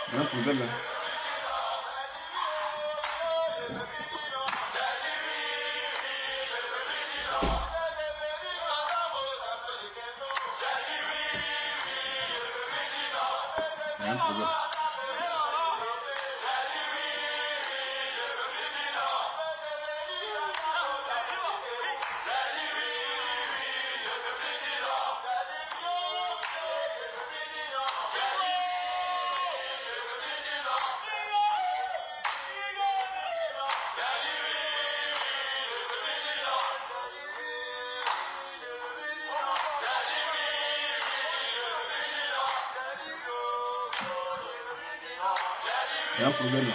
Il y a un problème là. Il y a un problème. Il y a un problème là.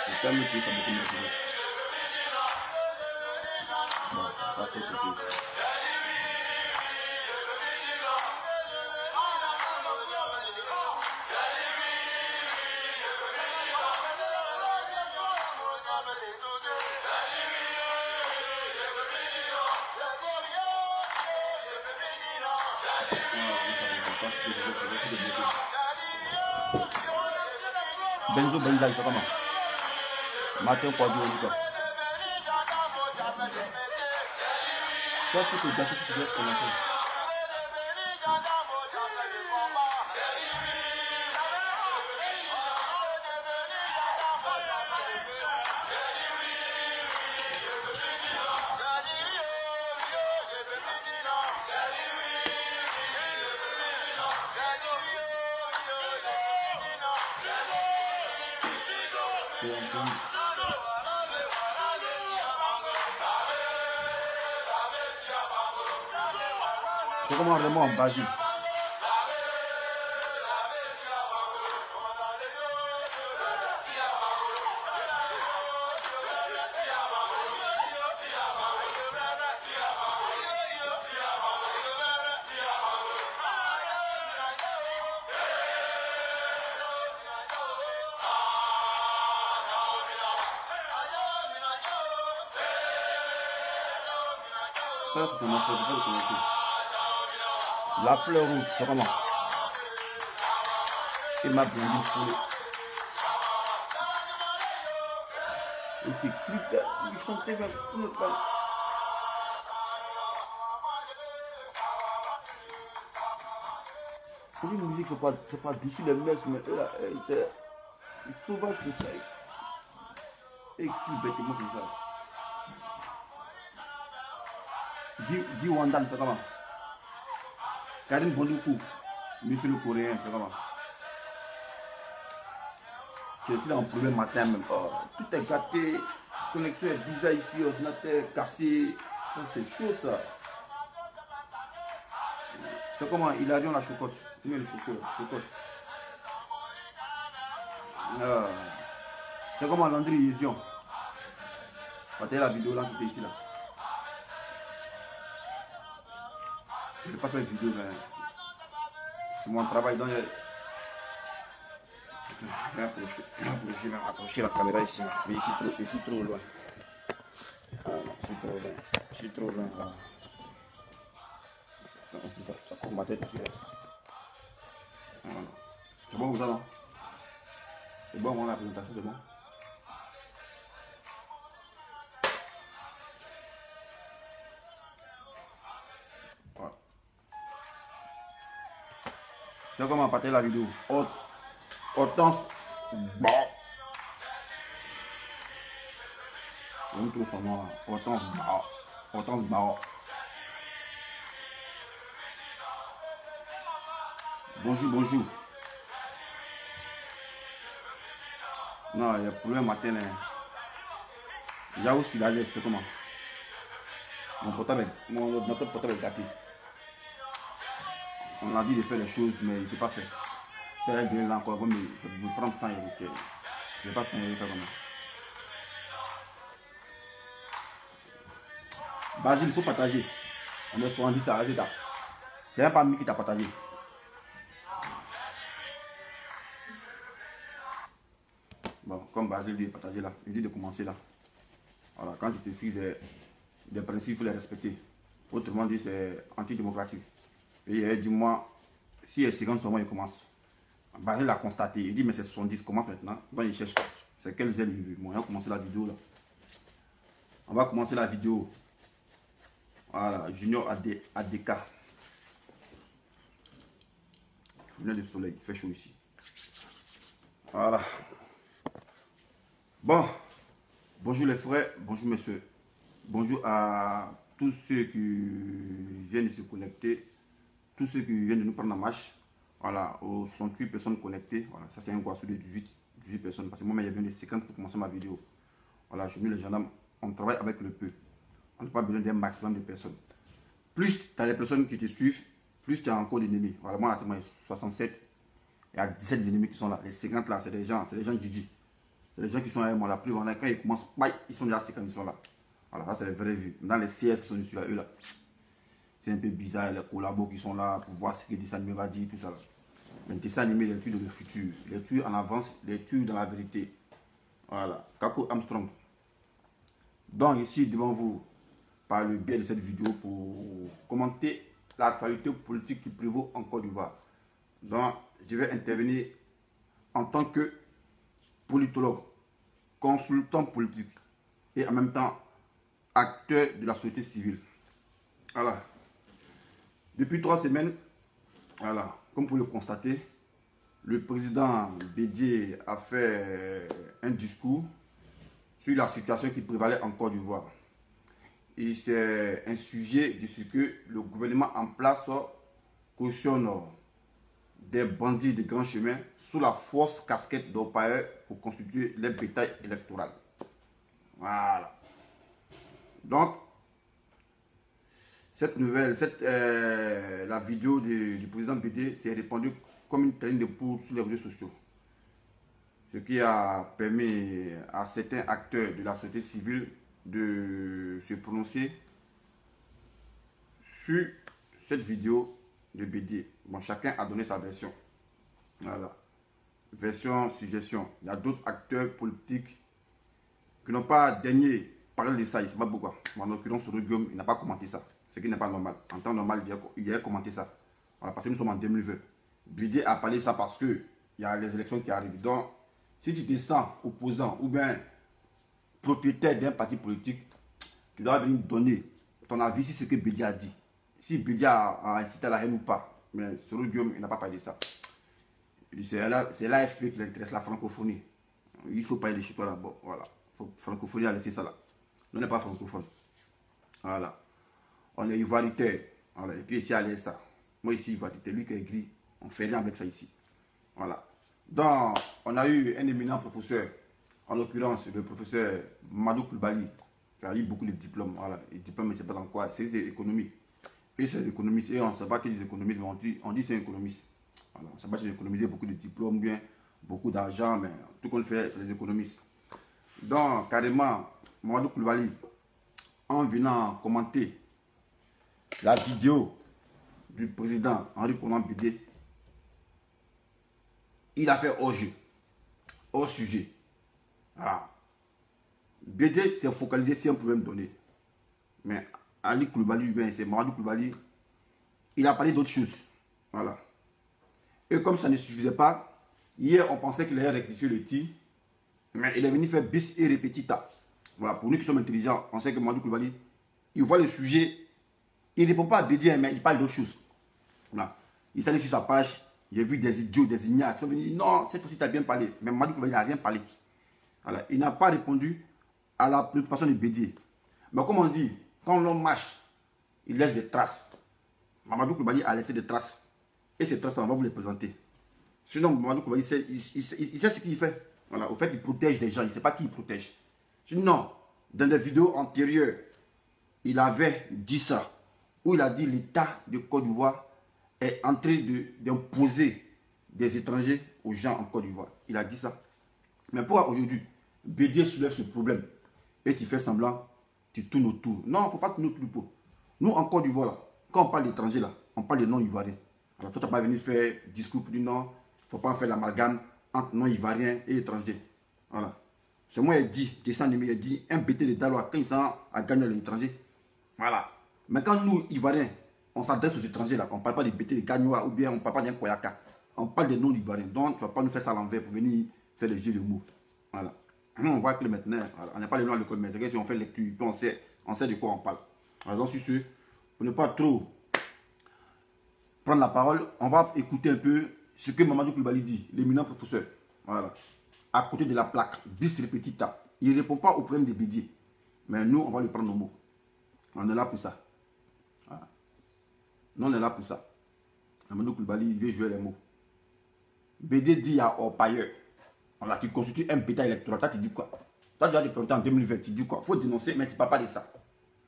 Je ferme le pied, ça me fait mal. Bon, pas trop compliqué. Benzo Benza, il fait comment? Matin, quoi, du haut, quoi. Toi, tu peux gâter si tu veux commencer. C'est comment vraiment en Basile. Ça, c'est comment ça, je peux le connecter. La fleur rouge, c'est comment? Et ma blondine foulée. Et c'est critère, ils chantaient même tout le temps. Pour une musique, c'est pas douce les messes, mais eux là, c'est sauvage que ça. Et qui bêtement comme ça. Guy Wandan, c'est comment? Karim Bondoukou, monsieur le Coréen, c'est comment? Tu es ici en premier matin même. Oh, tout est gâté, connexion est bizarre ici, ordinateur cassé. Oh, c'est chaud ça. C'est comment? Il a dit on la chocotte. Combien de chocotte? C'est comment Landry Vision? Regardez la vidéo là qui était ici là. Je n'ai pas fait de vidéo, mais c'est mon travail. Donc, je vais approcher la caméra ici. Mais ici, je suis trop loin. Je suis trop loin. Ça court ma tête aussi. C'est bon, vous allez? C'est bon, la présentation, c'est bon. Voilà. C'est comment partager la vidéo. Hortense. Bon. On trouve son nom là. Hortense Bao. Hortense Bao. Bonjour, bonjour. Non, il y a problème matin. Il y a aussi la laisse, c'est comment? Mon ordinateur portable est gâté. On a dit de faire les choses, mais il ne peut pas faire. C'est là, bien là encore, mais je vais prendre 100 €. Je ne vais pas 100 € faire comme ça. Basile, il faut partager. On est 70 à résultat. C'est un parmi qui t'a partagé. Bon, comme Basile dit de partager là, il dit de commencer là. Voilà, quand je te fixe des principes, il faut les respecter. Autrement dit, c'est antidémocratique. Et il dit, moi, si les 50 sont bons, il commence. Basile l'a constaté. Il dit, mais c'est 70, commence maintenant. Donc il cherche. C'est quelles ailes il veut. Bon, on va commencer la vidéo là. On va commencer la vidéo. Voilà, Junior ADK. Lunettes de soleil, il fait chaud ici. Voilà. Bon, bonjour les frères, bonjour messieurs. Bonjour à tous ceux qui viennent de se connecter, tous ceux qui viennent de nous prendre en marche. Voilà, aux 68 personnes connectées. Voilà, ça c'est un quoi sur les 18 personnes. Parce que moi, il y a bien des 50 pour commencer ma vidéo. Voilà, je suis les gendarmes, on travaille avec le peu. On n'a pas besoin d'un maximum de personnes. Plus tu as les personnes qui te suivent, plus tu as encore d'ennemis. Voilà, moi, actuellement, il y a 67. Il y a 17 ennemis qui sont là. Les 50 là, c'est des gens Gigi. C'est des gens qui sont avec moi. La plus, quand ils commencent, ils sont déjà 50, ils sont là. Voilà, ça c'est les vraies vues. Dans les CS qui sont dessus là, eux là, c'est un peu bizarre, les collabos qui sont là pour voir ce que dessin animé va dire, tout ça là. Mais dessin animé, les trucs de le futur, les trucs en avance, les trucs dans la vérité. Voilà, Kako Armstrong. Donc ici devant vous, par le biais de cette vidéo, pour commenter l'actualité politique qui prévaut en Côte d'Ivoire. Donc je vais intervenir en tant que politologue, consultant politique et en même temps acteur de la société civile. Voilà. Depuis 3 semaines, voilà, comme vous pouvez le constater, le président Bédié a fait un discours sur la situation qui prévalait en Côte d'Ivoire. Et c'est un sujet de ce que le gouvernement en place cautionne des bandits de grands chemins sous la fausse casquette d'orpailleurs pour constituer les bétails électoraux. Voilà. Donc, cette nouvelle, la vidéo du président BD s'est répandue comme une traîne de poudre sur les réseaux sociaux. Ce qui a permis à certains acteurs de la société civile de se prononcer sur cette vidéo de BD. Bon, chacun a donné sa version. Voilà. Version, suggestion. Il y a d'autres acteurs politiques qui n'ont pas daigné parler de ça. Il ne sait pas pourquoi. En l'occurrence, Guillaume, il n'a pas commenté ça. Ce qui n'est pas normal. En temps normal, il a commenté ça. Voilà, parce que nous sommes en 2020. BD a parlé ça parce qu'il y a les élections qui arrivent. Donc, si tu te sens opposant ou bien propriétaire d'un parti politique, tu dois venir donner ton avis sur ce que BD a dit. Si BD a incité à la haine ou pas. Mais Soro Guillaume, il n'a pas parlé de ça. C'est l'AFP qui l'intéresse, la francophonie. Il faut parler de chez toi là. Bon, voilà. Francophonie a laissé ça là. Nous, on n'est pas francophone. Voilà. On est ivoiritaire. Voilà. Et puis ici, à ça. Moi ici, ivoiritaire. Lui qui est gris. On fait rien avec ça ici. Voilà. Donc, on a eu un éminent professeur. En l'occurrence, le professeur Madou Koulibaly, qui a eu beaucoup de diplômes. Voilà. Les diplômes, mais c'est pas dans quoi. C'est l'économie. Et c'est l'économiste. Et on ne sait pas qu'ils sont économistes, mais on dit c'est économiste. Voilà. On ne sait pas qu'ils ont économisé beaucoup de diplômes, bien beaucoup d'argent, mais tout qu'on fait, c'est les économistes. Donc, carrément, Madou Koulibaly, en venant commenter la vidéo du président Henri Konan Bédié, il a fait hors-jeu, hors-sujet. Voilà. Bédié s'est focalisé sur un problème donné. Mais Ali Koulibaly, c'est Mamadou Koulibaly, il a parlé d'autres choses. Voilà. Et comme ça ne suffisait pas, hier on pensait qu'il allait rectifier le tir, mais il est venu faire bis et repetita. Voilà, pour nous qui sommes intelligents, on sait que Mamadou Koulibaly, il voit le sujet, il ne répond pas à Bédié, mais il parle d'autres choses. Voilà. Il s'est allé sur sa page, j'ai vu des idiots, des ignares qui sont venus, non, cette fois-ci tu as bien parlé. Mais Mamadou Koulibaly n'a rien parlé. Voilà. Il n'a pas répondu à la préoccupation de Bédié. Mais comme on dit, quand l'homme marche, il laisse des traces. Mamadou Koulibaly a laissé des traces. Et ces traces, on va vous les présenter. Sinon, Mamadou Koulibaly, il sait ce qu'il fait. Voilà. Au fait, il protège des gens, il ne sait pas qui il protège. Sinon, dans des vidéos antérieures, il avait dit ça. Où il a dit l'État de Côte d'Ivoire est en train d'imposer des étrangers aux gens en Côte d'Ivoire. Il a dit ça. Mais pourquoi aujourd'hui, Bédié soulève ce problème et tu fais semblant, tu tournes autour. Non, il ne faut pas tourner autour du pot. Nous, en Côte d'Ivoire, là, quand on parle d'étrangers, là, on parle des non-ivoiriens. Alors, toi, tu n'as pas venu faire discours pour dire non, il ne faut pas faire l'amalgame entre non-ivoiriens et étrangers. Voilà. C'est moi, il dit, dessin animé, il dit, un BT de Dalois, quand il s'en a gagné à l'étranger. Voilà. Mais quand nous, Ivoiriens, on s'adresse aux étrangers là. On ne parle pas des BT, des Gagnois ou bien on ne parle pas d'un Koyaka. On parle des noms ivoiriens. Donc, tu ne vas pas nous faire ça à l'envers pour venir faire le jeu de mots. Voilà. Nous, on voit que maintenant, voilà, on n'a pas les noms à l'école, mais c'est que si on fait lecture, puis on sait de quoi on parle. Alors, donc, sur ce, pour ne pas trop prendre la parole, on va écouter un peu ce que Mamadou Koulibaly dit, l'éminent professeur. Voilà. À côté de la plaque, bis repetita. Il ne répond pas au problème des Bédier. Mais nous, on va lui prendre nos mots. On est là pour ça. Voilà. Nous, on est là pour ça. Mamadou Koulibaly, il veut jouer les mots. BD dit à Orpailleur, voilà, qui constitue un bêta électoral. Toi, tu dis quoi? Toi, tu vas te présenter en 2020, tu dis quoi? Il faut dénoncer, mais tu ne parles pas de ça.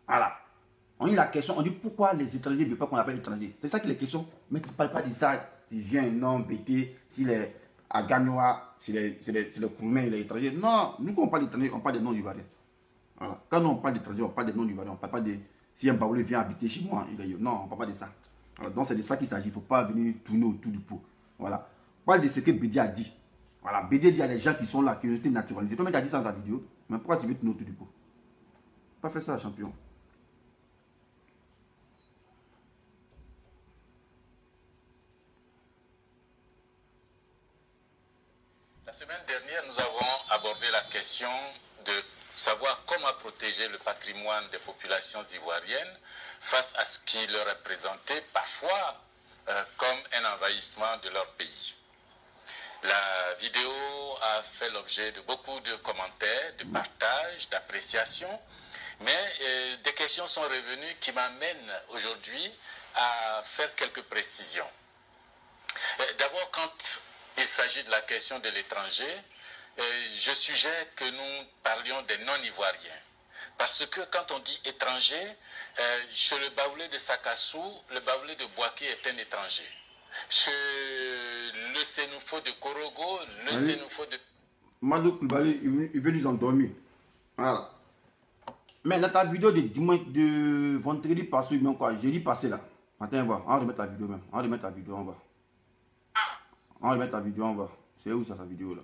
Voilà. On dit la question, on dit pourquoi les étrangers ne veulent pas qu'on appelle étrangers. C'est ça qui est la question. Mais tu ne parles pas de ça. Tu viens un nom, BT, s'il est à Gagnoa, c'est le Kouroumen, il est étranger. Non, nous, quand on parle d'étrangers, on parle des noms d'ivoiriens. Voilà. Quand nous, on parle d'étrangers, on parle des noms d'ivoiriens. On ne parle pas de si un Baoulé vient habiter chez moi. Non, on ne parle pas de ça. Alors, donc, c'est de ça qu'il s'agit. Il ne faut pas venir tourner autour du pot. Voilà. On parle de ce que Bédier a dit. Voilà, Bédier dit à des gens qui sont là, qui ont été naturalisés. Toi-même, tu as dit ça dans ta vidéo. Mais pourquoi tu veux tourner autour du pot? Pas faire ça, champion. La semaine dernière, nous avons abordé la question de savoir comment protéger le patrimoine des populations ivoiriennes face à ce qui leur est présenté parfois comme un envahissement de leur pays. La vidéo a fait l'objet de beaucoup de commentaires, de partages, d'appréciations, mais des questions sont revenues qui m'amènent aujourd'hui à faire quelques précisions. D'abord, quand il s'agit de la question de l'étranger, je suggère que nous parlions des non-ivoiriens. Parce que quand on dit étranger, chez le Baoulé de Sakassou, le Baoulé de Boaké est un étranger. Chez le Sénoufo de Korogo, le Sénoufo de... Mamadou Koulibaly, il veut nous endormir. Voilà. Mais dans ta vidéo de dimanche, de vendredi passé, même quoi, jeudi passé là. Attends, on va remettre la vidéo même. On va remettre la vidéo, on va. On va remettre la vidéo, on va. C'est où ça, sa vidéo là?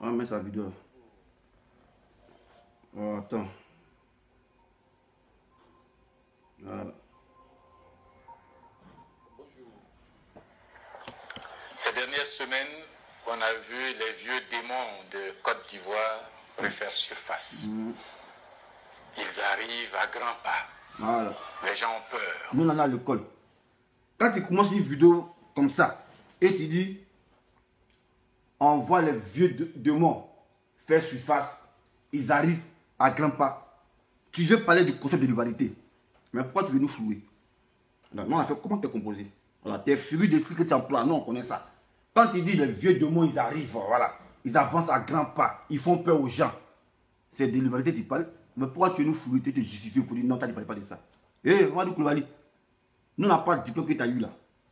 On va mettre sa vidéo. Oh, attends. Voilà. Ces dernières semaines, on a vu les vieux démons de Côte d'Ivoire refaire surface. Ils arrivent à grands pas. Voilà. Les gens ont peur. Nous, on en a à l'école. Quand tu commences une vidéo comme ça, et tu dis, on voit les vieux démons faire surface, ils arrivent à grands pas. Tu veux parler du concept de l'humanité. Mais pourquoi tu veux nous flouer? Nous, on a fait comment tu es composé. Voilà, tes furies d'esprit que tu emploies, non, on connaît ça. Quand tu dis les vieux démons, ils arrivent, voilà, ils avancent à grands pas, ils font peur aux gens. C'est de l'humanité tu parles. Mais pourquoi tu veux nous flouer, tu te justifies pour dire non, tu ne parles pas de ça? Eh, Mamadou Koulibaly, nous, on n'a pas de diplôme que tu as eu là.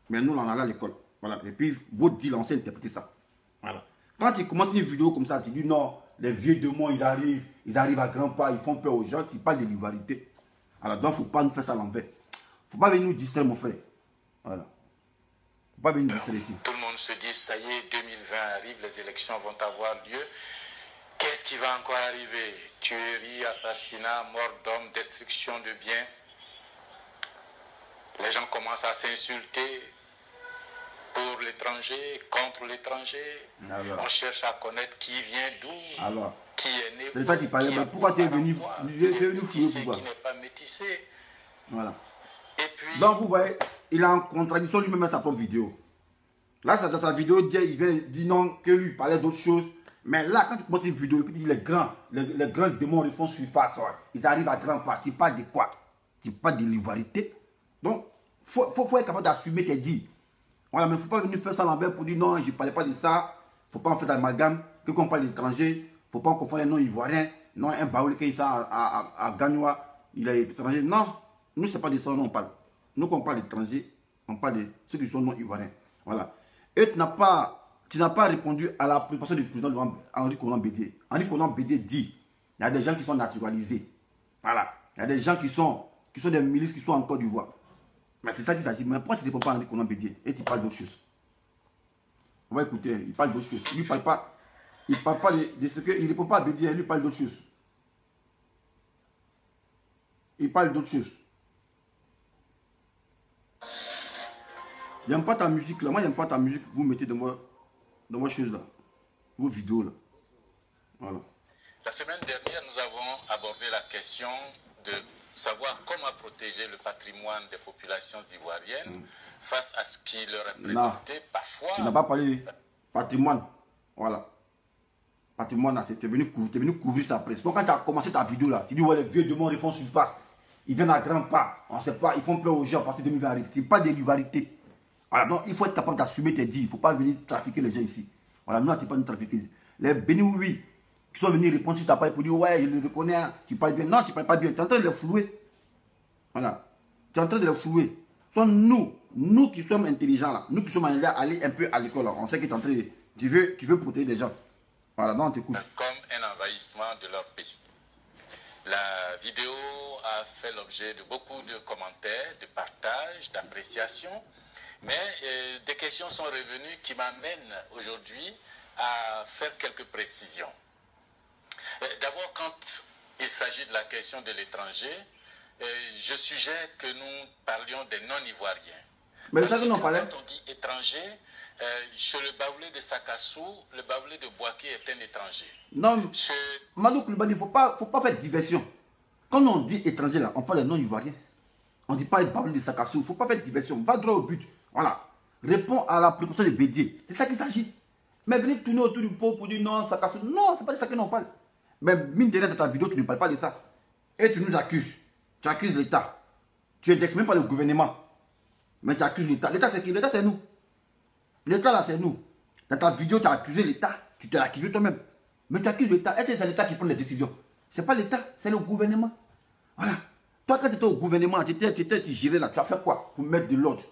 Mais nous, on en a à l'école. Voilà. Et puis, votre deal, on sait interpréter ça. Voilà. Quand tu commences une vidéo comme ça, tu dis non, les vieux démons, ils arrivent à grands pas, ils font peur aux gens, tu parles de l'humanité. Alors, donc, il ne faut pas nous faire ça à l'envers. Il ne faut pas venir nous distraire, mon frère. Voilà. Il ne faut pas venir nous distraire ici. Tout le monde se dit, ça y est, 2020 arrive, les élections vont avoir lieu. Qu'est-ce qui va encore arriver? Tuerie, assassinat, mort d'hommes, destruction de biens. Les gens commencent à s'insulter pour l'étranger, contre l'étranger. On cherche à connaître qui vient d'où, Alors, qui est né. c'est ça qui parlait. Mais pourquoi tu es venu flouer? Pourquoi? Qui n'est pas métissé. Voilà. Et puis, donc, vous voyez, il est en contradiction lui-même à sa propre vidéo. Là, dans sa vidéo, il vient dire non, que lui parlait d'autres choses. Mais là, quand tu commences une vidéo, et puis les grands démons ils font surface, ils arrivent à grands pas. Tu parles de quoi? Tu parles de l'ivoirité. Donc, il faut être capable d'assumer tes dits. Voilà, mais il ne faut pas venir faire ça à l'envers pour dire non, je ne parlais pas de ça. Il ne faut pas en faire d'amalgame. Que quand on parle d'étranger, il ne faut pas confondre les noms ivoiriens. Non, un Baoulé qui est à Gagnoa, il est étranger. Non, nous, ce n'est pas de ça dont on parle. Nous, quand on parle d'étrangers, on parle de ceux qui sont non ivoiriens. Voilà. Et tu n'as pas répondu à la préoccupation du président Henri Konan Bédier. Henri Konan Bédier dit il y a des gens qui sont naturalisés. Voilà. Il y a des gens qui sont des milices qui sont en Côte d'Ivoire. Mais c'est ça qu'il s'agit. Mais pourquoi tu ne réponds pas à Henri Konan Bédier et tu parles d'autres choses? On va écouter, il parle d'autres choses. Il ne parle pas. Il parle pas de ce que... Il ne répond pas à Bédi, il lui parle d'autre chose. Il parle d'autre chose. J'aime pas ta musique là. Moi, j'aime pas ta musique que vous mettez dans vos choses là. Vos vidéos là. Voilà. La semaine dernière, nous avons abordé la question de savoir comment protéger le patrimoine des populations ivoiriennes face à ce qui leur est présenté parfois. Tu n'as pas parlé de patrimoine. Voilà. Patrimoine, tu es venu couvrir sa presse. Donc quand tu as commencé ta vidéo là, tu dis ouais, les vieux de mon réponse se passe. Ils viennent à grands pas. On ne sait pas, ils font peur aux gens parce que 2020 arrive. Ce n'est pas des rivalités. Voilà, donc il faut être capable d'assumer tes dits. Il ne faut pas venir trafiquer les gens ici. Voilà, nous, on ne pas nous trafiquer. Les bénis oui, qui sont venus répondre sur ta page pour dire ouais, je le reconnais, tu parles bien. Non, tu ne parles pas bien. Tu es en train de les flouer. Voilà. Tu es en train de les flouer. Ce sont nous qui sommes intelligents là, nous qui sommes allés un peu à l'école là. On sait que tu es en train de. Tu veux protéger des gens. Voilà, donc on t'écoute. Comme un envahissement de leur pays. La vidéo a fait l'objet de beaucoup de commentaires, de partages, d'appréciations. Mais des questions sont revenues qui m'amènent aujourd'hui à faire quelques précisions. D'abord, quand il s'agit de la question de l'étranger, je suggère que nous parlions des non-ivoiriens. Mais ça que nous parlait. Quand on dit étranger, chez le Baoulé de Sakassou, le Baoulé de Boaké est un étranger. Non, Madou Koulibaly, il ne faut pas faire diversion. Quand on dit étranger, là, on parle des non-ivoiriens. On ne dit pas le Baoulé de Sakassou. Il ne faut pas faire diversion. Va droit au but. Voilà. Réponds à la précaution de Bédié. C'est ça qu'il s'agit. Mais venir tourner autour du pot pour dire non, Sakassou. Non, ce n'est pas de ça que l'on parle. Mais mine de rien, dans ta vidéo, tu ne parles pas de ça. Et tu nous accuses. Tu accuses l'État. Tu es même pas le gouvernement. Mais tu accuses l'État. L'État, c'est qui? L'État, c'est nous. L'État, là, c'est nous. Dans ta vidéo, tu as accusé l'État. Tu t'es accusé toi-même. Mais tu accuses l'État. Est-ce que c'est l'État qui prend les décisions? Ce n'est pas l'État, c'est le gouvernement. Voilà. Toi, quand tu étais au gouvernement, tu gérais là, tu as fait quoi pour mettre de l'ordre?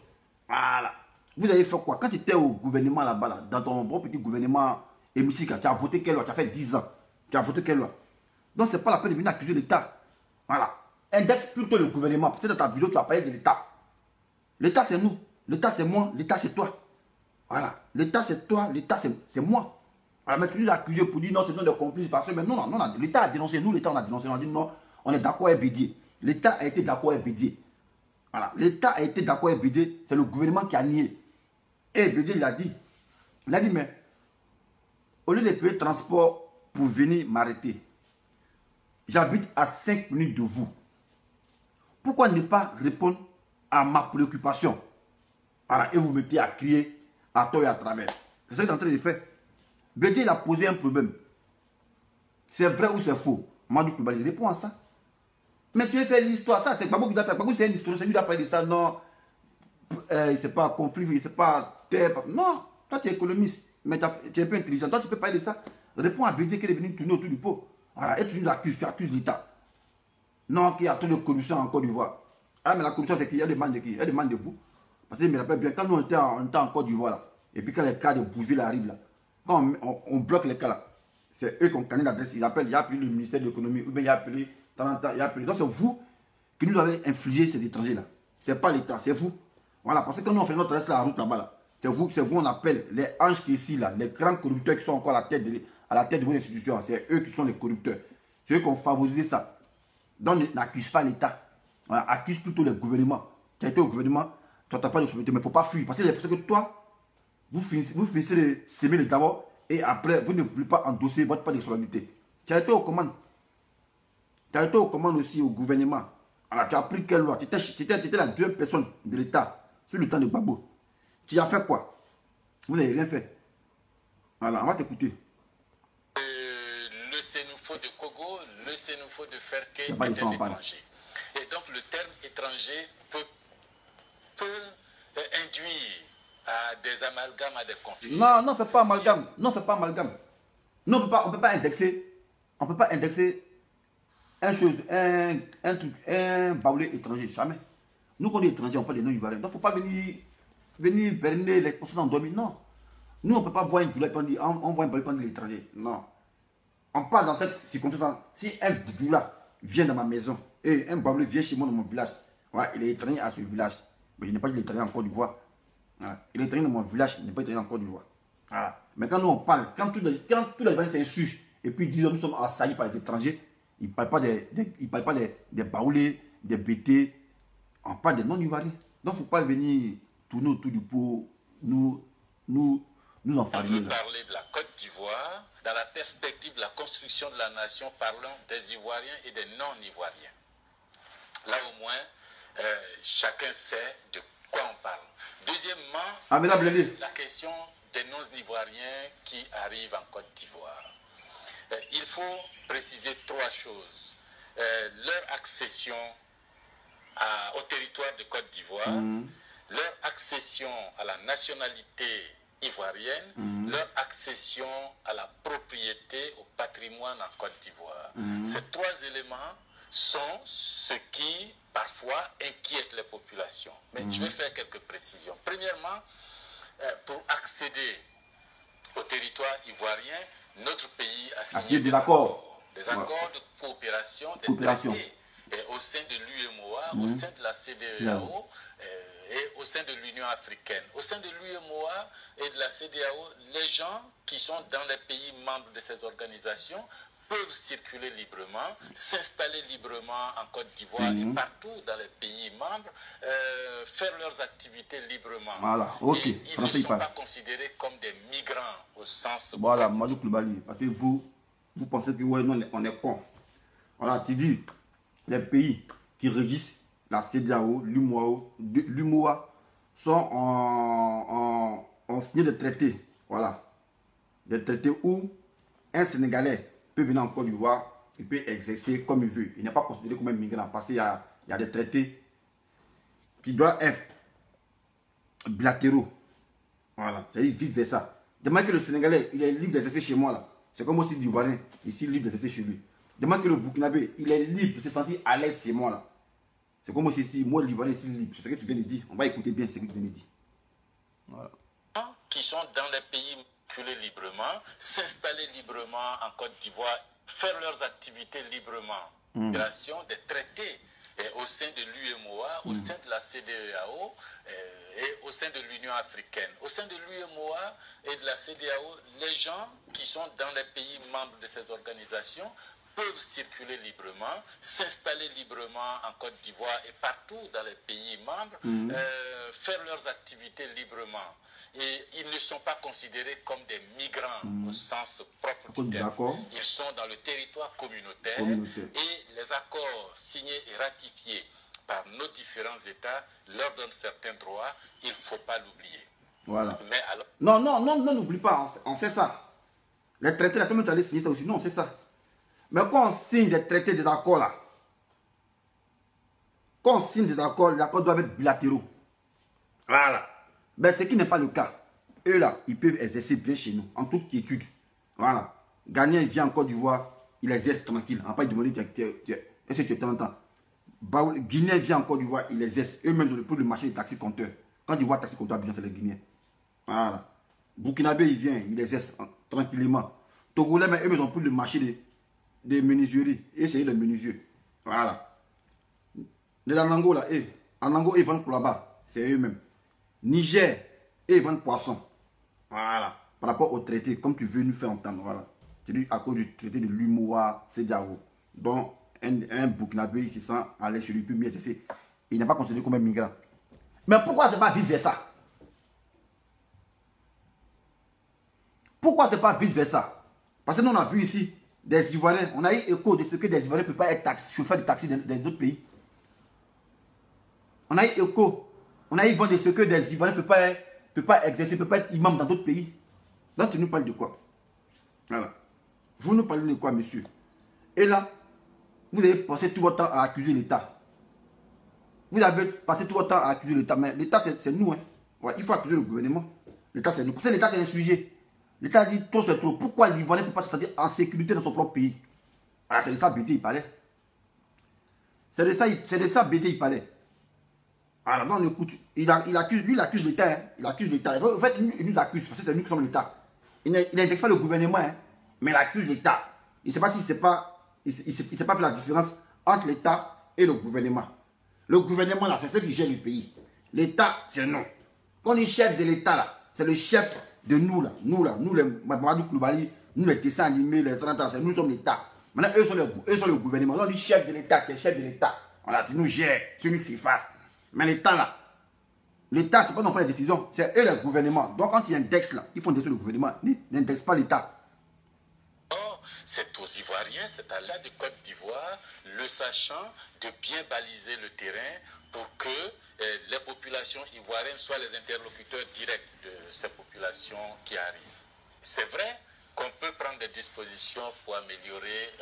Voilà. Vous avez fait quoi? Quand tu étais au gouvernement là-bas, là, dans ton bon petit gouvernement hémicycle, tu as voté quelle loi? Tu as fait 10 ans. Tu as voté quelle loi? Donc, ce n'est pas la peine de venir accuser l'État. Voilà. Indexe plutôt le gouvernement. Parce que dans ta vidéo, tu as parlé de l'État. L'État, c'est nous. L'État, c'est moi. L'État, c'est toi. Voilà. L'État, c'est toi. L'État, c'est moi. Voilà. Mais tu nous as accusé pour dire non, c'est nous les complices. Parce que mais non, l'État a dénoncé. Nous, l'État, on a dénoncé. On a dit non, on est d'accord avec Bédié. L'État a été d'accord avec Bédié. Voilà. L'État a été d'accord avec Bédié. C'est le gouvernement qui a nié. Et Bédié, il a dit, mais au lieu de payer transport pour venir m'arrêter, j'habite à 5 minutes de vous. Pourquoi ne pas répondre à ma préoccupation? Voilà. Et vous mettez à crier à tort et à travers. C'est ça qu'il est en train de faire. Bédié, il a posé un problème. C'est vrai ou c'est faux? Madou Koulibaly répond à ça. Mais tu veux faire l'histoire, ça c'est Gbagbo qui doit faire. Gbagbo c'est une histoire, c'est lui qui doit parler de ça. Non, c'est pas conflit, c'est pas terre. Non, toi tu es économiste, mais tu es un peu intelligent. Toi tu peux parler de ça. Réponds à Bédié qui est venu tourner autour du pot. Voilà, et tu nous accuses, tu accuses l'État. Non, qu'il y a trop de corruption en Côte d'Ivoire. Ah, mais la corruption c'est qu'il y a des demandes de qui? Il y a des demandes de vous. Parce que je me rappelle bien, quand nous on était en Côte d'Ivoire là, et puis quand les cas de Bourville arrivent là, quand on bloque les cas là, c'est eux qui ont gagné l'adresse. Ils appellent, il y a appelé le ministère de l'économie, ou bien il y a appelé. Donc c'est vous qui nous avez infligé ces étrangers là. Ce n'est pas l'État, c'est vous. Voilà, parce que quand nous on fait notre reste la route là-bas, là, c'est vous on appelle les anges qui sont ici là, les grands corrupteurs qui sont encore à la tête de vos institutions. C'est eux qui sont les corrupteurs. C'est eux qui ont favorisé ça. Donc n'accuse pas l'État. Voilà, accuse plutôt le gouvernement. Tu as été au gouvernement, tu n'as pas de responsabilité, mais il ne faut pas fuir. Parce que toi, vous finissez de s'aimer le d'abord et après vous ne voulez pas endosser votre part de responsabilité. Tu as été aux commandes. Tu as été aux commandes aussi au gouvernement. Alors, tu as pris quelle loi? Tu étais la deuxième personne de l'État sur le temps de Gbagbo. Tu as fait quoi? Vous n'avez rien fait. Voilà, on va t'écouter. Le Sénoufo de Kogo, le Sénoufo de Ferké est pas un les sons, étranger. Et donc le terme étranger peut induire à des amalgames, à des conflits. Non, non, c'est pas amalgame. Non, c'est pas amalgame. Non, on ne peut pas indexer. On peut pas indexer un truc, un baoulé étranger, jamais. Nous, quand on est étranger, on parle des non-ivoiriens. Donc, il ne faut pas venir berner les consciences endormies. Non. Nous, on ne peut pas voir une boulette pendant on voit un baoulé pendant l'étranger. Non. On parle dans cette circonstance. Si un boudoula vient dans ma maison et un baoulé vient chez moi dans mon village, ouais, il est étranger à ce village. Mais je n'ai pas dit l'étranger en Côte d'Ivoire. Voilà. Il est étranger dans mon village, il n'est pas étranger en Côte d'Ivoire. Voilà. Mais quand nous on parle, quand tous les Ivoiriens s'insurgent, et puis ils disent nous sommes assaillis par les étrangers, ils ne parlent pas des baoulés, des BT, on parle des non-Ivoiriens. Donc il ne faut pas venir tourner autour du pot, nous enfariner. On veut parler de la Côte d'Ivoire dans la perspective de la construction de la nation, parlant des Ivoiriens et des non-Ivoiriens. Là au moins, chacun sait de quoi on parle. Deuxièmement, la question des non-Ivoiriens qui arrivent en Côte d'Ivoire. Il faut préciser trois choses. Leur accession au territoire de Côte d'Ivoire, leur accession à la nationalité ivoirienne, leur accession à la propriété, au patrimoine en Côte d'Ivoire. Ces trois éléments sont ce qui, parfois, inquiète les populations. Mais je vais faire quelques précisions. Premièrement, pour accéder au territoire ivoirien, notre pays a signé des accords de coopération, des traités au sein de l'UEMOA, au sein de la CEDEAO et au sein de l'Union africaine. Au sein de l'UEMOA et de la CEDEAO, les gens qui sont dans les pays membres de ces organisations peuvent circuler librement, s'installer librement en Côte d'Ivoire et partout dans les pays membres, faire leurs activités librement. Voilà, ok. Et ils ne sont pas considérés comme des migrants au sens... Voilà, Madou Koulibaly, parce que vous pensez que ouais, non, on est con. Voilà, tu dis, les pays qui régissent la CEDEAO, l'UMOA, ont signé des traités. Voilà. Des traités où un Sénégalais peut venir en Côte d'Ivoire, il peut exercer comme il veut. Il n'est pas considéré comme un migrant parce qu'il y a des traités qui doivent être bilatéraux. Voilà, c'est-à-dire vice-versa. Demande que le Sénégalais, il est libre d'exercer chez moi là. C'est comme aussi l'Ivoirien, ici libre d'exercer chez lui. Demande que le Burkinabé, il est libre de se sentir à l'aise chez moi là. C'est comme aussi ici, moi l'Ivoirien ici libre. C'est ce que tu viens de dire. On va écouter bien ce que tu viens de dire. Voilà. Qui sont dans les pays librement, s'installer librement en Côte d'Ivoire, faire leurs activités librement. Création des traités au sein de l'UEMOA, au sein de la CEDEAO et au sein de l'Union africaine. Au sein de l'UEMOA et de la CEDEAO, les gens qui sont dans les pays membres de ces organisations peuvent circuler librement, s'installer librement en Côte d'Ivoire et partout dans les pays membres, faire leurs activités librement. Et ils ne sont pas considérés comme des migrants au sens propre du terme. Ils sont dans le territoire communautaire et les accords signés et ratifiés par nos différents États leur donnent certains droits. Il ne faut pas l'oublier. Voilà. Mais alors... Non, n'oublie pas, on sait ça. Les traités, là, comment tu allais signer ça aussi? Non, on sait ça. Mais quand on signe des traités, des accords là, quand on signe des accords, les accords doivent être bilatéraux. Voilà. Ben, ce qui n'est pas le cas. Eux là, ils peuvent exercer bien chez nous, en toute quiétude. Voilà. Ghanéen vient en Côte d'Ivoire, il exerce tranquille. En pas demander est-ce que tu es temps. Guinéen vient en Côte d'Ivoire, il exerce. Eux-mêmes, ils ont le marché des taxis compteurs. Quand ils voient taxi compteur, bien c'est les Guinéens. Voilà. Burkinabé, il vient, il exerce tranquillement. Togolais, mais eux, ils ont pris le marché des menuiseries. Et c'est les menuisiers. Voilà. Les Anango, là, en Angola, ils vendent pour là-bas. C'est eux-mêmes. Niger, ils vendent poisson. Voilà. Par rapport au traité, comme tu veux nous faire entendre. Voilà. C'est à cause du traité de l'UMOA, CEDEAO. Donc, un Burkinabé, il se sent à l'aise sur lui, puis mieux, il n'est pas considéré comme un migrant. Mais pourquoi ce n'est pas vice-versa? Pourquoi ce n'est pas vice-versa? Parce que nous, on a vu ici des Ivoiriens, on a eu écho de ce que des Ivoiriens ne peuvent pas être chauffeurs de taxi dans d'autres pays. On a eu écho, on a eu vent de ce que des Ivoiriens ne peuvent pas exercer, ne peuvent pas être imams dans d'autres pays. Donc, tu nous parles de quoi? Voilà. Vous nous parlez de quoi, monsieur? Et là, vous avez passé tout votre temps à accuser l'État. Vous avez passé tout votre temps à accuser l'État, mais l'État, c'est nous. Hein. Ouais, il faut accuser le gouvernement. L'État, c'est nous. Parce que l'État, c'est un sujet. L'État dit trop, c'est trop. Pourquoi l'Ivoirien ne peut pas se sentir en sécurité dans son propre pays? Voilà, c'est de ça BT, il parlait. C'est de ça BT, il parlait. Alors, non, on écoute. Lui, il accuse l'État. Hein. Il accuse l'État. En fait, il nous accuse, parce que c'est nous qui sommes l'État. Il n'indexe pas le gouvernement, hein, mais il accuse l'État. Il ne sait pas si c'est pas... Il ne sait pas faire la différence entre l'État et le gouvernement. Le gouvernement, là, c'est ceux qui gèrent le pays. L'État, c'est nous. Quand on est chef de l'État, là, c'est le chef de nous là, nous les Mamadou Koulibaly, nous les dessins animés, les 30 ans, nous sommes l'État. Maintenant, eux sont le gouvernement. On dit chef de l'État, qui est chef de l'État. Voilà, tu nous gères sur une surface. Mais l'État là, l'État, c'est pas non pas les décisions, c'est eux le gouvernement. Donc quand il indexe là, ils font indexer le gouvernement, ils n'indexent pas l'État. C'est aux Ivoiriens, c'est à la de Côte d'Ivoire, le sachant, de bien baliser le terrain pour que les populations ivoiriennes soient les interlocuteurs directs de ces populations qui arrivent. C'est vrai qu'on peut prendre des dispositions pour améliorer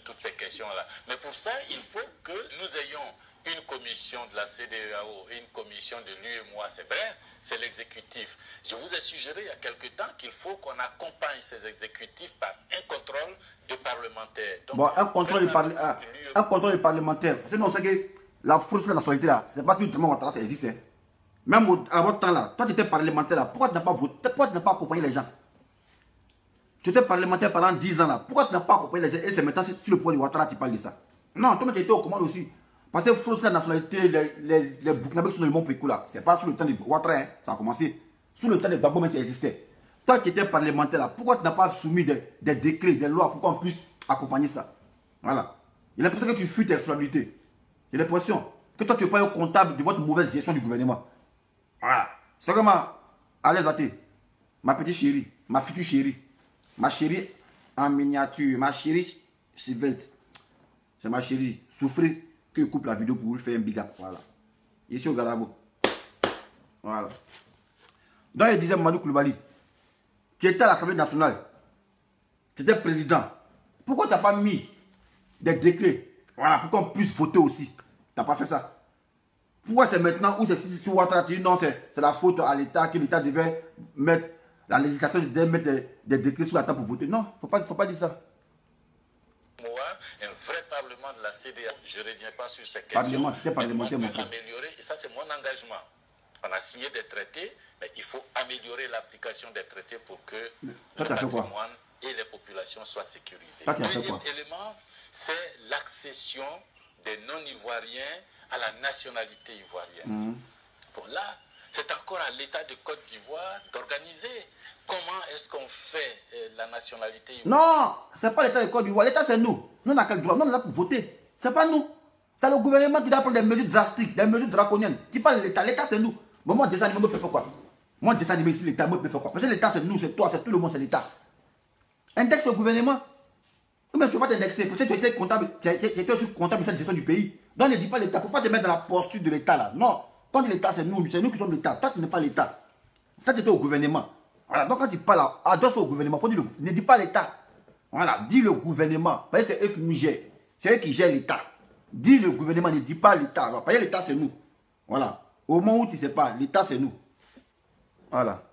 toutes ces questions-là. Mais pour ça, il faut que nous ayons une commission de la CEDEAO et une commission de l'UEMOA, c'est vrai, c'est l'exécutif. Je vous ai suggéré il y a quelque temps qu'il faut qu'on accompagne ces exécutifs par un contrôle de parlementaires. Donc, bon, un contrôle de parlementaire. Sinon, c'est que la force de la nationalité là, c'est pas si le Ouattara ça existe. Hein. Même à votre temps là, toi tu étais parlementaire là, pourquoi tu n'as pas voté, pourquoi tu n'as pas accompagné les gens? Tu étais parlementaire pendant 10 ans là, pourquoi tu n'as pas accompagné les gens? Et c'est maintenant sur le point de Ouattara tu parles de ça. Non, toi tu étais aux commandes aussi. Parce que sur la nationalité, les Burkinabés sont dans le monde Pékou là. C'est pas sous le temps de Ouattara, hein, ça a commencé. Sous le temps de Gbagbo, mais ça existait. Toi qui étais parlementaire là, pourquoi tu n'as pas soumis des décrets, des lois pour qu'on puisse accompagner ça? Voilà. J'ai l'impression que tu fuis tes responsabilités. J'ai l'impression que toi tu n'es pas au comptable de votre mauvaise gestion du gouvernement. Voilà. C'est vraiment à l'aise à thé. Ma petite chérie, ma future chérie, ma chérie en miniature, ma chérie Sylvette. C'est ma chérie. Souffrez que je coupe la vidéo pour vous faire un big up. Voilà. Ici au Galabo. Voilà. Donc il disait Mamadou Koulibaly, tu étais à l'Assemblée nationale. Tu étais président. Pourquoi tu n'as pas mis des décrets? Voilà, pour qu'on puisse voter aussi. Tu n'as pas fait ça. Pourquoi c'est maintenant où c'est si Ouattara tu dis non, c'est la faute à l'État, que l'État devait mettre, la législation devait mettre des décrets sur la table pour voter? Non, il ne faut pas dire ça. Un vrai parlement de la CEDEAO, je ne reviens pas sur ces questions. C'était parlementaire, mon frère. Améliorer, et ça c'est mon engagement. On a signé des traités, mais il faut améliorer l'application des traités pour que le patrimoine et les populations soient sécurisées. Deuxième élément, c'est l'accession des non-ivoiriens à la nationalité ivoirienne. Bon là, c'est encore à l'État de Côte d'Ivoire d'organiser. Comment est-ce qu'on fait la nationalité ivoirienne? Non, ce n'est pas l'État de Côte d'Ivoire. L'État, c'est nous. Nous, on a quel droit? Nous, on est là pour voter. Ce n'est pas nous. C'est le gouvernement qui doit prendre des mesures drastiques, des mesures draconiennes. Tu parles de l'État. L'État, c'est nous. Mais moi, dessin animé, moi, je peux faire quoi? Moi, dessin animé ici, l'État, moi, je peux faire quoi? Parce que l'État, c'est nous, c'est toi, c'est tout le monde, c'est l'État. Indexe le gouvernement. Mais tu ne vas pas t'indexer. Parce que tu étais comptable, tu étais aussi comptable de cette gestion du pays. Donc, ne dis pas l'État. Il ne faut pas te mettre dans la posture de l'État, là. Non. Quand l'État, c'est nous qui sommes l'État. Toi, tu n'es pas l'État. Toi, tu étais au gouvernement. Voilà. Donc, quand tu parles, adresse au gouvernement, faut dire ne dis pas l'État. Voilà. Dis le gouvernement. Parce que c'est eux qui nous gèrent. C'est eux qui gèrent l'État. Dis le gouvernement, ne dis pas l'État. Parce que l'État, c'est nous. Voilà. Au moment où tu ne sais pas, l'État, c'est nous. Voilà.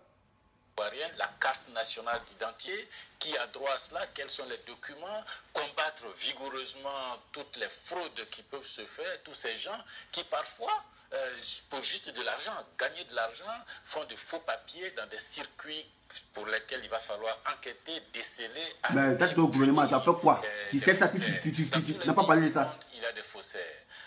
La carte nationale d'identité, qui a droit à cela, quels sont les documents, combattre vigoureusement toutes les fraudes qui peuvent se faire, tous ces gens qui parfois, pour juste de l'argent, gagner de l'argent, font de faux papiers dans des circuits pour lesquels il va falloir enquêter, déceler. Mais peut-être au gouvernement, tu as fait quoi? Tu sais ça, tu n'as pas parlé de ça. Il y a des faussaires.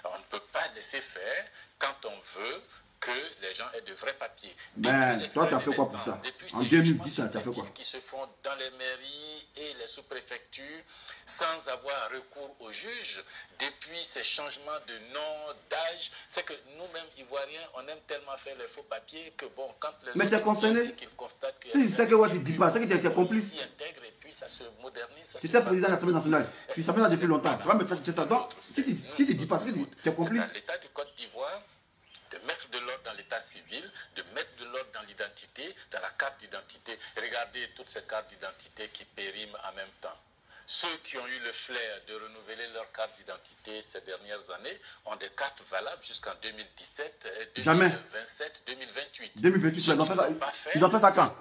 On ne peut pas laisser faire quand on veut que les gens aient de vrais papiers. Mais toi, tu as fait quoi pour ça? En 2010, tu as fait quoi? Qui se font dans les mairies et les sous-préfectures sans avoir recours aux juges, depuis ces changements de nom, d'âge, c'est que nous-mêmes, Ivoiriens, on aime tellement faire les faux papiers que bon, quand les mais tu es concerné? Si c'est que tu dis pas, c'est que tu es complice. Et puis ça se modernise. Tu étais président de l'Assemblée nationale. Tu savais ça depuis longtemps. Tu vas me faire ça. Donc, si tu ne dis pas, tu es complice. L'État de Côte d'Ivoire, de mettre de l'ordre dans l'état civil, de mettre de l'ordre dans l'identité, dans la carte d'identité. Regardez toutes ces cartes d'identité qui périment en même temps. Ceux qui ont eu le flair de renouveler leur carte d'identité ces dernières années ont des cartes valables jusqu'en 2017, 2027, 2028. 2028, ils ont fait ça quand?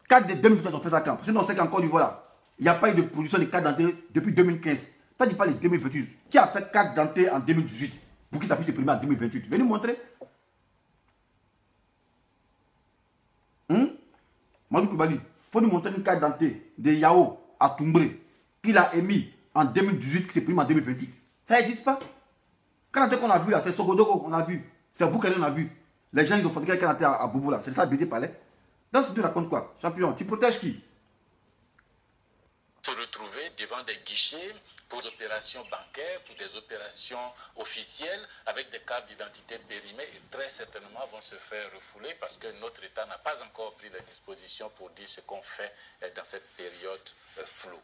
4 de 2028, ils ont fait ça quand? Parce que on sait qu'encore du voilà, il n'y a pas eu de production de carte d'identité depuis 2015. Toi, tu parles de 2028. Qui a fait carte d'identité en 2018 pour qu'il s'appuie se primer en 2028? Venez montrer. Mamadou Koulibaly, il faut nous montrer une carte d'identité de Yao à Toumbré qu'il a émis en 2018 qui s'est primé en 2028. Ça n'existe pas. Quand on a vu là, c'est Sogodogo, on a vu. C'est Boukele, on a vu. Les gens, ils ont fabriqué la carte d'identité à Boubou là. C'est ça, BD Palais. Donc tu te racontes quoi? Champion, tu protèges qui? Se retrouver devant des guichets pour des opérations bancaires, pour des opérations officielles, avec des cartes d'identité périmées, et très certainement vont se faire refouler parce que notre État n'a pas encore pris les dispositions pour dire ce qu'on fait dans cette période floue.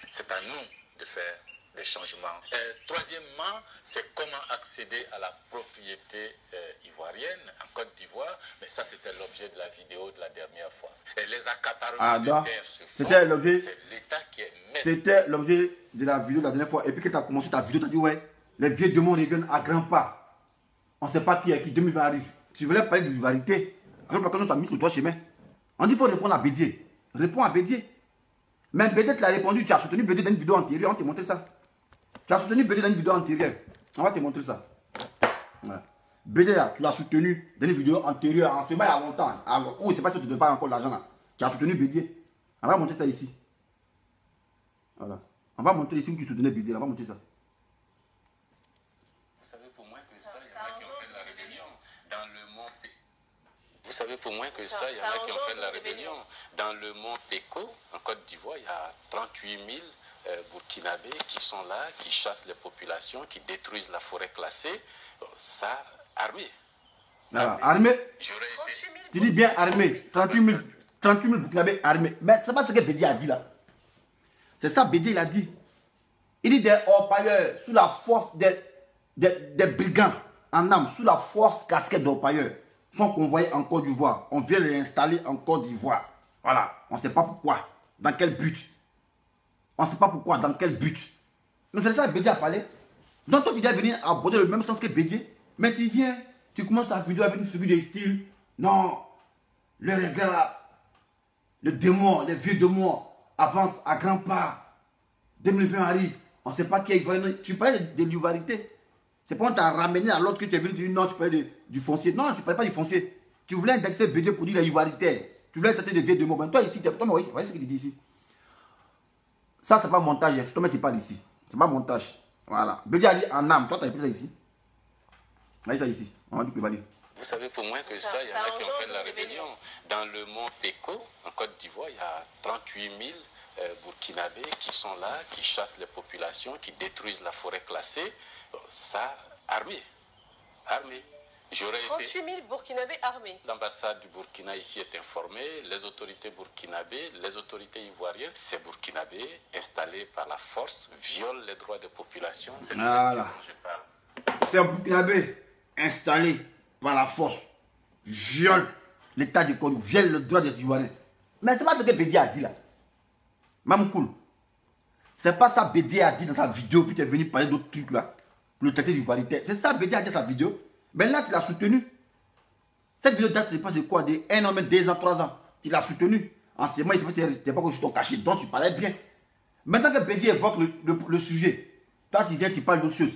C'est à nous de faire des changements. Troisièmement, c'est comment accéder à la propriété ivoirienne en Côte d'Ivoire. Mais ça, c'était l'objet de la vidéo de la dernière fois. Et les accaparements de terre se font. C'était l'objet. C'est l'État qui est maître. C'était l'objet de la vidéo de la dernière fois. Et puis quand tu as commencé ta vidéo, tu as dit ouais, les vieux démons reviennent à grands pas. On ne sait pas qui est qui, 2020 arrive. Tu voulais parler de l'ivarité. Alors quand on t'a mis sur le droit chemin. On dit qu'il faut répondre à Bédier. Réponds à Bédier. Mais Bédier te l'a répondu, tu as soutenu Bédier dans une vidéo antérieure, on t'a montré ça. Tu as soutenu Bédier dans une vidéo antérieure. On va te montrer ça. Voilà. Bédier, tu l'as soutenu dans une vidéo antérieure, en ce moment il y a longtemps. Alors, on ne sait pas si tu ne donnes pas encore l'argent là. Tu as soutenu Bédier. On va montrer ça ici. Voilà. On va montrer ici où tu soutenais Bédier. On va montrer ça. Vous savez pour moi que ça, il y en a qui ont fait de la rébellion dans le mont. Vous savez pour moi que ça, il y en a qui ont fait de la rébellion dans le mont Péco, en Côte d'Ivoire. Il y a 38 000 Burkinabés qui sont là, qui chassent les populations, qui détruisent la forêt classée. Ça, armé. Voilà, armé. Tu dis bien armé. 38 000 Burkinabés armés. Mais c'est pas ce que Bédier a dit là. C'est ça Bédier il a dit. Il dit des orpailleurs sous la force des brigands en armes, sous la force casquette d'orpailleurs, sont convoyés en Côte d'Ivoire. On vient les installer en Côte d'Ivoire. Voilà. On ne sait pas pourquoi. Dans quel but. On ne sait pas pourquoi, dans quel but. Mais c'est ça que Bédier a parlé. Donc toi tu dois venir aborder le même sens que Bédier. Mais tu viens, tu commences ta vidéo avec une figure de style. Non, le regard, le démon, les vieux démons avancent à grands pas. 2020 arrive. On ne sait pas qui est ivoirien. Tu parlais de l'ivoirité. C'est pas on t'a ramené à l'autre que tu es venu dire non, tu parlais du foncier. Non, tu ne parlais pas du foncier. Tu voulais indexer Bédier pour dire l'ivoirité. Tu voulais traiter des vieux démons. Ben toi ici, voyez ce qu'il dit ici. Ça, c'est pas montage. C'est toi qui parles ici. C'est pas montage. Voilà. Bédier a dit en âme. Toi, tu as écrit ça ici. Allez, ça ici. On va dire que va dire. Vous savez pour moi que ça, il y en a qui ont fait de la rébellion. Dans le mont Péco, en Côte d'Ivoire, il y a 38 000 Burkinabés qui sont là, qui chassent les populations, qui détruisent la forêt classée. Ça, armé. Armé. 38 000 Burkinabés armés. L'ambassade du Burkina ici est informée, les autorités burkinabées, les autorités ivoiriennes, ces Burkinabés installés par la force violent les droits des populations. C'est voilà. de ça que je parle. Ces Burkinabés installés par la force violent l'état du code, violent le droit des Ivoiriens. Mais c'est pas ce que Bédier a dit là. Mamoukoul. C'est pas ça Bédier a dit dans sa vidéo, puis tu es venu parler d'autres trucs là. Pour le traité d'ivoirité. C'est ça Bédier a dit dans sa vidéo. Mais là, tu l'as soutenu. Cette vidéo date, je pense, de quoi? De 1 an, même 2 ans, 3 ans. Tu l'as soutenu. Anciennement, il n'était pas que je t'ai caché. Donc, tu parlais bien. Maintenant que Bédier évoque le sujet, toi, tu viens, tu parles d'autre chose.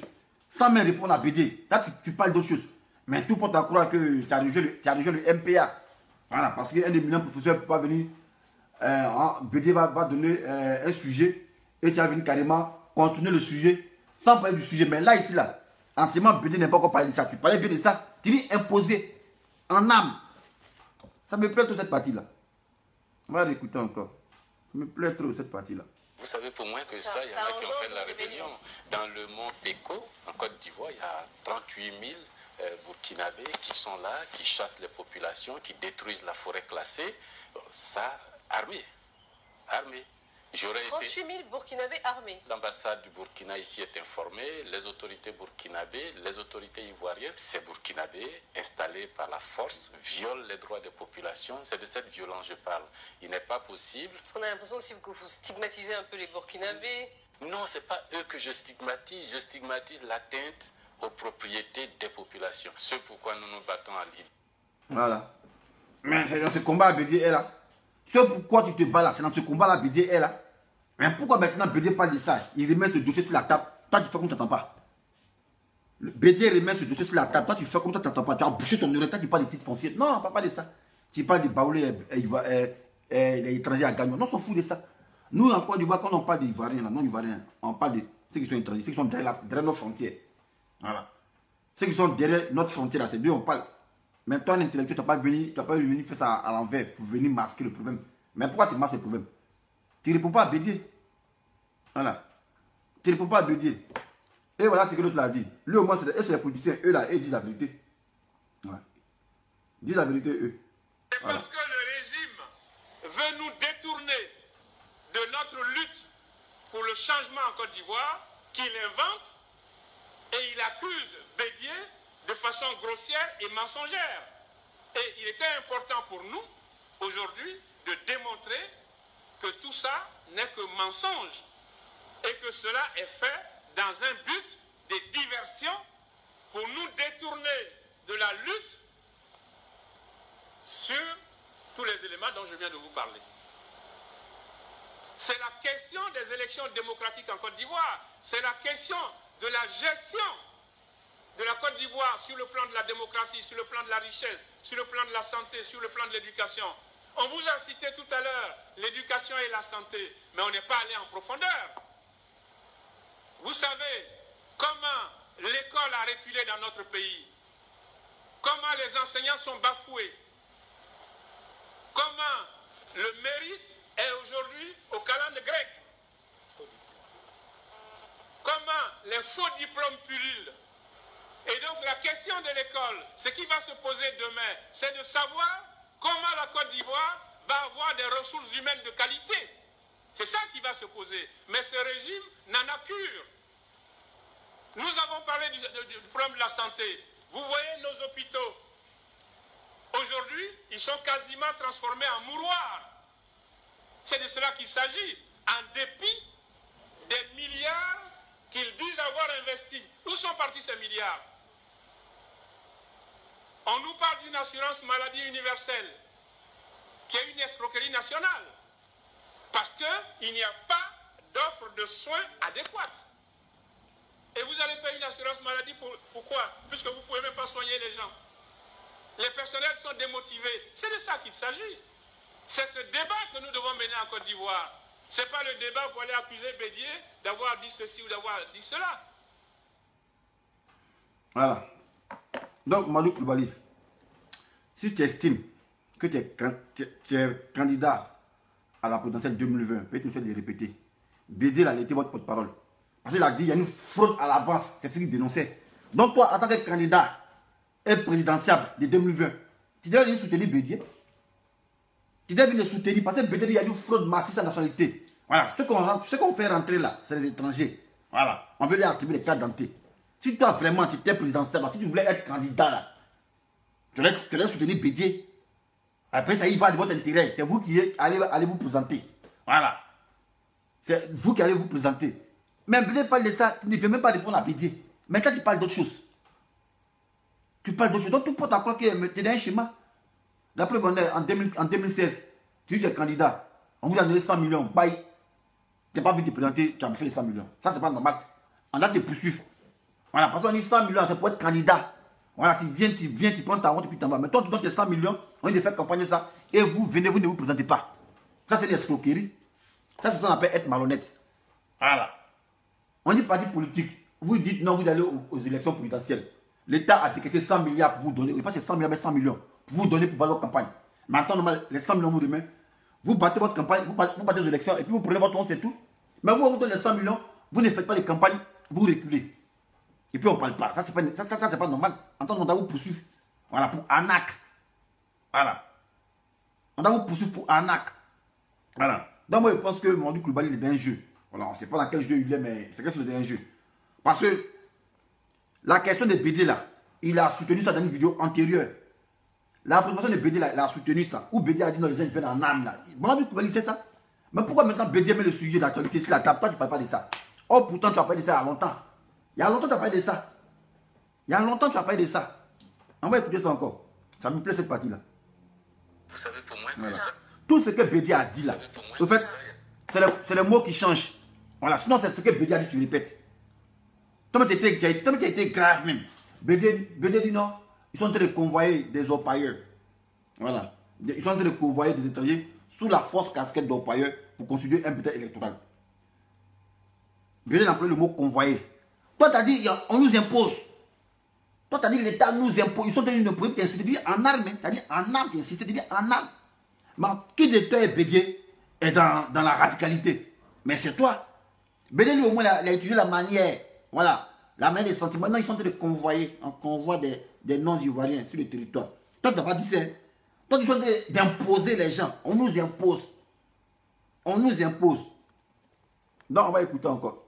Sans même répondre à Bédier. Là, tu parles d'autre chose. Mais tout pour croire que tu as rejoint le MPA. Voilà, parce qu'un des millions de professeurs ne peut pas venir. Bédier va donner un sujet et tu vas venir carrément continuer le sujet sans parler du sujet. Mais là, ici, là. Anciennement, Bédier n'a pas encore parlé de ça. Tu parlais bien de ça. Tu dis imposer en âme. Ça me plaît trop cette partie-là. On va l'écouter encore. Ça me plaît trop cette partie-là. Vous savez pour moi que ça, il y en a qui ont fait de la rébellion. Dans le mont Péco, en Côte d'Ivoire, il y a 38 000 Burkinabés qui sont là, qui chassent les populations, qui détruisent la forêt classée. Ça, armé. Armé. 38 000 Burkinabés armés. L'ambassade du Burkina ici est informée, les autorités burkinabées, les autorités ivoiriennes, ces Burkinabés installés par la force violent les droits des populations. C'est de cette violence que je parle. Il n'est pas possible. Parce qu'on a l'impression aussi que vous stigmatisez un peu les Burkinabés. Non, ce n'est pas eux que je stigmatise l'atteinte aux propriétés des populations. C'est pourquoi nous nous battons à l'île. Voilà. Mais c'est dans ce combat, Bédier est là. C'est pourquoi tu te bats là, c'est dans ce combat-là, Bédier est là. Mais pourquoi maintenant Bédier parle de ça? Il remet ce dossier sur la table. Toi, tu fais comme tu n'entends pas. Bédier remet ce dossier sur la table. Toi, tu fais comme tu n'entends pas. Tu as bouché ton oreille. Toi, tu parles des titres fonciers. Non, on ne parle pas de ça. Tu parles des baoulés, les étrangers à Gagnon. Non, on s'en fout de ça. Nous, en Côte d'Ivoire, quand on parle des Ivoiriens, non-Ivoiriens, on parle de ceux qui sont étrangers, ceux qui sont derrière nos frontières. Voilà. Ceux qui sont derrière notre frontière, là, c'est d'eux on parle. Mais toi, un intellectuel, tu n'as pas venu faire ça à l'envers pour venir masquer le problème. Mais pourquoi tu masques le problème? Tu ne réponds pas à Bédier. Voilà. Tu ne réponds pas à Bédier. Et voilà ce que l'autre l'a dit. Lui, au moins, c'est les politiciens. Eux, là, ils disent la vérité. Voilà. Ils disent la vérité, eux. C'est parce que le régime veut nous détourner de notre lutte pour le changement en Côte d'Ivoire qu'il invente et il accuse Bédier de façon grossière et mensongère. Et il était important pour nous, aujourd'hui, de démontrer que tout ça n'est que mensonge et que cela est fait dans un but de diversion pour nous détourner de la lutte sur tous les éléments dont je viens de vous parler. C'est la question des élections démocratiques en Côte d'Ivoire. C'est la question de la gestion de la Côte d'Ivoire sur le plan de la démocratie, sur le plan de la richesse, sur le plan de la santé, sur le plan de l'éducation. On vous a cité tout à l'heure l'éducation et la santé, mais on n'est pas allé en profondeur. Vous savez comment l'école a reculé dans notre pays, comment les enseignants sont bafoués, comment le mérite est aujourd'hui au calendrier grec, comment les faux diplômes pullulent. Et donc la question de l'école, ce qui va se poser demain, c'est de savoir comment la Côte d'Ivoire va avoir des ressources humaines de qualité. C'est ça qui va se poser. Mais ce régime n'en a cure. Nous avons parlé du problème de la santé. Vous voyez nos hôpitaux. Aujourd'hui, ils sont quasiment transformés en mouroirs. C'est de cela qu'il s'agit. En dépit des milliards qu'ils disent avoir investis. Où sont partis ces milliards? On nous parle d'une assurance maladie universelle, qui est une escroquerie nationale. Parce qu'il n'y a pas d'offre de soins adéquate. Et vous allez faire une assurance maladie pourquoi? Puisque vous ne pouvez même pas soigner les gens. Les personnels sont démotivés. C'est de ça qu'il s'agit. C'est ce débat que nous devons mener en Côte d'Ivoire. Ce n'est pas le débat pour aller accuser Bédier d'avoir dit ceci ou d'avoir dit cela. Voilà. Donc, Mamadou Coulibaly, si tu estimes que tu es candidat à la présidentielle 2020, peut-être essayer de le répéter. Bédier a été votre porte-parole. Parce qu'il a dit qu'il y a une fraude à l'avance. C'est ce qu'il dénonçait. Donc, toi, en tant que candidat et présidentiable de 2020, tu dois venir soutenir Bédier. Tu dois venir le soutenir parce que Bédier, il y a une fraude massive sur la nationalité. Voilà. Ce qu'on fait rentrer là, c'est les étrangers. Voilà. On veut les attribuer les cartes d'identité. Si toi, vraiment, tu étais présidentiel, si tu voulais être candidat là, tu allais soutenir Bédier. Après, ça y va de votre intérêt. C'est vous qui allez vous présenter. Voilà. C'est vous qui allez vous présenter. Mais Bédier parle de ça, tu ne veux même pas répondre à Bédier. Mais quand tu parles d'autre chose, tu parles d'autre chose. Donc, tu peux t'accroire que tu es dans un schéma. La preuve, en 2016, tu es candidat. On vous a donné 100 millions. Bye. Tu n'as pas envie de te présenter, tu as bouffé les 100 millions. Ça, c'est pas normal. On a te poursuivre. Voilà, parce qu'on dit 100 millions, c'est pour être candidat. Voilà, tu viens, tu prends ta route et puis tu t'en vas. Mais toi, tu donnes tes 100 millions, on dit de faire campagne ça. Et vous venez, vous ne vous présentez pas. Ça, c'est l'escroquerie. Ça, c'est ce qu'on appelle être malhonnête. Voilà. On dit parti politique. Vous dites non, vous allez aux élections présidentielles. L'État a décaissé 100 milliards pour vous donner. Il passe 100 milliards, mais 100 millions. Pour vous donner pour faire votre campagne. Mais en temps normal, les 100 millions vous demain. Vous battez votre campagne, vous battez aux élections et puis vous prenez votre compte, c'est tout. Mais vous donnez les 100 millions, vous ne faites pas les campagnes, vous reculez. Et puis on ne parle pas. Ça, c'est pas normal. En temps normal, on doit vous poursuivre. Voilà, pour arnaque. Voilà. On doit vous poursuivre pour arnaque. Voilà. Donc moi, je pense que Mamadou Coulibaly est dans un jeu. Voilà, on ne sait pas dans quel jeu il est, mais c'est qu'il est dans un jeu. Parce que la question de Bédier là, il a soutenu ça dans une vidéo antérieure. La présentation de Bédier là, il a soutenu ça. Où Bédier a dit non, les gens viennent en âme là. Mamadou Coulibaly c'est ça. Mais pourquoi maintenant Bédier met le sujet d'actualité sur la table? Toi, tu ne parles pas de ça. Oh, pourtant, tu as parlé de ça il y a longtemps. Il y a longtemps, tu as parlé de ça. Il y a longtemps, tu as parlé de ça. On va écouter ça encore. Ça me plaît cette partie-là. Vous savez, pour moi, voilà. Tout ce que Bédier a dit là, en fait, c'est le mot qui change. Voilà, sinon c'est ce que Bédier a dit, tu répètes. Toi, tu as été grave même. Bédier dit non, ils sont en train de convoyer des orpailleurs. Voilà. Ils sont en train de convoyer des étrangers sous la fausse casquette d'orpailleurs pour constituer un bulletin électoral. Bédier a employé le mot convoyer. Toi, tu as dit, on nous impose. Toi, tu as dit l'État nous impose. Ils sont tenus de imposer, tu insistes, tu dis en armes. Tu as dit en armes, tu insistes, tu dis en armes. Mais qui de toi est Bédié est dans la radicalité? Mais c'est toi. Bédié, lui, au moins, il a étudié la manière. Voilà. La manière des sentiments. Maintenant, ils sont en train de convoyer. On convoie des non-ivoiriens sur le territoire. Toi, tu n'as pas dit ça. Toi, tu es en train d'imposer les gens. On nous impose. On nous impose. Donc, on va écouter encore.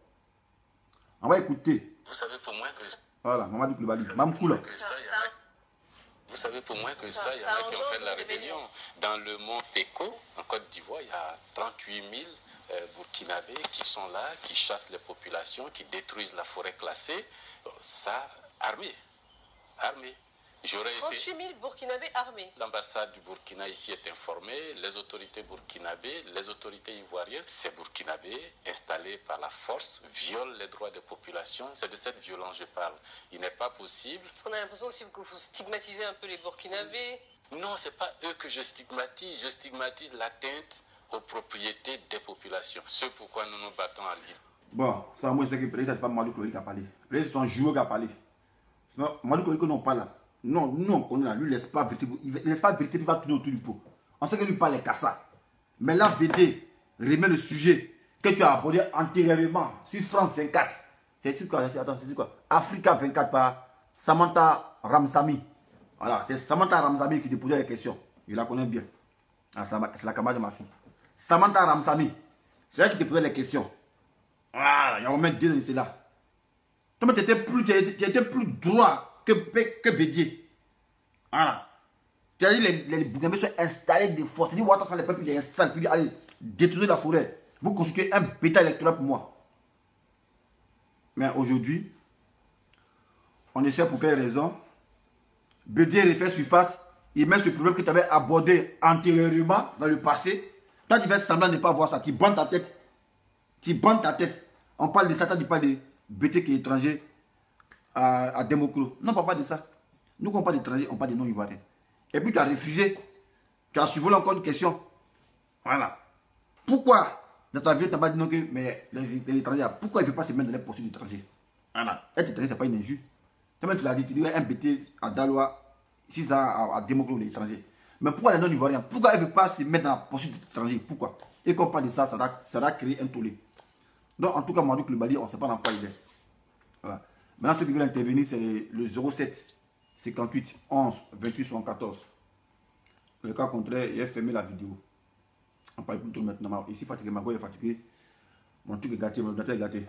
On va écouter. Vous savez pour moi que... Voilà, Mamadou Koulibaly. Mamkoula. Vous savez pour moi que ça, il y en a qui ont fait la rébellion. Dans le mont Péco, en Côte d'Ivoire, il y a 38 000 Burkinabés qui sont là, qui chassent les populations, qui détruisent la forêt classée. Ça, armé. Armé. 38 000 Burkinabés armés. L'ambassade du Burkina ici est informée, les autorités burkinabées, les autorités ivoiriennes. Ces Burkinabés, installés par la force, violent les droits des populations. C'est de cette violence que je parle. Il n'est pas possible. Parce qu'on a l'impression aussi que vous stigmatisez un peu les Burkinabés. Non, ce n'est pas eux que je stigmatise. Je stigmatise l'atteinte aux propriétés des populations. C'est pourquoi nous nous battons à l'île. Bon, ça, moi, je sais que peut-être c'est pas Mamadou Koulibaly qui a parlé. Peut-être c'est un joueur qui a parlé. Sinon, Mamadou Koulibaly, non, pas là. Non, nous on connaît là, lui, laisse pas vérité, il va tourner autour du pot. On sait que lui parle les Kassa. Mais là, BD remet le sujet que tu as abordé antérieurement sur France 24. C'est sur quoi? Attends, c'est sur quoi? Africa 24 par Samantha Ramsamy. Voilà, c'est Samantha Ramsamy qui te posait les questions. Je la connais bien. Ah, c'est la camarade de ma fille. Samantha Ramsamy. C'est elle qui te posait les questions. Voilà, il y a au moins 2 ans, c'est là. Toi, tu étais plus droit que Bédié. Voilà. Tu as dit les Burkinabés sont installés de force. Tu dis, Ouattara, les peuples, ils les installent. Puis allez, détruisez la forêt. Vous constituez un bétail électoral pour moi. Mais aujourd'hui, on essaie pour quelle raison? Bédié refait surface. Il met ce problème que tu avais abordé antérieurement dans le passé. Toi, tu fais semblant de ne pas voir ça. Tu bandes ta tête. Tu bandes ta tête. On parle de ça, tu parles de Bédié qui est étranger à Democro. Non, on ne parle pas de ça. Nous, quand on parle d'étrangers, on parle de non-ivoiriens. Et puis, tu as refusé. Tu as survolé encore une question. Voilà. Pourquoi, dans ta vie, tu n'as pas dit non que mais les étrangers, pourquoi ils ne veulent pas se mettre dans les postures d'étrangers? Voilà. Être étranger, ce n'est pas une injure. Toi-même, tu l'as dit, tu dis un BT à Daloa, 6 ans à Democro, les étrangers. Mais pourquoi les non-ivoiriens? Pourquoi ils ne veulent pas se mettre dans la posture d'étrangers? Pourquoi? Et quand on parle de ça, ça va créer un tollé. Donc, en tout cas, Mamadou Koulibaly, on ne sait pas dans quoi il est. Voilà. Maintenant, ceux qui veulent intervenir, c'est le 07 58 11 28 74. Le cas contraire, il a fermé la vidéo. On parle plus tout maintenant. Ici, fatigué, ma voix est fatiguée. Mon truc est gâté, mon data est gâté.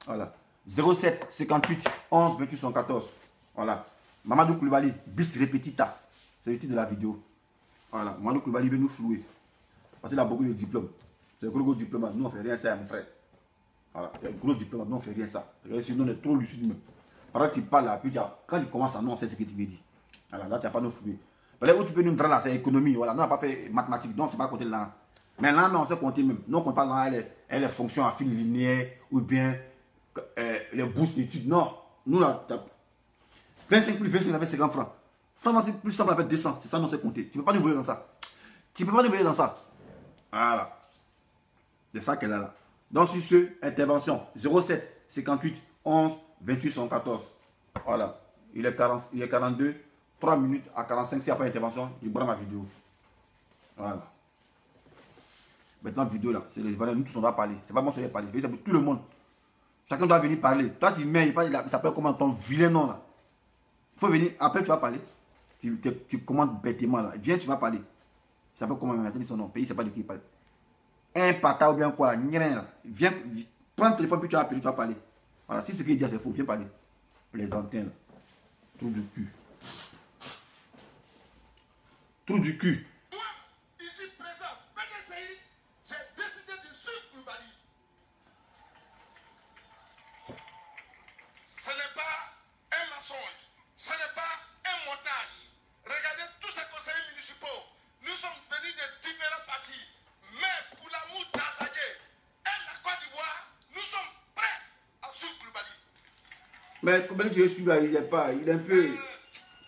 Voilà. 07 58 11 28 74. Voilà. Mamadou Koulibaly, bis repetita. C'est le titre de la vidéo. Voilà. Mamadou Koulibaly veut nous flouer. Parce qu'il a beaucoup de diplômes. C'est un gros diplôme. Nous, on ne fait rien ça, mon frère. Voilà, il y a un gros diplôme, nous on ne fait rien ça. Sinon on est trop lucide même. Par exemple, tu parles là, puis quand tu commences à nous, on sait ce que tu veux dire. Voilà, là tu n'as pas nous fouiller. Là où tu peux nous entrer là, c'est économie. Voilà, nous on n'a pas fait mathématiques, donc c'est pas compter là. Mais là, on sait compter même. Nous on compte pas là, les fonctions à fil linéaire ou bien les bourses d'études. Non, nous là, 25 plus 25, ça fait 50 francs. 100 plus 100, ça fait 200. C'est ça, nous on sait compter. Tu ne peux pas nous voler dans ça. Tu ne peux pas nous voler dans ça. Voilà. C'est ça qu'elle a là. Donc, sur ce, intervention 07 58 11 28 114. Voilà. Il est 42, 3 minutes à 45. S'il n'y a pas d'intervention, je prends ma vidéo. Voilà. Maintenant, vidéo là, c'est les valeurs. Nous tous, on doit parler. C'est pas moi qui vais parler. C'est pour tout le monde. Chacun doit venir parler. Toi, tu mets, il s'appelle comment ton vilain nom là. Il faut venir. Après, tu vas parler. Tu commandes bêtement là. Viens, tu vas parler. Il s'appelle comment maintenant son nom. Pays, c'est pas de qui il parle. Un pata ou bien quoi, viens, prends le téléphone puis tu vas appeler, tu vas parler. Voilà, si ce qu'il dit c'est faux, viens parler. Plaisantin là. Trou du cul. Trou du cul. Moi, ici présent, PDCI, j'ai décidé de suivre Koulibaly. Ce n'est pas un mensonge, ce n'est pas un montage. Regardez tous ces conseillers municipaux. Nous sommes venus de différents partis. Mais pour l'amour d'Azadje et la Côte d'Ivoire, nous sommes prêts à suivre Koulibaly. Mais Koulibaly, tu es sûr là, il est un peu.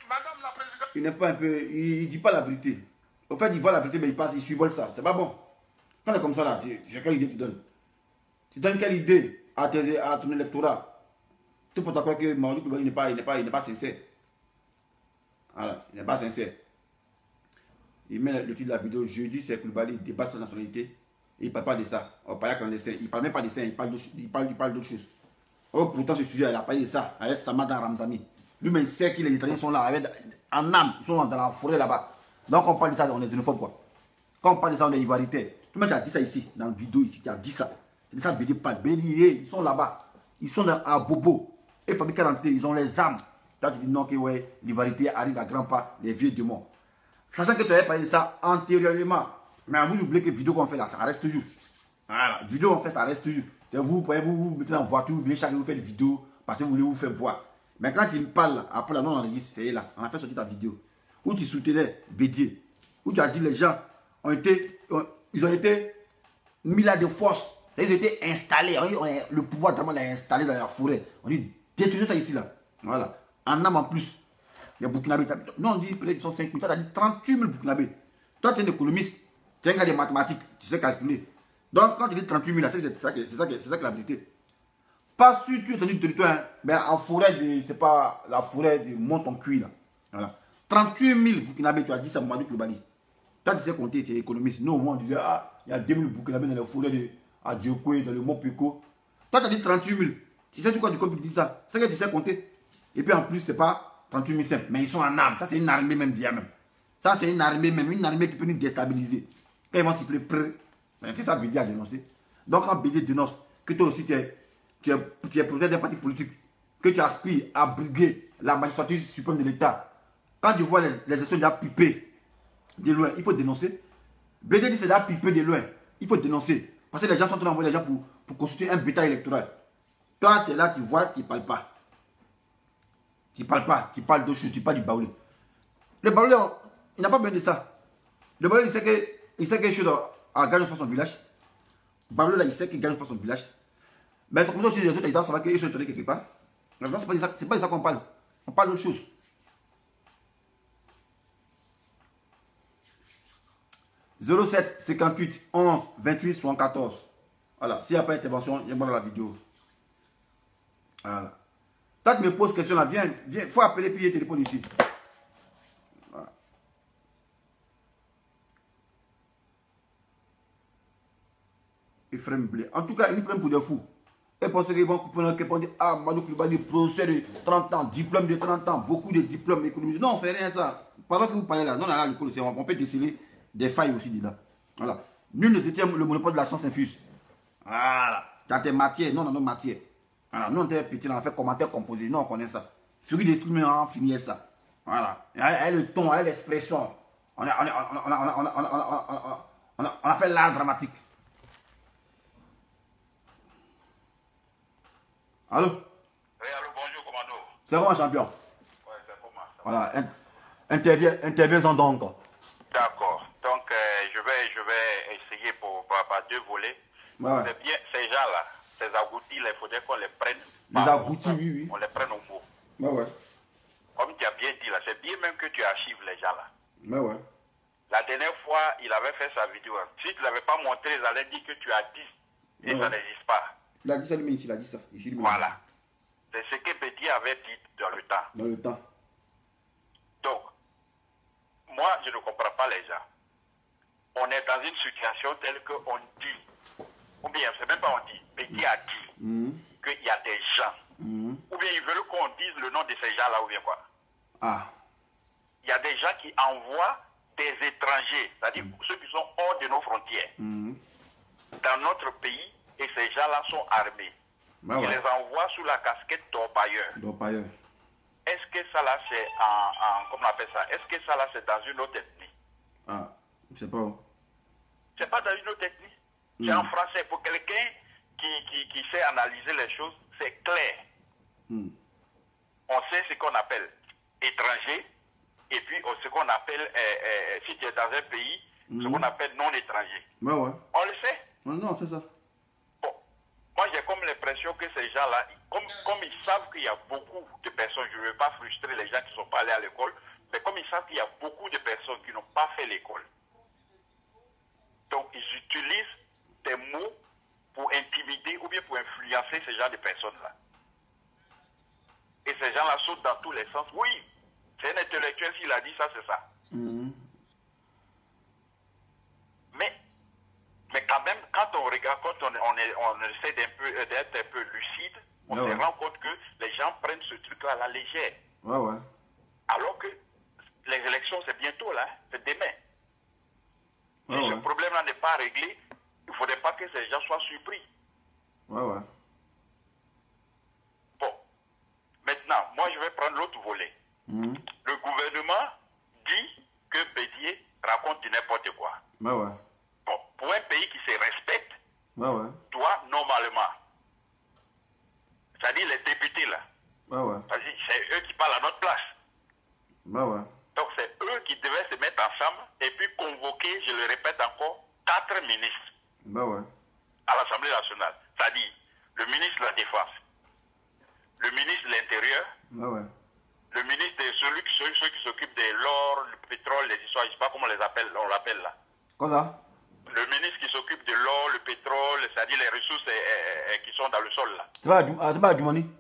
Madame la Présidente. Il n'est pas un peu. Il dit pas la vérité. Au fait, il voit la vérité, mais il survole ça. C'est pas bon. Quand c'est comme ça là, c'est quelle idée tu donnes? Tu donnes quelle idée à ton électorat? Tout pour croire que Mamadou Koulibaly n'est pas sincère. Voilà, il n'est pas sincère. Il met le titre de la vidéo, jeudi, c'est Koulibaly débat sur la nationalité. Il ne parle pas de ça. Il ne parle même pas de ça, il parle d'autres choses. Oh, pourtant, ce sujet, il a parlé de ça avec Samada Ramzami. Lui-même sait que les Italiens sont là, en âme, ils sont dans la forêt là-bas. Donc, quand on parle de ça, on est xénophobe, quoi. Quand on parle de ça, on est ivoirité. Toi, tu as dit ça ici, dans la vidéo, ici, tu as dit ça. C'est ça, Bédi parle. Bédi, ils sont là-bas. Ils sont à Bobo. Et Fabrique Identité, ils ont les armes. Toi, tu dis non, que ouais, l'ivoirité arrive à grands pas, les vieux démons. Sachant que tu avais parlé de ça antérieurement. Mais vous oubliez que la vidéo qu'on fait là, ça reste toujours. Voilà, la vidéo qu'on fait, ça reste toujours. Vous mettez en voiture, vous venez chaque jour, vous faites des vidéos parce que vous voulez vous faire voir. Mais quand il me parle, après la non-enregistre, c'est là. On a fait sortir ta vidéo. Où tu soutenais Bédier. Où tu as dit les gens ils ont été mis là de force. Ils ont été installés. Le pouvoir vraiment l'a installé dans la forêt. On dit détruisez ça ici là. Voilà. En âme en plus. Les Burkinabés. Non, on dit peut-être qu'ils sont 5 000. Toi, tu as dit 38 000 Burkinabés. Toi, tu es un économiste. Tu es un gars de mathématiques. Tu sais calculer. Donc, quand tu dis 38 000, là, c'est ça que la vérité. Pas sûr, tu es tenu de territoire, hein, mais en forêt de. C'est pas la forêt de Montoncuit là. Voilà. 38 000 Burkinabés, tu as dit ça, Mamadou Koulibaly. Toi, tu sais compter, tu es économiste. Nous, au moins, on disait, ah, il y a 2 000 Burkinabés dans les forêts de Adjokoué, dans le Mont Péco. Toi, tu as dit 38 000. Tu sais quoi du coup, tu dis ça? C'est que tu sais compter. Et puis en plus, c'est pas 38 000 simples, mais ils sont en armes. Ça, c'est une armée même, dia même. Ça, c'est une armée même, une armée qui peut nous déstabiliser. Quand ils vont siffler près, c'est ça Bédier a dénoncé. Donc, quand Bédier dénonce que toi aussi, tu es protégé d'un parti politique, que tu aspires à briguer la magistrature suprême de l'État, quand tu vois les gestions déjà pipées de loin, il faut dénoncer. Bédier dit c'est déjà pipé de loin, il faut dénoncer. Parce que les gens sont en train d'envoyer les gens pour constituer un bétail électoral. Toi, tu es là, tu vois, tu ne parles pas. Tu ne parles pas, tu parles d'autres choses, tu parles du baoulé. Le baoulé, il n'a pas besoin de ça. Le baoulé, il sait que je suis à Gagnon pour son village. Le baoulé, là, il sait qu'il gagne pour son village. Mais c'est comme ça aussi, les autres habitants savent qu'ils sont étonnés quelque part. Mais non, c'est pas de ça qu'on parle. On parle d'autre chose. « 07 58 11 28 74 » Voilà, s'il n'y a pas d'intervention, il y a moi dans la vidéo. Voilà. Toi, tu me poses question là, viens, il faut appeler puis il téléphone ici. Voilà. Ephraim Blé. En tout cas, ils nous prennent pour des fous. Et pour ceux qui vont dire, ah, Mamadou Koulibaly, procès de 30 ans, diplôme de 30 ans, beaucoup de diplômes économiques. Non, on ne fait rien ça. Pendant que vous parlez là, non, là, l'école, on peut déceler des failles aussi dedans. Voilà. Nul ne détient le monopole de la science infuse. Voilà. Dans tes matières, non, dans nos matières. Voilà. Nous, on était petits, on a fait commentaire composé. Non, on connaît ça. Furie d'esprit, mais on finit ça. Voilà. Et le ton, l'expression. On a fait l'art dramatique. Allô? Oui, allô, bonjour, commando. C'est comment, champion? Oui, c'est pour moi. Voilà. Interviens-en donc. D'accord. Donc, je vais essayer par deux volets. Ouais. C'est bien, ces gens-là, ces aboutis, il faudrait qu'on les prenne. Les aboutis, oui. On les prenne au mot. Ouais. Comme tu as bien dit là, c'est bien même que tu archives les gens là. Ouais. La dernière fois, il avait fait sa vidéo. Si tu ne l'avais pas montré, ils allaient dire que tu as dit. Et ça n'existe pas. Il a dit ça lui-même ici, il a dit ça. Ici, voilà. C'est ce que Bédier avait dit dans le temps. Dans le temps. Donc, moi, je ne comprends pas les gens. On est dans une situation telle qu'on dit, ou bien, c'est même pas on dit, Bédier a dit qu'il y a des gens, ou bien ils veulent qu'on dise le nom de ces gens-là, ou bien quoi. Ah. Il y a des gens qui envoient des étrangers, c'est-à-dire ceux qui sont hors de nos frontières, dans notre pays, et ces gens-là sont armés. Bah ouais. Ils les envoient sous la casquette d'orpailleurs. Est-ce que ça là c'est comment on appelle ça? Est-ce que ça là c'est dans une autre ethnie? Ah, je sais pas. C'est pas dans une autre ethnie. C'est en français. Pour quelqu'un qui sait analyser les choses, c'est clair. On sait ce qu'on appelle étranger, et puis ce qu'on appelle, si tu es dans un pays, ce qu'on appelle non étranger. Ouais. On le sait? Non, c'est ça. Bon, moi j'ai comme l'impression que ces gens-là, comme ils savent qu'il y a beaucoup de personnes, je ne veux pas frustrer les gens qui ne sont pas allés à l'école, mais comme ils savent qu'il y a beaucoup de personnes qui n'ont pas fait l'école, donc ils utilisent des mots pour intimider ou bien pour influencer ces gens de personnes-là. Et ces gens-là sautent dans tous les sens. Oui, C'est un intellectuel, s'il a dit ça, c'est ça. Mais quand même, quand on regarde, quand on essaie d'être un peu lucide, on se rend compte que les gens prennent ce truc-là à la légère. Alors que les élections, c'est bientôt là, c'est demain. Si ce problème-là n'est pas réglé, il ne faudrait pas que ces gens soient surpris. Bon. Maintenant, moi, je vais prendre l'autre volet. Le gouvernement dit que Bédié raconte du n'importe quoi. Bon, pour un pays qui se respecte, doit normalement, c'est-à-dire les députés là, c'est eux qui parlent à notre place. Donc c'est eux qui devaient se mettre ensemble et puis convoquer, je le répète encore, 4 ministres à l'Assemblée nationale. C'est-à-dire le ministre de la Défense, le ministre de l'Intérieur, le ministre de ceux qui s'occupent de l'or, le pétrole, les histoires, je ne sais pas comment on l'appelle là. Quoi? Le ministre qui s'occupe de l'or, le pétrole, c'est-à-dire les ressources qui sont dans le sol là. C'est pas Adjoumani?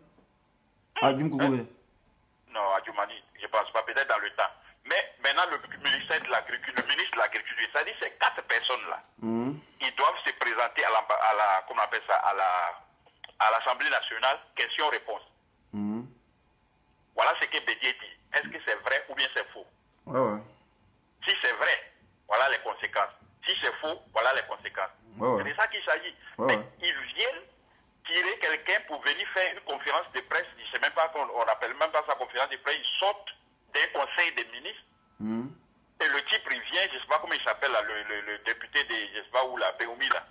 Non, Adjoumani, je ne pense pas, peut-être dans le temps. Mais maintenant, le ministre de l'Agriculture, c'est-à-dire ces 4 personnes-là, ils doivent se présenter comment on appelle ça, à l'Assemblée nationale, question-réponse. Voilà ce que Bédié dit. Est-ce que c'est vrai ou bien c'est faux? Si c'est vrai, voilà les conséquences. Si c'est faux, voilà les conséquences. C'est de ça qu'il s'agit. Mais ils viennent tirer quelqu'un pour venir faire une conférence de presse. Je ne sais même pas qu'on n'appelle même pas sa conférence de presse. Ils sortent d'un conseil des ministres. Et le type, il vient, je ne sais pas comment il s'appelle, le député de, je ne sais pas où, la Béoumi, là.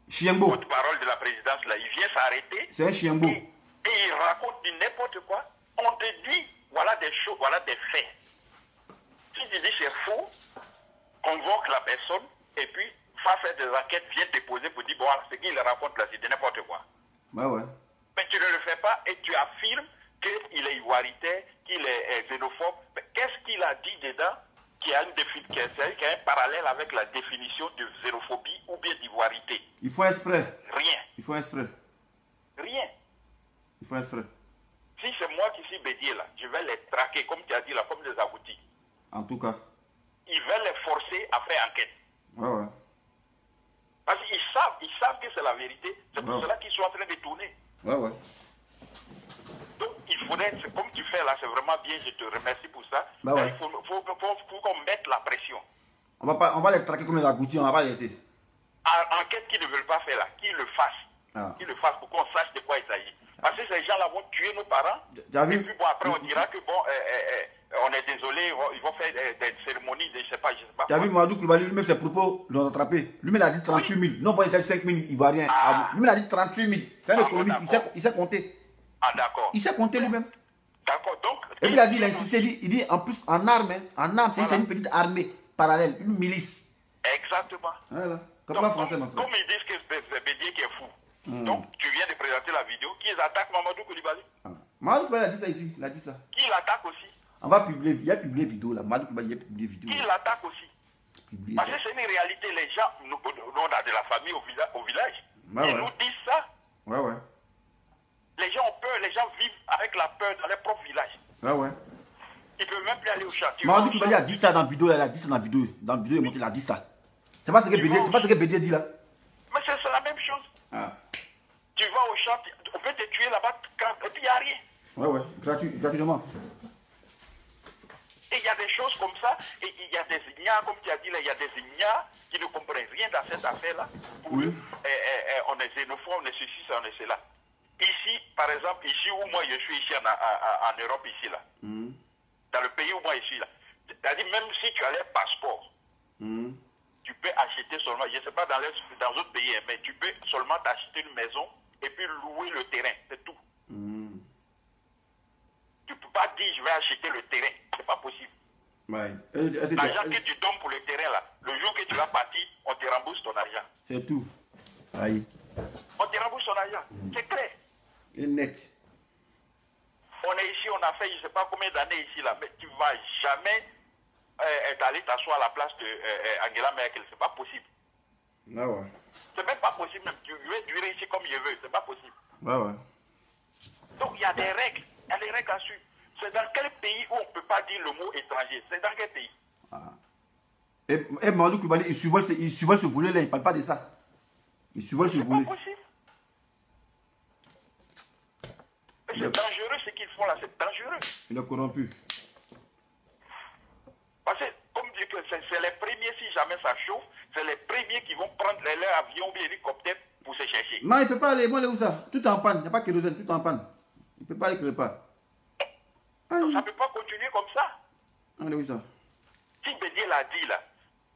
Chiembo. Porte-parole de la présidence, là. Il vient s'arrêter. C'est un Chiembo. Et il raconte du n'importe quoi. On te dit, voilà des choses, voilà des faits. Si tu dis c'est faux, convoque la personne et puis va faire des enquêtes, viens déposer pour dire, bon, ce qu'il raconte là, c'est de n'importe quoi. Mais tu ne le fais pas et tu affirmes qu'il est ivoiritaire, qu'il est xénophobe. Qu'est-ce qu'il a dit dedans qui a, qui a un parallèle avec la définition de xénophobie ou bien d'ivoirité? Ils font exprès. Rien. Ils font exprès. Rien. Ils font exprès. Si c'est moi qui suis Bédié là, je vais les traquer, comme tu as dit là, comme des aboutis. En tout cas. Ils veulent les forcer à faire enquête. Parce qu'ils savent que c'est la vérité. C'est pour cela qu'ils sont en train de tourner. Donc, il faudrait, comme tu fais là, c'est vraiment bien, je te remercie pour ça. Il faut qu'on mette la pression. On va les traquer comme les aboutis, on va pas les laisser. Enquête qu'ils ne veulent pas faire là, qu'ils le fassent. Qu'ils le fassent pour qu'on sache de quoi il s'agit. Parce que ces gens-là vont tuer nos parents. Et puis bon, après on dira que bon, on est désolé, ils vont faire des cérémonies, je sais pas. Tu as vu Mamadou Koulibaly, lui-même ses propos l'ont attrapé. Lui-même il a dit 38 000. Non, bon, il a dit 5 000 Ivoiriens. Lui-même il a dit 38 000. C'est un économiste, il sait compter. D'accord. Il sait compter lui-même. D'accord, donc. Et puis il a dit, il a insisté, il dit en plus en armes, c'est une petite armée parallèle, une milice. Exactement. Voilà. Comme la français, ma frère. Comme ils disent que c'est Bédié qui est fou. Donc, tu viens de présenter la vidéo. Qui attaque Mamadou Koulibaly? Mamadou Koulibaly a dit ça ici. Il a dit ça. Qui l'attaque aussi? On va publier. Il y a publié vidéo là. Mamadou Koulibaly a publié vidéo. Qui l'attaque aussi? Parce que c'est une réalité. Les gens, nous, on a de la famille au village. Ils nous disent ça. Les gens ont peur. Les gens vivent avec la peur dans leur propre village. Ils ne peuvent même plus aller au chantier. Mamadou Koulibaly a dit ça dans la vidéo. Il a dit ça dans la vidéo. Dans la vidéo, il a dit ça. C'est pas ce que Bédié dit là. Mais c'est la même chose. Tu vas au champ, on peut te tuer là-bas, et puis il n'y a rien. Gratuitement. Et il y a des choses comme ça, et il y a des ignas, comme tu as dit là, il y a des ignas qui ne comprennent rien dans cette affaire-là. Pour eux, on est xénophobe, on est ceci, on est cela. Ici, par exemple, ici où moi je suis, ici en Europe, ici là, dans le pays où moi je suis là, c'est-à-dire même si tu as les passeports, tu peux acheter seulement, je ne sais pas dans d'autres pays, mais tu peux seulement t'acheter une maison et puis louer le terrain, c'est tout. Tu ne peux pas dire je vais acheter le terrain, c'est pas possible. L'argent que tu donnes pour le terrain là, le jour que tu vas partir, on te rembourse ton argent. C'est tout. On te rembourse ton argent, c'est clair. Et net. On est ici, on a fait je ne sais pas combien d'années ici là, mais tu ne vas jamais d'aller t'asseoir à la place de Angela Merkel, c'est pas possible. C'est même pas possible, même. Tu veux durer ici comme je veux, c'est pas possible. Donc il y a des règles, à suivre. C'est dans quel pays où on ne peut pas dire le mot étranger? C'est dans quel pays? Et Mamadou Koulibaly, il survole ce volet-là, il ne parle pas de ça. Il survole ce volet. C'est pas possible. C'est dangereux ce qu'ils font là, c'est dangereux. Il est corrompu. Parce que, comme dit que c'est les premiers, si jamais ça chauffe, c'est les premiers qui vont prendre leur avion ou hélicoptère pour se chercher. Non, il ne peut pas aller. Moi, où ça? Tout est en panne. Il n'y a pas de kérosène, tout est en panne. Il ne peut pas aller quelque part. Donc, ça ne peut pas continuer comme ça. Allez, où ça? Si Bédier l'a dit là,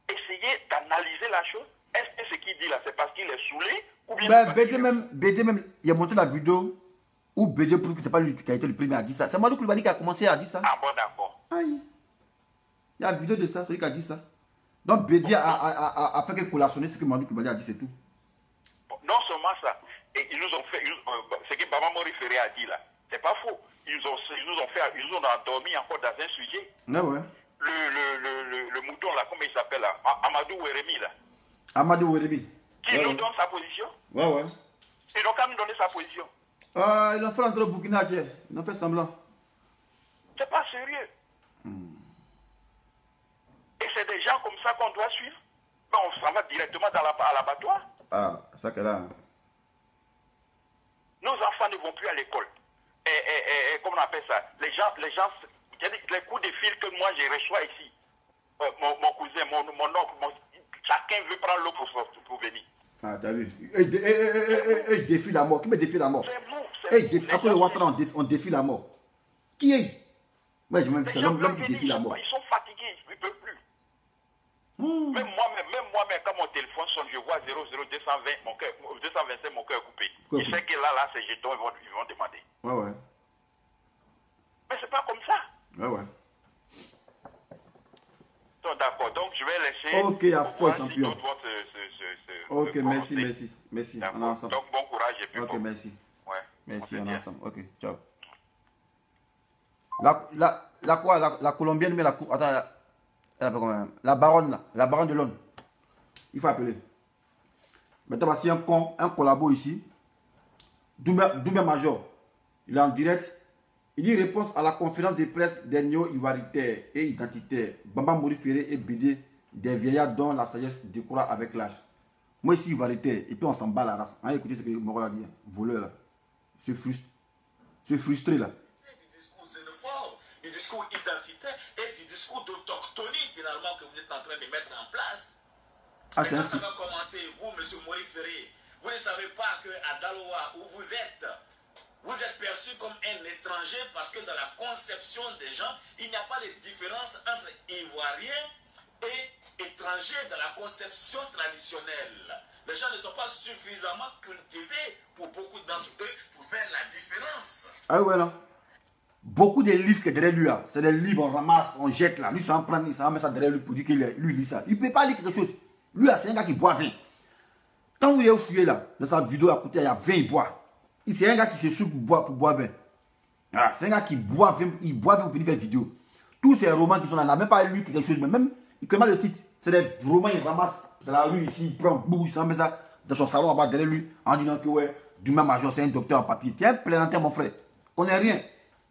essayez d'analyser la chose. Est-ce que ce qu'il dit là, c'est parce qu'il est saoulé ou bien Ben, Bédier même, il a montré la vidéo où Bédier prouve que c'est pas lui qui a été le premier à dire ça. C'est Mamadou Koulibaly qui a commencé à dire ça. Ah bon, d'accord. Aïe. Il y a une vidéo de ça, c'est lui qui a dit ça. Donc Bédier a fait que collationner ce que Mamadou Koulibaly a dit, c'est tout. Bon, non seulement ça, et ils nous ont fait, ce que Baba Mori Ferré a dit là, c'est pas faux. Ils nous ont endormi encore dans un sujet. Ouais, ouais. Le mouton là, comment il s'appelle là? Amadou Weremi là. Amadou Weremi. Qui nous donne sa position? Ouais, ouais. Ils n'ont qu'à nous donner sa position. Ils ont fait rentrer au Burkina, ils ont fait semblant. C'est pas sérieux. Et c'est des gens comme ça qu'on doit suivre. Ben, on s'en va directement à l'abattoir. Ah, ça qu'elle a. Nos enfants ne vont plus à l'école. Et comment on appelle ça? Les gens, les coups de fil que moi je reçois ici, mon cousin, mon oncle, chacun veut prendre l'eau pour venir. Ah, t'as vu? Il défie la mort. Qui me défie la mort? C'est vous. Après le Ouattara, on défie la mort. Qui est? Moi, je me dis, c'est l'homme qui défie la mort. Ils sont fatigués, ils ne peuvent plus. Même moi-même, quand mon téléphone sonne, je vois 00220, mon cœur, 225, mon cœur coupé. Je sais que là, ces jetons, ils vont demander. Ouais, ouais. Mais c'est pas comme ça. Ouais, ouais. D'accord, donc je vais laisser. Ok, à foi, champion. Ok, merci. On est ensemble. Donc bon courage et puis. Ok, bon. merci. Ouais. Merci, on est ensemble. Ok, ciao. La colombienne, mais la baronne là, la baronne de l'ONU. Il faut appeler. Maintenant, voici un collabo ici. Doumbia Major. Il est en direct. Il dit réponse à la conférence de presse des néo-ivoiritaires et identitaires. Bamba Mori Ferré et Bédier, des vieillards dont la sagesse découvre avec l'âge. Moi ici, ivoiritaire, et puis on s'en bat la race. Hein, écoutez ce que Moro a dit. Voleur là. Ce frustré là. Du discours xénophobe, du discours identitaire et du discours d'autochtonie finalement que vous êtes en train de mettre en place. Ah, Mais quand ça va commencer, vous, M. Mori Ferré, vous ne savez pas qu'à Daloa, où vous êtes perçu comme un étranger parce que dans la conception des gens, il n'y a pas de différence entre Ivoiriens et étrangers dans la conception traditionnelle. Les gens ne sont pas suffisamment cultivés pour beaucoup d'entre eux pour faire la différence. Ah ouais là. Beaucoup de livres que derrière lui là, c'est des livres on ramasse, on jette là. Lui ça en prend, il s'en met ça derrière lui pour dire qu'il lit ça. Il ne peut pas lire quelque chose. Lui là, c'est un gars qui boit vin. Quand vous avez fouillé là, dans sa vidéo à côté, il y a 20, il boit. C'est un gars qui se soupe pour boire vin. Ah, c'est un gars qui boit vin, il boit vin pour venir faire vidéo. Tous ces romans qui sont là, il n'a même pas lu quelque chose, mais même, il connaît le titre. C'est des romans, il ramasse dans la rue ici, il prend boum, il s'en met ça dans son salon là-bas derrière lui, en disant que ouais, Doumbia Major, c'est un docteur en papier. Tiens, plaisantin mon frère. On n'est rien.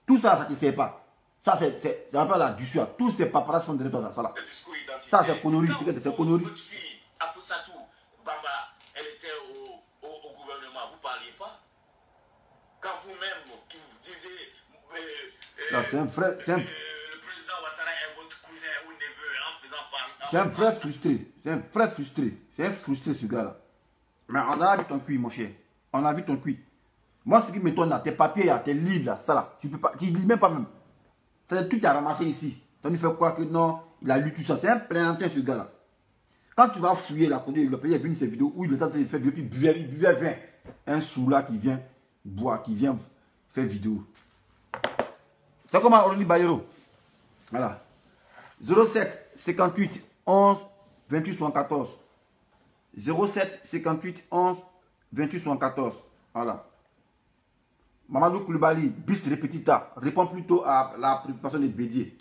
Tout ça, ça ne te sert pas. Ça, c'est rappelle la du soir. Tous ces paparazzi sont derrière toi, ça là. Ça, c'est connerie, c'est connerie. Votre fille, Afousatou Bamba, elle était au gouvernement, vous ne parliez pas? Quand vous-même, qui vous disiez, C'est un frère, le président Ouattara est votre cousin ou neveu en faisant parler. c'est un frère frustré. C'est un frère frustré. C'est un frustré ce gars-là. Mais on a vu ton cuit, mon cher. On a vu ton cuit. Moi, ce qui m'étonne là, tes papiers, tes livres là, ça là, tu peux pas, tu lis même pas même. C'est tout à ramasser ici. Tu lui fais croire que non, il a lu tout ça. C'est un plaisantin ce gars-là. Quand tu vas fouiller la conduite, le pays a vu ces vidéos où il est en train de faire vidéo, puis il buvait vin. Un sous-là qui vient boire, qui vient faire vidéo. C'est comme Aurélie Bayero. Voilà. 07 58 11 28 74. 07 58 11 28 74. Voilà. Mamadou Koulibaly, bis repetita, répond plutôt à la préoccupation de Bédier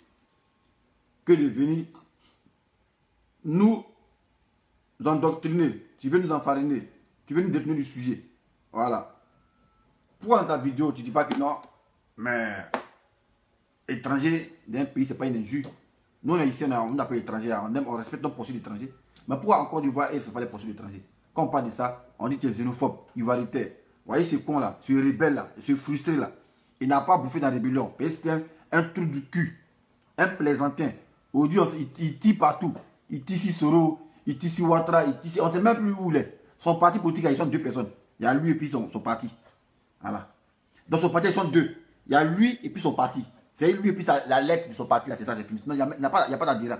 que de venir nous endoctriner. Tu veux nous enfariner, tu veux nous détenir du sujet. Voilà. Pourquoi dans ta vidéo, tu ne dis pas que non, mais étranger d'un pays, ce n'est pas une injure. Nous, ici, on appelle étranger, on respecte nos postures d'étranger. Mais pourquoi en Côte d'Ivoire, ils ne sont pas des postures d'étranger? Quand on parle de ça, on dit que tu es xénophobe, ivoiritaire. Vous voyez ce con là, ce rebelle là, ce frustré là. Il n'a pas bouffé dans la rébellion. C'est un truc du cul. Un plaisantin. Aujourd'hui, il tire partout. Il tire ici Soro, il tire ici Ouattara, il tire ici. On ne sait même plus où il est. Son parti politique, ils sont 2 personnes. Il y a lui et puis son parti. Voilà. Dans son parti, ils sont 2. Il y a lui et puis son parti. C'est lui et puis la lettre de son parti là, c'est ça, c'est fini. Non, il n'y a pas d'adhérent.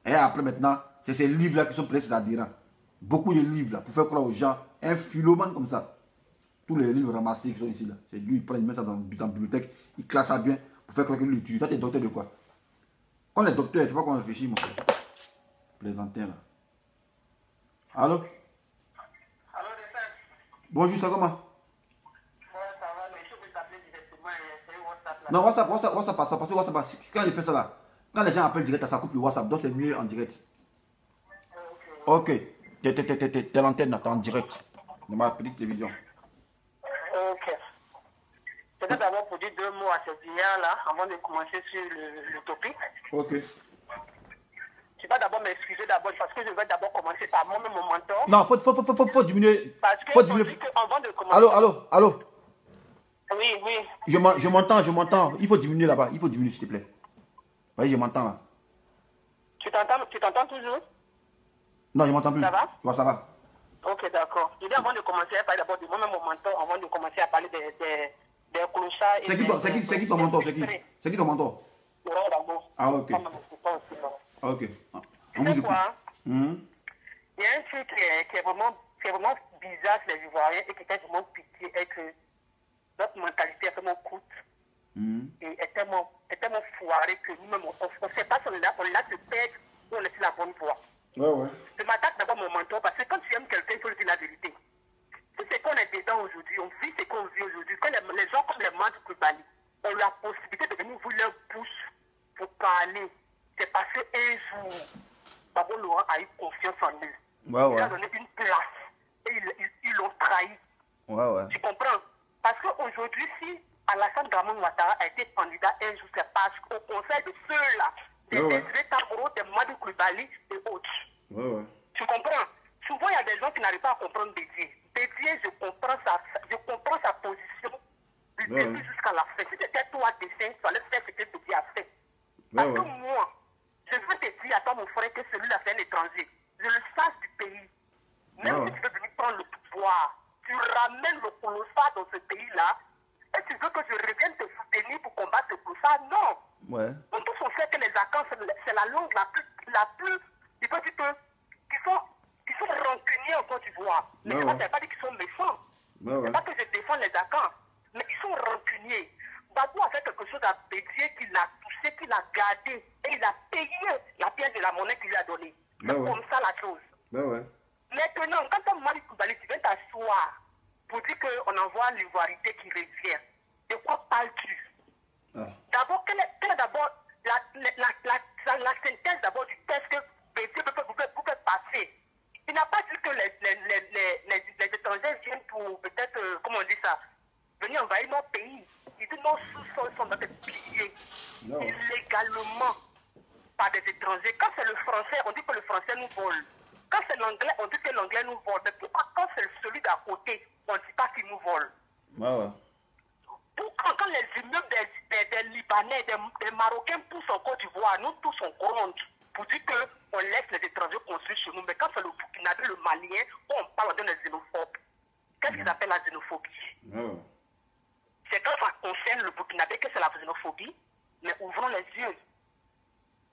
Et après maintenant, c'est ces livres là qui sont prêts, ces adhérents. Beaucoup de livres là, pour faire croire aux gens, un philomane comme ça. Tous les livres ramassés qui sont ici là. C'est lui, il met ça dans la bibliothèque, il classe ça bien pour faire croire que lui tue. Toi, tu es docteur de quoi? Quand on est docteur, c'est pas qu'on réfléchit, mon frère. Plaisantin là. Allô? Allô, Destin? Bonjour, ça comment? Ouais, ça va, mais je peux t'appeler directement et essayer WhatsApp là. Non, WhatsApp passe pas. Parce que WhatsApp, quand il fait ça là, quand les gens appellent direct, ça coupe le WhatsApp. Donc c'est mieux en direct. Ok. T'es l'antenne là, t'es en direct. De ma petite télévision. Ok. Peut-être d'abord pour dire 2 mots à ce client là, avant de commencer sur le topic. Ok. Je vais d'abord m'excuser d'abord parce que je vais d'abord commencer par moi-même mon mentor. Non, faut diminuer. Parce que Faut on diminuer. dit qu'avant de commencer. Allô. Oui. Je m'entends. Il faut diminuer là-bas. Il faut diminuer, s'il te plaît. Oui, je m'entends là. Tu t'entends toujours? Non, je m'entends plus. Ça va? Ouais, ça va. Ok, d'accord. Je dis avant de commencer à parler d'abord de moi-même mon mentor, avant de commencer à parler des clochards. C'est qui ton mentor? C'est qui ton mentor? Ah, ok. Ok. Tu sais quoi? Il y a un truc qui est vraiment bizarre chez les Ivoiriens et qui fait vraiment pitié, est que notre mentalité est tellement courte et est tellement foirée que nous-mêmes, on ne sait pas si on est là se perdre ou on est sur la bonne voie. Ouais. Je m'attaque d'abord à mon mentor parce que quand tu aimes quelqu'un, il faut lui dire la vérité. C'est ce qu'on est dedans aujourd'hui, on vit ce qu'on vit aujourd'hui. Quand les gens comme les Madi Koulibaly ont la possibilité de venir ouvrir leur bouche pour parler, c'est parce qu'un jour, Gbagbo Laurent a eu confiance en eux. Il a donné une place et ils l'ont trahi. Ouais. Tu comprends? Parce qu'aujourd'hui, si Alassane Dramane Ouattara a été candidat un jour, c'est parce qu'au conseil de ceux-là, des Tambourou, des Madi Koulibaly et autres. Ouais. Tu comprends? Souvent, il y a des gens qui n'arrivent pas à comprendre Bédié. Bédié, je comprends sa position du début jusqu'à la fin. Si c'était toi, dessin, tu allais faire ce que Bédié a fait. Parce que moi, je veux te dire à toi, mon frère, que celui-là, c'est un étranger. Je le sache du pays. Même si tu veux venir prendre le pouvoir, tu ramènes le colossal dans ce pays-là, et tu veux que je revienne te soutenir pour combattre le colossal? Non. Ouais. On tous on sait que les Akans, c'est la langue la plus, il faut dire qu'ils sont rancuniers en Côte d'Ivoire. Mais ça ne veut pas dire qu'ils sont méchants. C'est pas que je défends les Akans, mais ils sont rancuniers. Gbagbo a fait quelque chose à Bédié qu'il a touché, qu'il a gardé, et il a payé la pièce de la monnaie qu'il lui a donnée. C'est comme ça la chose. Maintenant, quand on Madi Koulibaly, tu viens t'asseoir pour dire qu'on envoie l'ivoirité qui revient. De quoi parles-tu? D'abord, quelle est d'abord la synthèse d'abord du test que Bédié vous fait passer? Il n'a pas dit que les étrangers viennent pour peut-être, comment on dit ça, venir envahir nos pays. Il dit nos sous-sols sont dans des pillés illégalement par des étrangers. Quand c'est le français, on dit que le français nous vole. Quand c'est l'anglais, on dit que l'anglais nous vole. Mais pourquoi quand c'est celui d'à côté, on ne dit pas qu'il nous vole? Pourquoi quand les immeubles des Libanais, des Marocains poussent en Côte d'Ivoire, nous tous on gronde pour dire qu'on laisse les étrangers construire chez nous. Mais quand c'est le Burkinabé, le Malien, on parle de les xénophobes. Qu'est-ce qu'ils appellent la xénophobie? C'est quand ça concerne le Burkinabé que c'est la xénophobie, mais ouvrons les yeux.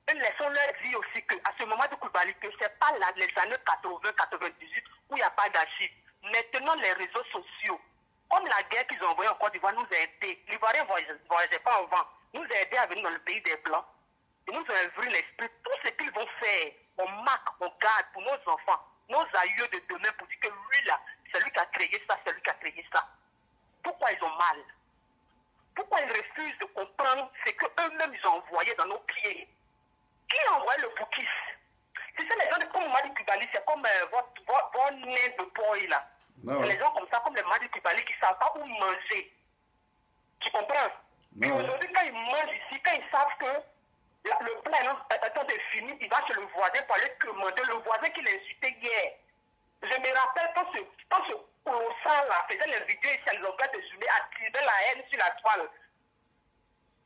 Et laissons-leur dire aussi qu'à ce moment de Koulibaly, que ce n'est pas les années 80-98 où il n'y a pas d'archives. Maintenant, les réseaux sociaux, comme la guerre qu'ils ont envoyée en Côte d'Ivoire nous a aidés. L'Ivoirien ne voyageait pas en vent. Nous a aidés à venir dans le pays des Blancs. Et nous ont ouvert l'esprit. Tout ce qu'ils vont faire, on marque, on garde pour nos enfants, nos aïeux de demain, pour dire que lui là, c'est lui qui a créé ça, c'est lui qui a créé ça. Pourquoi ils ont mal? Pourquoi ils refusent de comprendre ce qu'eux-mêmes ils ont envoyé dans nos pieds? Qui a envoyé le Boukis? C'est ça les gens comme Madi Koulibaly, c'est comme votre nez de poil là. C'est les gens comme ça, comme les Madi Koulibaly qui ne savent pas où manger. Tu comprends? Puis aujourd'hui, quand ils mangent ici, quand ils savent que le plat est fini, il va chez le voisin pour aller commander. Le voisin qui l'a insulté hier. Je me rappelle quand ce colossal là faisait les vidéos ici à l'organe de journée, attirait la haine sur la toile.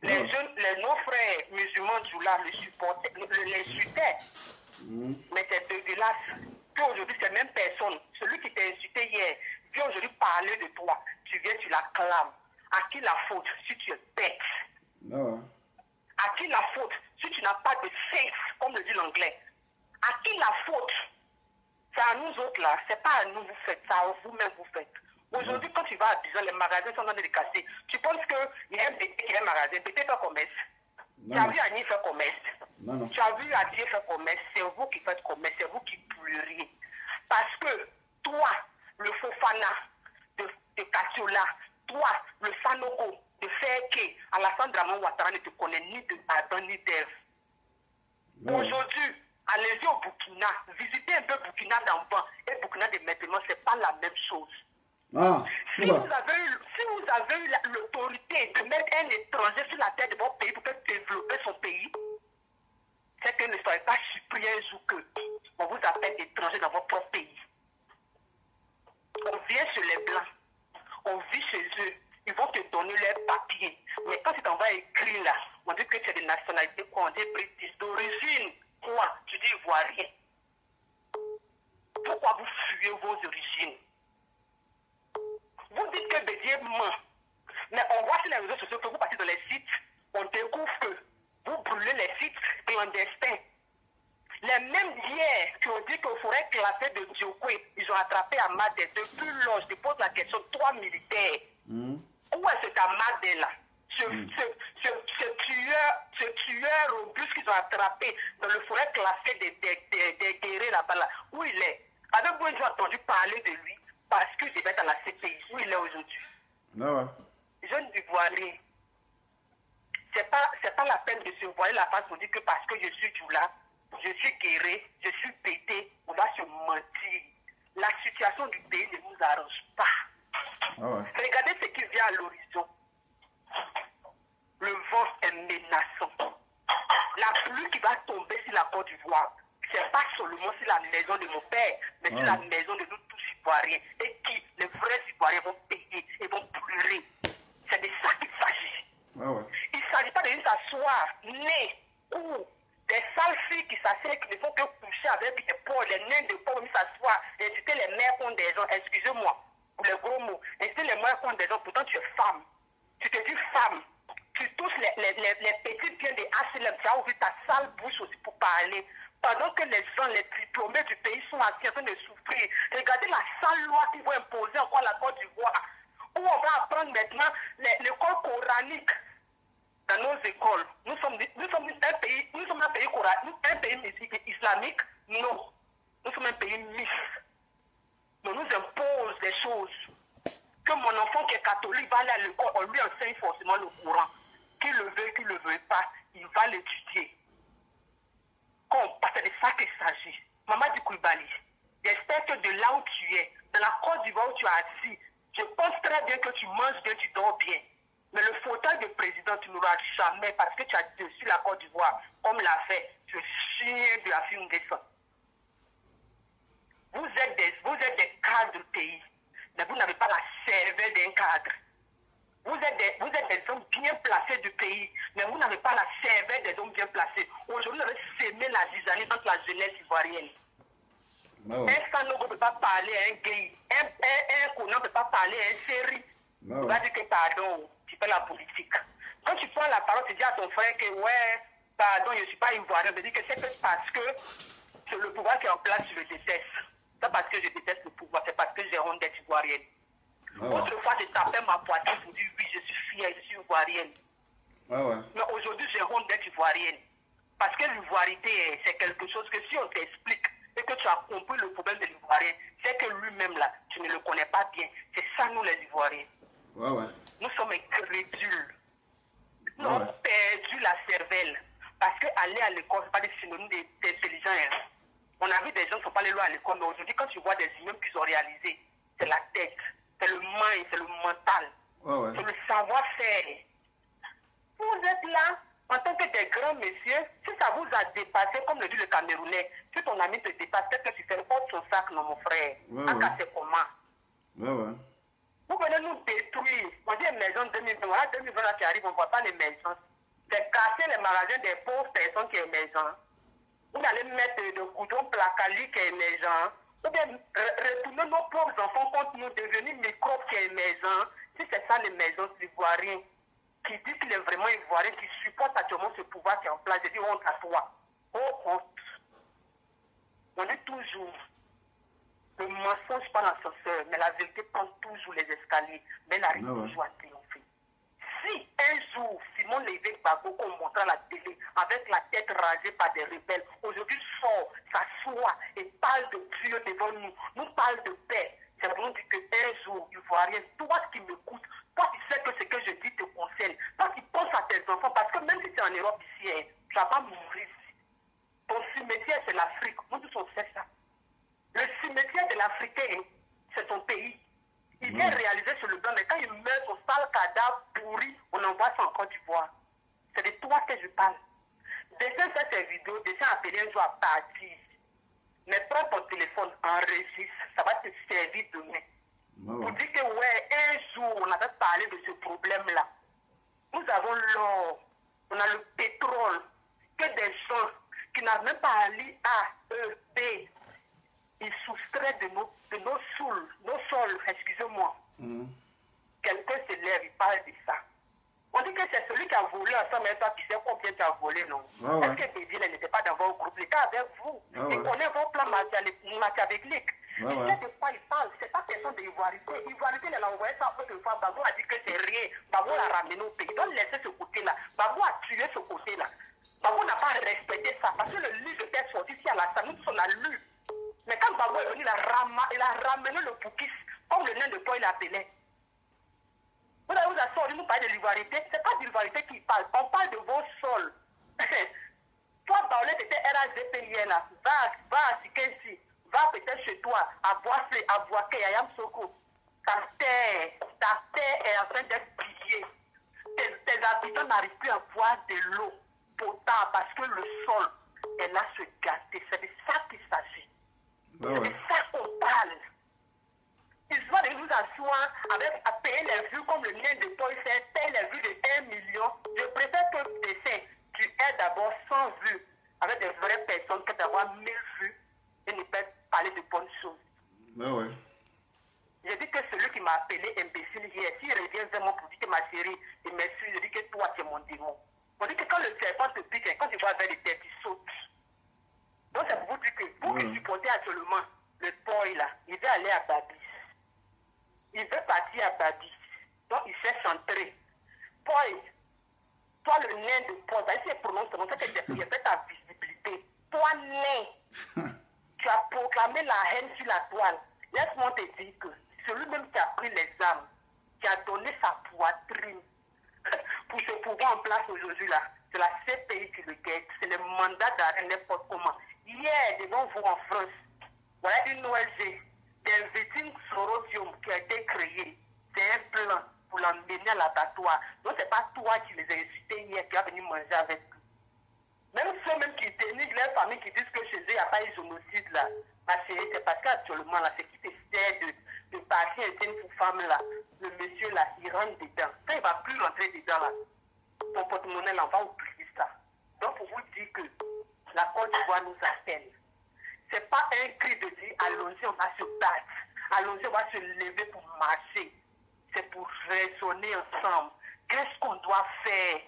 Les jeunes, les non-frères musulmans du là, les supportaient, l'insultaient. Mais c'est dégueulasse. Puis aujourd'hui, c'est même personne. Celui qui t'a insulté hier, vient aujourd'hui parler de toi. Tu viens, tu l'acclames. À qui la faute si tu es bête? À qui la faute si tu n'as pas de sexe, comme le dit l'anglais? À qui la faute? C'est à nous autres là, c'est pas à nous vous faites, ça à vous-même vous faites. Aujourd'hui, quand tu vas à Abidjan, les magasins sont en train de les casser. Tu penses qu'il y a un bébé qui a un magasin, peut-être faire commerce. Tu as vu Annie faire commerce. Tu as vu Adieu faire commerce. C'est vous qui faites commerce, c'est vous qui pleurez. Parce que toi, le Fofana de Kassiola, toi, le Sanoko de Feke, Alassane Draman Ouattara ne te connaît ni de Adam ni d'Ève. Aujourd'hui, allez-y au Burkina, visitez un peu Burkina d'enfant et Burkina de maintenant, c'est pas la même chose. Si vous avez eu l'autorité de mettre un étranger sur la tête de votre pays pour faire développer son pays, c'est que ne soyez pas surpris un jour que on vous appelle étranger dans votre propre pays. On vient sur les Blancs, on vit chez eux, ils vont te donner leurs papiers. Mais quand tu t'en vas écrire là, on dit que tu es de nationalité quoi, on dit british, d'origine quoi, tu dis ivoirien. Pourquoi vous fuyez vos origines? Vous dites que Bédier ment. Mais on voit sur les réseaux sociaux que vous partez dans les sites, on découvre que vous brûlez les sites clandestins. Les mêmes hier qui ont dit qu'il faudrait classer de Diokwe, ils ont attrapé Amadé. Depuis lors, je te pose la question, 3 militaires. Où est cet Amadé là? Ce tueur robuste qu'ils ont attrapé dans le forêt classé des guerriers là-bas, là, où il est? Avez-vous déjà entendu parler de lui? Parce que je vais dans la CPI, où il est aujourd'hui. Jeune d'Ivoirien, c'est pas la peine de se voiler la face pour dire que parce que je suis Djoula, je suis guéri, je suis pété, on va se mentir. La situation du pays ne nous arrange pas. Regardez ce qui vient à l'horizon. Le vent est menaçant. La pluie qui va tomber sur la Côte d'Ivoire, c'est pas seulement sur la maison de mon père, mais sur la maison de nous tous Ivoiriens. Et qui, les vrais Ivoiriens, vont payer et vont pleurer. C'est de ça qu'il s'agit. Il ne s'agit pas de s'asseoir, nez, cou, des sales filles qui s'asseyent, qui ne font que coucher avec des pauvres, les nains de pauvres, qui s'assoient, insulter les mères contre des gens, excusez-moi, pour les gros mots, insulter les mères contre des gens, pourtant tu es femme. Tu te dis femme. Tu touches les petits biens des HLM, tu as ouvert ta sale bouche aussi pour parler. Pendant que les gens, les diplômés du pays sont assis en train de souffrir. Regardez la sale loi qui va imposer encore la Côte d'Ivoire. Où on va apprendre maintenant l'école coranique dans nos écoles. Nous sommes un pays islamique. Non. Nous sommes un pays mixte. On nous impose des choses. Que mon enfant qui est catholique va aller à l'école, on lui enseigne forcément le Coran. Qu'il le veuille, qu'il ne le veuille pas, il va l'étudier. Parce que c'est de ça qu'il s'agit. Mamadi Koulibaly, j'espère que de là où tu es, dans la Côte d'Ivoire où tu es assis, je pense très bien que tu manges bien, tu dors bien. Mais le fauteuil de président, tu n'auras jamais parce que tu as dessus la Côte d'Ivoire, comme l'a fait ce chien de la film des sangs. Vous êtes des cadres du pays, mais vous n'avez pas la cervelle d'un cadre. Vous êtes des hommes bien placés du pays, mais vous n'avez pas la cervelle des hommes bien placés. Aujourd'hui, vous avez sémé la zizanie entre la jeunesse ivoirienne. Un Sanogo ne peut pas parler à un gay. Un Conan ne peut pas parler à un série. Tu vas dire que pardon, tu fais la politique. Quand tu prends la parole, tu dis à ton frère que ouais, pardon, je ne suis pas ivoirien. Je dis que c'est parce que c'est le pouvoir qui est en place, je le déteste. C'est parce que je déteste le pouvoir, c'est parce que j'ai honte d'être ivoirienne. Autrefois, je tapais ma poitrine pour dire oui, je suis fière, je suis ivoirienne. Mais aujourd'hui, j'ai honte d'être ivoirienne. Parce que l'ivoirité, c'est quelque chose que si on t'explique et que tu as compris le problème de l'ivoirien, c'est que lui-même, là, tu ne le connais pas bien. C'est ça, nous, les Ivoiriens. Nous sommes incrédules. Nous avons perdu la cervelle. Parce qu'aller à l'école, ce n'est pas des synonymes d'intelligence. On a vu des gens qui ne sont pas allés loin à l'école, mais aujourd'hui, quand tu vois des immeubles qu'ils ont réalisés, c'est la tête, c'est le mind, c'est le mental, c'est le savoir-faire. Vous êtes là en tant que des grands messieurs. Si ça vous a dépassé, comme le dit le Camerounais, si ton ami te dépasse, peut-être que tu fais porte son sac, non, mon frère. C'est comment? Vous venez nous détruire. On dit les maisons 2020. Voilà, 2020 là qui arrive, on ne voit pas les maisons. C'est casser les magasins des pauvres personnes qui sont maisons. Vous allez mettre de goudron placali qui est maison. Ou bien retourner nos pauvres enfants contre nous, devenir microbes qui est maison. Si c'est ça les maisons ivoiriennes, qui disent qu'il est vraiment ivoirien, qui supporte actuellement ce pouvoir qui est en place, je dis honte à toi. Oh, honte. On dit toujours, le mensonge pas l'ascenseur, mais la vérité prend toujours les escaliers, mais elle arrive toujours à triompher. Si un jour, Simon Lévesque Gbagbo, qu'on montre à la télé, avec la tête rasée par des rebelles, aujourd'hui sort, s'assoit et parle de Dieu devant nous, nous parle de paix, c'est vraiment dit qu'un jour, Ivoirien, toi qui m'écoutes, toi qui sais que ce que je dis te concerne, toi qui penses à tes enfants, parce que même si tu es en Europe ici, tu ne vas pas mourir ici. Ton cimetière, c'est l'Afrique. Nous tous, on sait ça. Le cimetière de l'Africain, c'est ton pays. Il vient réaliser sur le blanc, mais quand il meurt, son sale cadavre pourri, on envoie ça en Côte d'Ivoire. C'est de toi que je parle. Déjà fait ces vidéos, déjà appelé un jour à partir. Mais prends ton téléphone, enregistre, ça va te servir demain. Pour dire que, ouais, un jour, on avait parlé de ce problème-là. Nous avons l'or, on a le pétrole, que des gens qui n'arrivent même pas à lire A, E, B, ils soustraient de nos sols, excusez-moi. Quelqu'un se lève, il parle de ça. On dit que c'est celui qui a volé ensemble avec toi qui sait combien tu as volé, non? Est-ce que Bédiel n'était pas dans vos groupes? Les gars avec vous. Il connaît vos plans machiavéliques. Il sait de quoi il parle. C'est pas question de l'ivoirité. L'ivoirité, elle a envoyé ça autrefois. Babou a dit que c'est rien. Babou l'a ramené au pays. Donc laissez ce côté-là. Babou a tué ce côté-là. Babou n'a pas respecté ça. Parce que le livre était sorti ici à la salle. Nous, on a lu. Mais quand Babou est venu, il a ramené le Poukis, comme le nain de toi, il l'appelait. Vous avez sorti, nous parlez de l'ivoirité. Ce n'est pas de l'ivoirité qui parle. On parle de vos sols. Toi, Baoulé, tu étais RAZP là. Va à Sikensi. Va peut-être chez toi, à Boissé, à Boaké, à Yamsoko. Ta terre est en train d'être pillée. Tes habitants n'arrivent plus à boire de l'eau potable parce que le sol est là se gâter. C'est de ça qu'il s'agit. C'est de ça qu'on parle. Ils vont nous asseoir avec à payer les vues comme le lien de Paul fait, payer les vues de 1 million. Je préfère que le dessin, tu aies d'abord 100 vues avec des vraies personnes que d'avoir 1000 vues et ne pas parler de bonnes choses. J'ai dit que celui qui m'a appelé imbécile hier, s'il revient vers moi pour dire que ma chérie, il m'excuse, je dis que toi tu es mon démon. On dit que quand le serpent te pique, quand tu vas vers les têtes, il saute. Donc c'est pour vous dire que vous qui supportez actuellement le boy là, il veut aller à Babis. Il veut partir à Babis. Donc il s'est centré. Boy, toi le nain de Paul, il s'est prononcé, c'est que j'ai fait ta visibilité. Toi nain, tu as proclamé la haine sur la toile. Laisse-moi te dire que celui-même qui a pris les armes, qui a donné sa poitrine pour se pouvoir en place aujourd'hui là, c'est la CPI qui le guette, c'est le mandat d'arrêt n'importe comment. Hier, devant vous en France, voilà une ONG, d'investing Sorosium qui a été créé. C'est un plan pour l'emmener à l'abattoir. Donc c'est pas toi qui les as incités hier qui a venu manger avec eux. Même ceux-mêmes qui dénigrent leur famille, qui disent que chez eux, il n'y a pas eu de génocide là. Ma chérie, c'est parce qu'actuellement, là, c'est qui te sert de partie intime pour femme là. Le monsieur là, il rentre dedans. Quand il ne va plus rentrer dedans là, ton porte-monnaie là, on va oublier ça. Donc, pour vous dire que la Côte d'Ivoire nous appelle. Ce n'est pas un cri de dire, allons-y, on va se battre. Allons-y, on va se lever pour marcher. C'est pour raisonner ensemble. Qu'est-ce qu'on doit faire?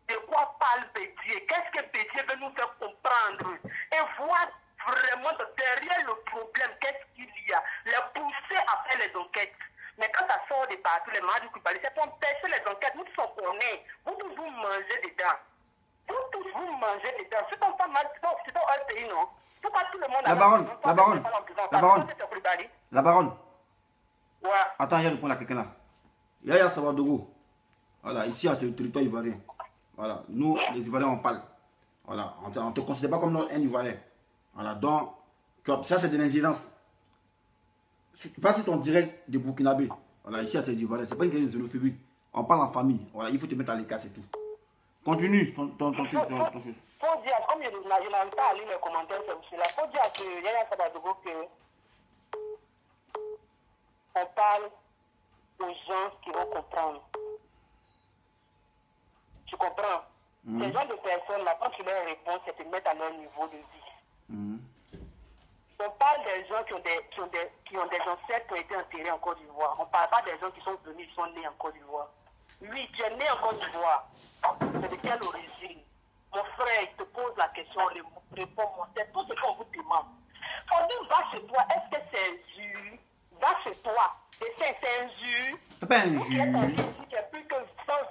De quoi parle Bédier? Qu'est-ce que Bédier veut nous faire comprendre? Et voir vraiment derrière le problème, qu'est-ce qu'il y a? Les pousser à faire les enquêtes. Mais quand ça sort de partout, les malades qui parlent, c'est pour empêcher les enquêtes. Nous tous on connaît. Vous tous vous mangez dedans. Vous tous vous mangez dedans. C'est pas mal, c'est pas un pays, non? Pourquoi tout le monde a... La baronne. Ouais. Attends, je réponds à quelqu'un là. Yaya Sawadogo. Voilà, ici, c'est le territoire ivoirien. Voilà, nous, les Ivoiriens, on parle. Voilà, on ne te considère pas comme un Ivoirien. Voilà, donc, ça c'est de l'ingérence. Pas si ton direct de Burkinabé. Voilà, ici c'est des Ivoiriens, c'est pas une question de xénophobie. On parle en famille. Voilà, il faut te mettre à l'écart, c'est tout. Continue ton chose. Faut dire, comme je n'arrive pas à lire les commentaires sur cela, faut dire que Yaya Sabadogo que on parle aux gens qui vont comprendre. Tu comprends? Ces gens de personnes là, quand tu leur réponds, c'est te mettre à leur niveau de vie. On parle des gens qui ont des ancêtres qui ont été enterrés en Côte d'Ivoire. On ne parle pas des gens qui sont venus, qui sont nés en Côte d'Ivoire. Oui, tu es né en Côte d'Ivoire. C'est de quelle origine? Mon frère, il te pose la question, réponds-moi. C'est tout ce qu'on vous demande. On dit, va chez toi, est-ce que c'est injure? Va chez toi. Et c'est injure. C'est pas injure. Il n'y a plus que 100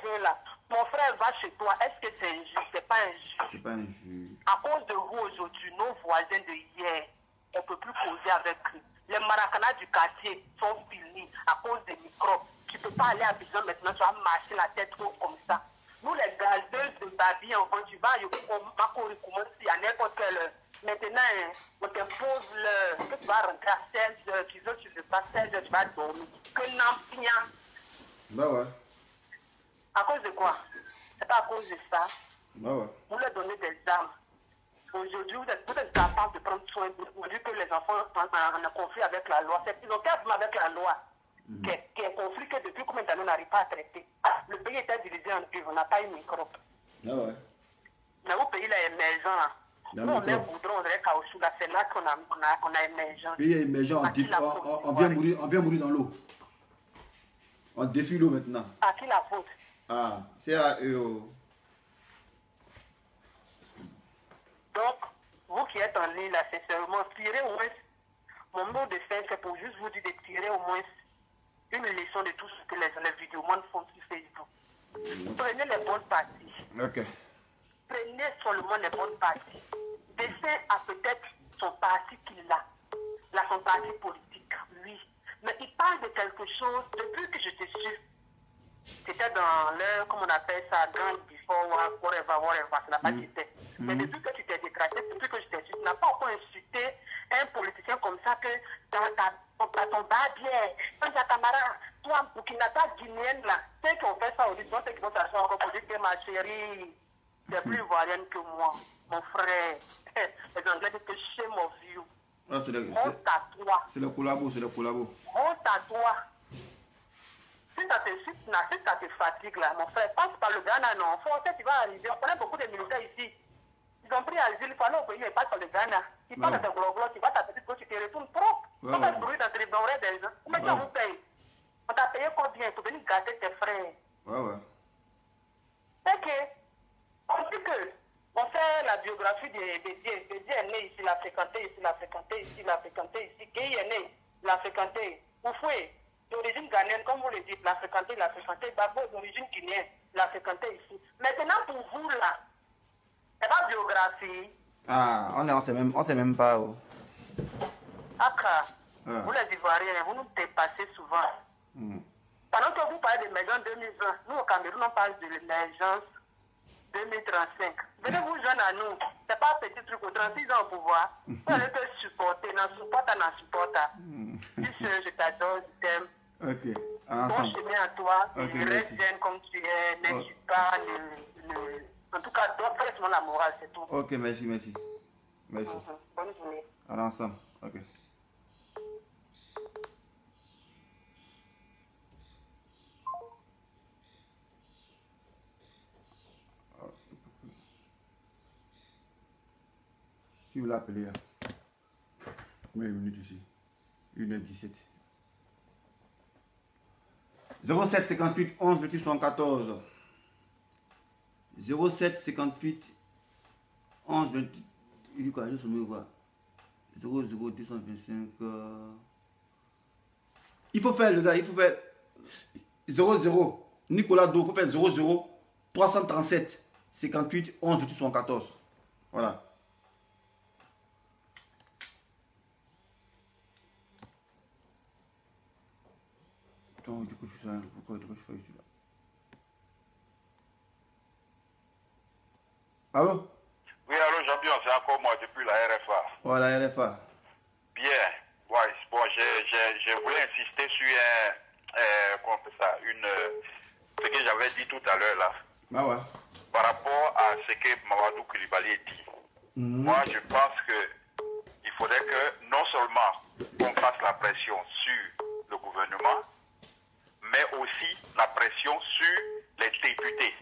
vœux là. Mon frère, va chez toi. Est-ce que c'est injure? C'est pas injure. C'est pas injure. À cause de vous aujourd'hui, nos voisins de hier, on ne peut plus causer avec eux. Les maracanas du quartier sont finis à cause des microbes. Tu ne peux pas aller à Bison maintenant, tu vas marcher la tête haute comme ça. Nous, les gazeuses de Babi, enfant, tu vas à n'importe quelle heure. Maintenant, on t'impose que tu vas rentrer à 16 heures, tu veux pas 16 heures, tu vas dormir. Que n'en Bah ouais. À cause de quoi? C'est pas à cause de ça. Bah ouais. Vous leur donnez des armes. Aujourd'hui, vous êtes capables de prendre soin de vous. Vu que les enfants sont en conflit avec la loi. C'est donc avec la loi qui est conflit que depuis combien d'années on n'arrive pas à traiter. Le pays était divisé en deux, on n'a pas eu microbe. Ah ouais. Mais au pays, là, émergent. Là. Nous, on met goudron, on est caoutchouc. Là, c'est là qu'on a émergent. Pays émergent, on vient mourir dans l'eau. On défie l'eau maintenant. À qui la faute? Ah, c'est à eux. Donc, vous qui êtes en ligne, là, c'est seulement tirer au moins. Mon mot de fin, c'est pour juste vous dire de tirer au moins une leçon de tout ce que les vidéomans font sur Facebook. Prenez les bonnes parties. Ok. Prenez seulement les bonnes parties. Dessin a peut-être son parti qu'il a. Là, son parti politique, oui. Mais il parle de quelque chose, depuis que je te suis, c'était dans leur, comment on appelle ça, grand before, whatever, ça n'a pas été. Mais depuis que tu t'es détracté, depuis que je t'ai su, tu n'as pas encore insulté un politicien comme ça que dans ton barbier, quand ta camarade, toi, Burkinata guinéenne là, ceux qui ont fait ça au sont ceux qui vont t'asseoir encore pour dire que ma chérie, c'est plus ivoirienne que moi, mon frère. Les Anglais disent que shame of you. Ah, Honte à toi. C'est le collabo, c'est le collabo. Honte à toi. Si ça te fatigue là, mon frère, passe par le Ghana, non. Tu vas arriver. On connaît beaucoup de militaires ici. Ils ont pris asile, il fallait au pays, ils passent par le Ghana. Ils parlent de gros, tu vas ta petite gauche, tu te retournes propre. Tu vas te brûler dans tes oreilles des gens. Comment tu vous payes? On t'a payé combien pour venir garder tes frères? Ouais, ouais. C'est que, on dit que, on fait la biographie de Dieu. Dieu est né ici, il a fréquenté ici, il a fréquenté ici, il a fréquenté ici. Qui est né, il a fréquenté. Oufoué, d'origine ghanéenne, comme vous le dites, il a fréquenté. Babo, d'origine guinéenne, il a fréquenté ici. Maintenant, pour vous, là, c'est pas biographie. Ah, on sait même pas. Oh. Aka, vous les Ivoiriens, vous nous dépassez souvent. Pendant que vous parlez d'émergence 2020, nous au Cameroun, on parle de l'émergence 2035. Venez vous joindre à nous. C'est pas un petit truc, au 36 ans au pouvoir. Vous allez te supporter, n'en supporte. Je t'adore, je t'aime. Ok, ensemble. Bon chemin à toi, okay, reste zen comme tu es, n'insulte pas en tout cas, donne la morale, c'est tout. Ok, merci. Bonne journée. Allons ensemble, ok. Qui vous l'a appelé là? Combien de minutes ici? 1h17. 07 58 11 28 74. 07 58 11 28. Il dit quoi? Je sais pas. 00 225. Il faut faire le gars, il faut faire 00. Nicolas Do, il faut faire 00 337 58 11 28 74. Voilà. Attends, du coup, je suis là. Pourquoi je suis pas ici là? Allô? Oui, allô, Jean-Bion, c'est encore moi depuis la RFA. Voilà, la RFA. Bien. Ouais, bon, je voulais insister sur comment on fait ça, ce que j'avais dit tout à l'heure là. Ah ouais. par rapport à ce que Mamadou Koulibaly dit. Moi, je pense qu'il faudrait que non seulement on fasse la pression sur le gouvernement, mais aussi la pression sur les députés.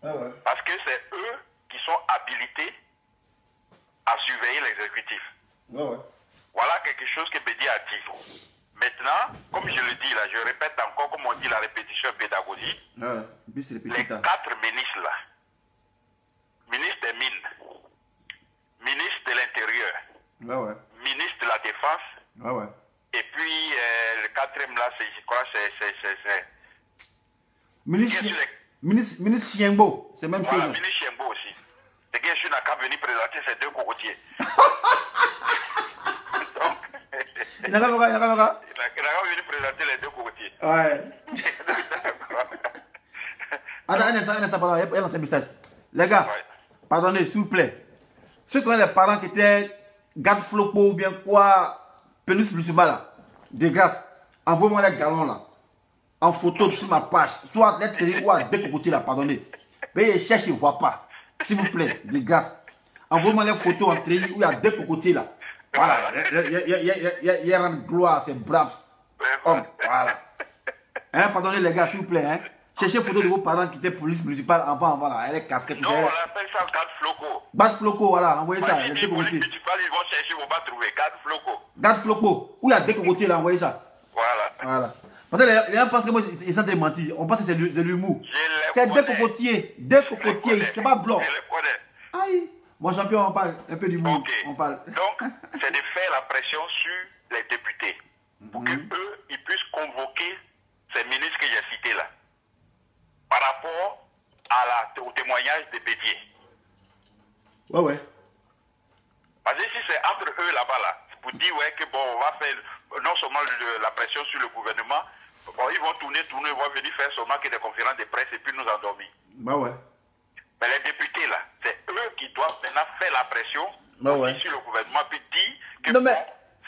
Ah ouais. Parce que c'est eux qui sont habilités à surveiller l'exécutif. Ouais, ouais. Voilà quelque chose que Bédi a dit. Maintenant, comme je le dis là, je répète encore, comme on dit la répétition pédagogique, Ouais, les 4 ministres là, ministre des Mines, ministre de l'Intérieur, ouais, ouais. ministre de la Défense, Ouais, ouais. et puis le 4e là, je crois c'est... Ministre Chiengbo, c'est même Voilà, chose. ministre Chiengbo aussi. C'est que je suis n'a qu'à venir présenter ces 2 cocotiers. Donc, Il n'a qu'à voir, il n'a qu'à voir. il n'a qu'à venir présenter les 2 cocotiers. Ouais. Attends, un instant, pardon, il y a un message. Les gars, Ouais. pardonnez, s'il vous plaît. Ceux qui ont les parents qui étaient garde flopo ou bien quoi, pénis musulman là, de grâce, envoyez-moi les galons là, en photo sur ma page, soit les télé ou à deux cocotiers là, pardonnez. Mais ils cherchent, ils ne voient pas. S'il vous plaît, de grâce. Envoyez-moi les photos en télé où il y a deux cocotiers là. Voilà, il y a une gloire, c'est brave. Homme, voilà. Hein, pardonnez les gars, s'il vous plaît, hein. Cherchez photo de vos parents qui étaient police municipale avant, voilà, elle est casquette. Non, on appelle ça garde floco. Garde floco, voilà, envoyez ça. Si les police municipales, ils vont chercher, ils ne vont pas trouver. Garde floco. Garde floco, où il y a deux cocotiers là, envoyez ça. Voilà. Voilà. Parce que les gens pensent que moi, ils sont des mentis. On pense que c'est de l'humour. C'est deux cocotiers. Deux cocotiers, c'est pas blanc. Je les connais. Aïe. Mon champion, on parle un peu d'humour. Ok. On parle. Donc, c'est de faire la pression sur les députés pour qu'eux, ils puissent convoquer ces ministres que j'ai cités là. Par rapport au témoignage de Bédier. Ouais, ouais. Parce que si c'est entre eux là-bas, là, pour dire ouais, que bon, on va faire non seulement la pression sur le gouvernement, bon, ils vont tourner, ils vont venir faire seulement que des conférences de presse et puis nous endormir. Bah ouais. Mais les députés là, c'est eux qui doivent maintenant faire la pression sur le gouvernement, puis dire que... Non mais,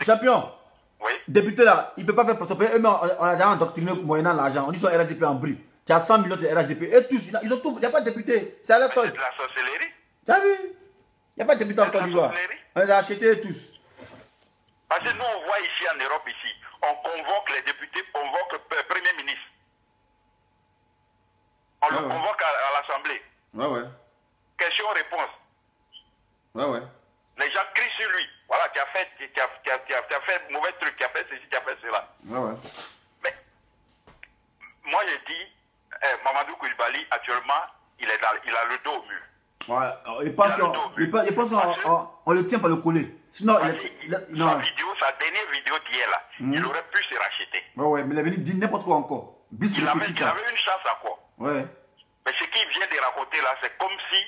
champion, oui. député là, il ne peut pas faire pression. Eux, on a déjà endoctriné moyennant l'argent. On dit sur RSDP en bris. Tu as 100 millions de RSDP. Et tous, ils ont tout. Il n'y a pas de député. C'est à la seule. C'est de la sorcellerie. Tu as vu? Il n'y a pas de député en Côte d'Ivoire. On les a achetés tous. Parce que nous, on voit ici en Europe, ici, on convoque les députés, on convoque le Premier ministre. On le convoque à l'Assemblée. Ouais, ouais. Question-réponse. Ouais, ouais. Les gens crient sur lui. Voilà, tu as fait mauvais truc, tu as fait ceci, tu as fait cela. Ouais, ouais. Mais, moi, je dis, Mamadou Koulibaly, actuellement, il a le dos au mur. Ouais, il pense qu'on le tient par le collet. Sinon, sa dernière vidéo d'hier là, il aurait pu se racheter. Ouais, ouais, mais il est venu dire n'importe quoi encore. Il avait une chance à quoi? Ouais. Mais ce qu'il vient de raconter là, c'est comme si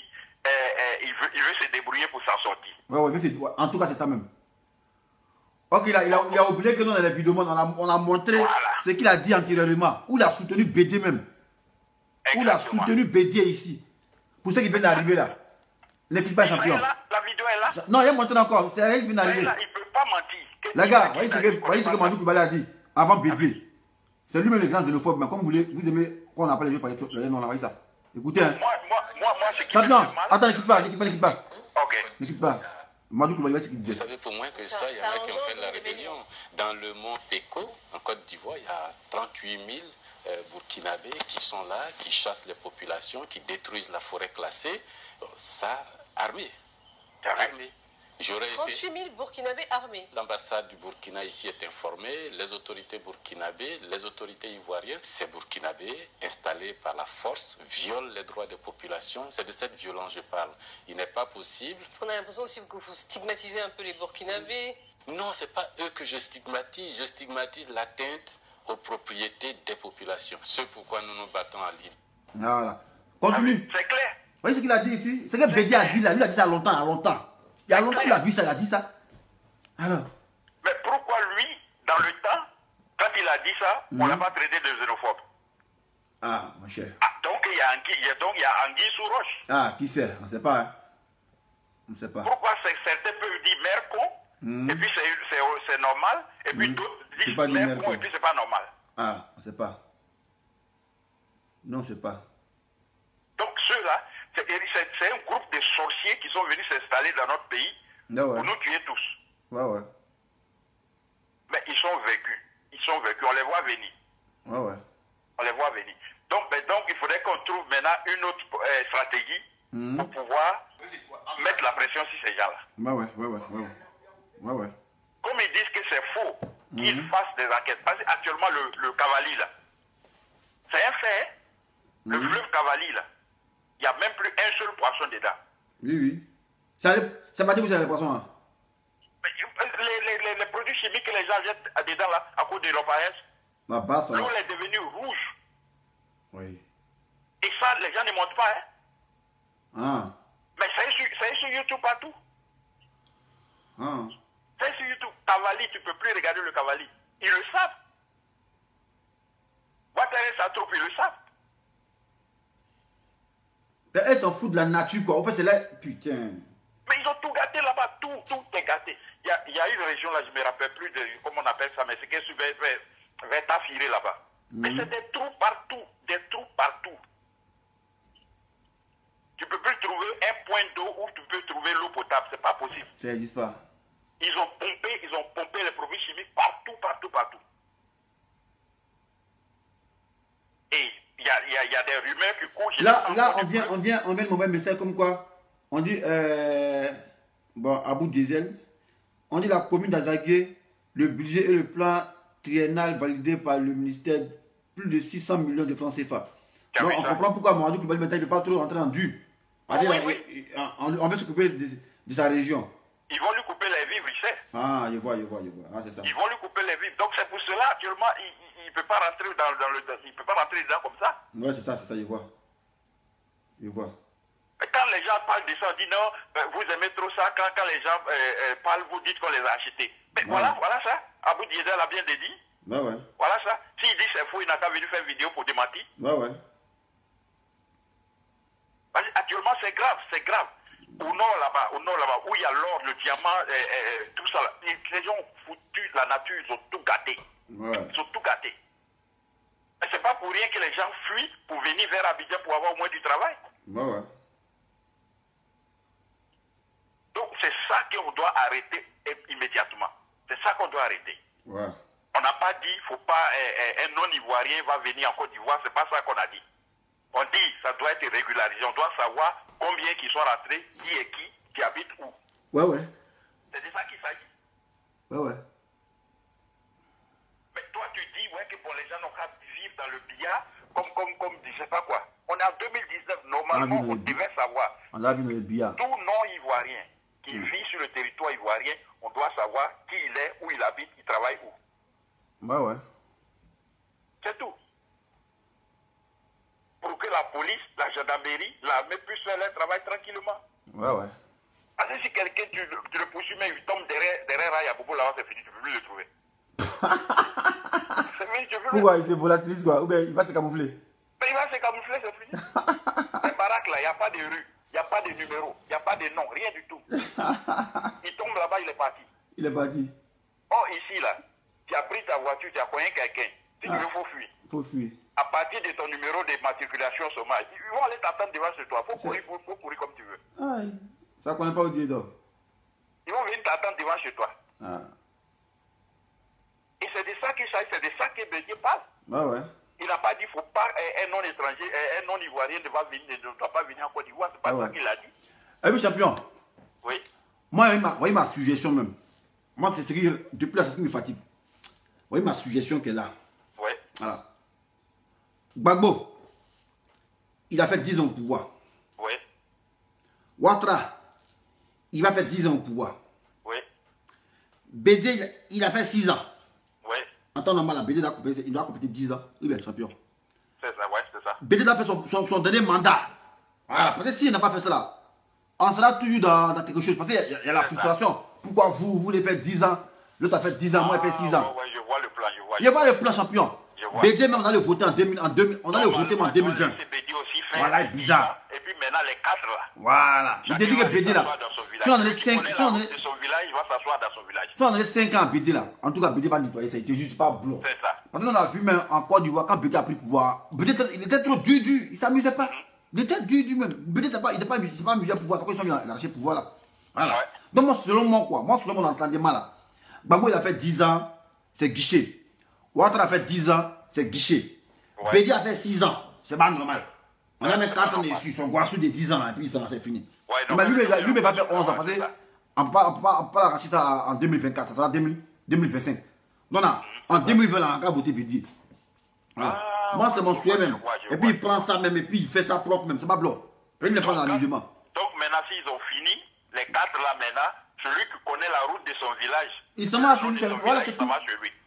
il veut se débrouiller pour s'en sortir. Ouais, ouais, mais en tout cas, c'est ça même. Ok, il a oublié que nous, dans les vidéos, on a montré ce qu'il a dit antérieurement. Où il a soutenu Bédier même. Exactement. Où il a soutenu Bédier ici. Pour ceux qui viennent d'arriver là. L'équipe pas champion. La vidéo est là. Non, il a montré encore. C'est rien qui vient d'arriver. Il ne peut pas mentir. Les gars, voyez ce que Mamadou Koulibaly a dit avant Bédier. C'est lui-même le grand xénophobe. Mais comme vous aimez qu'on appelle les jeux par les noms, on a envoyé ça. Écoutez. Hein. Moi, ce qui champion, attends, n'écoute pas. Ok. N'écoute pas. Mamadou Koulibaly, ce qu'il disait. Vous savez pour moi que ça, il y en a qui ont fait de la rébellion. Dans le mont Péco, en Côte d'Ivoire, il y a 38 000 Burkinabés qui sont là, qui chassent les populations, qui détruisent la forêt classée. Ça, armé. 38 000 Burkinabés armés. L'ambassade du Burkina ici est informée, les autorités burkinabées, les autorités ivoiriennes. Ces Burkinabés, installés par la force, violent les droits des populations. C'est de cette violence que je parle. Il n'est pas possible... Parce qu'on a l'impression aussi que vous stigmatisez un peu les Burkinabés. Non, ce n'est pas eux que je stigmatise l'atteinte aux propriétés des populations. C'est pourquoi nous nous battons à l'île. Voilà. Continue. C'est clair. Vous voyez ce qu'il a dit ici? C'est que Bédier a dit là. Lui, il a dit ça longtemps. Il y a longtemps qu'il a vu ça, il a dit ça. Alors. Mais pourquoi lui, dans le temps, quand il a dit ça, on ne l'a pas traité de xénophobe? Ah, mon cher. Donc il y a anguille sous roche. Ah, qui sait? On ne sait pas. Hein. On ne sait pas. Pourquoi certains peuvent dire mère con, et puis c'est normal, et puis d'autres disent mère con, et puis c'est pas normal. Ah, on ne sait pas. Non, on ne sait pas. sont venus s'installer dans notre pays pour nous tuer tous. Mais ils sont vécus. On les voit venir. On les voit venir. Donc il faudrait qu'on trouve maintenant une autre stratégie pour pouvoir mettre la pression sur ces gens-là. Comme ils disent que c'est faux, qu'ils fassent des enquêtes. Parce qu'actuellement, le Cavali, là, c'est un fait. Le fleuve Cavali, là, il n'y a même plus un seul poisson dedans. Oui. Ça m'a dit que vous avez des poissons, hein? Les produits chimiques que les gens jettent dedans, là, à cause de l'opérage, l'eau est devenue rouge. Et ça, les gens ne montrent pas, hein? Mais c'est sur YouTube partout. C'est sur YouTube. Cavali, tu ne peux plus regarder le Cavali. Ils le savent. Ouattara, sa troupe, ils le savent. Elles s'en foutent de la nature, quoi. En fait, c'est là. Putain. Mais ils ont tout gâté là-bas. Tout est gâté. Il y a une région là, je ne me rappelle plus de comment on appelle ça, mais c'est qu'elle se vers Tafiré là-bas. Mais c'est des trous partout. Des trous partout. Tu ne peux plus trouver un point d'eau où tu peux trouver l'eau potable. C'est pas possible. Ça n'existe pas. Ils ont pompé les produits chimiques partout. Et il y a des rumeurs qui courent. Là, on vient de m'envoyer un message comme quoi on dit, Abou Diesel, on dit la commune d'Azagué, le budget et le plan triennal validé par le ministère, plus de 600 millions de francs CFA. Donc on comprend pourquoi Mamadou Koulibaly maintenant il ne veut pas trop rentrer en dur. On veut s'occuper de sa région. Ils vont lui couper les vivres, il sait. Je vois. C'est ça. Ils vont lui couper les vivres. Donc c'est pour cela, actuellement, il ne peut pas rentrer il peut pas rentrer dedans comme ça. Ouais, c'est ça, je vois. Et quand les gens parlent de ça, on dit non, vous aimez trop ça. Quand les gens parlent, vous dites qu'on les a achetés. Mais voilà ça. Abou Diesel a bien dit. Voilà ça. S'il dit c'est faux, il n'a qu'à venir faire une vidéo pour démentir. Actuellement, c'est grave. Au nord là-bas, où il y a l'or, le diamant, tout ça, les gens ont foutu la nature, ils ont tout gâté. Ils ont tout gâté. Et c'est pas pour rien que les gens fuient pour venir vers Abidjan pour avoir au moins du travail. Donc c'est ça qu'on doit arrêter immédiatement. C'est ça qu'on doit arrêter. On n'a pas dit, faut pas, un non-ivoirien va venir en Côte d'Ivoire, c'est pas ça qu'on a dit. On dit, ça doit être régularisé, on doit savoir combien qui sont rentrés, qui habite où. C'est de ça qu'il s'agit. Mais toi, tu dis que pour les gens n'ont qu'à vivre dans le billard, comme je sais pas quoi. On est en 2019, normalement, on devait savoir. On a vu dans le billard. Tout non-ivoirien qui vit sur le territoire ivoirien, on doit savoir qui il est, où il habite, il travaille où. C'est tout. Pour que la police, la gendarmerie, l'armée puissent faire leur travail tranquillement. Parce que si quelqu'un, tu le poursuis, mais il tombe derrière Raya Bobo, là-bas, c'est fini, tu ne peux plus le trouver. C'est fini, tu peux plus. Pourquoi il se volatilise quoi? Ou bien il va se camoufler? Mais il va se camoufler, c'est fini. Les baraques là, il n'y a pas de rue, il n'y a pas de numéro, il n'y a pas de nom, rien du tout. Il tombe là-bas, il est parti. Oh, ici là, tu as pris ta voiture, tu as cogné quelqu'un. Si tu veux, il faut fuir. À partir de ton numéro de matriculation chômage, ils vont aller t'attendre devant chez toi. Faut courir comme tu veux. Ça ne connaît pas où dire donc. Ils vont venir t'attendre devant chez toi. Et c'est de ça qu'il s'agit, c'est de ça que Bédier parle. Il n'a pas dit faut pas un non-étranger, un non-ivoirien ne doit pas venir en Côte d'Ivoire. C'est pas ça qu'il a dit. Oui, champion. Oui. Moi, ma suggestion même. Moi, c'est ce qui, depuis là, c'est ce qui me fatigue. Vous voyez ma suggestion qui est là. Voilà. Gbagbo, il a fait 10 ans au pouvoir. Ouattara, il va faire 10 ans au pouvoir. Bédier, il a fait 6 ans. En temps normal, Bédier il doit compléter 10 ans. Il est champion. C'est ça. Bédier a fait son dernier mandat. Voilà, parce que s'il n'a pas fait cela, on sera toujours dans quelque chose. Parce qu'il y a la frustration. Pourquoi vous voulez faire 10 ans, l'autre a fait 10 ans, moi il fait 6 ans. Je vois le plan, Je vois le plan, champion. Bédier, même on allait voter en 2020. Voilà, il est bizarre. Et puis maintenant, les 4 là. Voilà. Il dit que Bédier là. Si on a les 5 il va s'asseoir dans son village. Si on a les 5 ans à Bédier là, en tout cas, Bédier va nettoyer ça. Il était juste pas blanc. C'est ça. Parce qu'on a vu même en Côte d'Ivoire, quand Bédier a pris le pouvoir, Bédier, il était trop dur. Il ne s'amusait pas. Il était dur même. Bédé, c'est pas amusé à pouvoir. Pourquoi ils sont venus lâcher le pouvoir là? Voilà. Ouais. Donc, moi, selon moi, quoi. Moi, selon mon entendement là. Gbagbo, il a fait 10 ans, c'est guichet. Ouattara a fait 10 ans, c'est guichet. Ouais. Bédé a fait 6 ans, c'est pas normal. On a même 4 ans dessus, son Guassou de 10 ans, et puis c'est fini. Ouais, non, mais lui, il va faire 11 ans, parce qu'on ne peut pas l'arracher ça en 2024, ça sera 2025. Non, non, en 2020, on va voter Bédé. Voilà. Moi, c'est mon souhait même. Et puis, il prend ça même, et puis il fait ça propre même, c'est pas blanc. Il n'est pas dans l'amusement. Donc, maintenant, s'ils ont fini, les 4 là maintenant, celui qui connaît la route de son village, il se marche chez lui, voilà, c'est tout.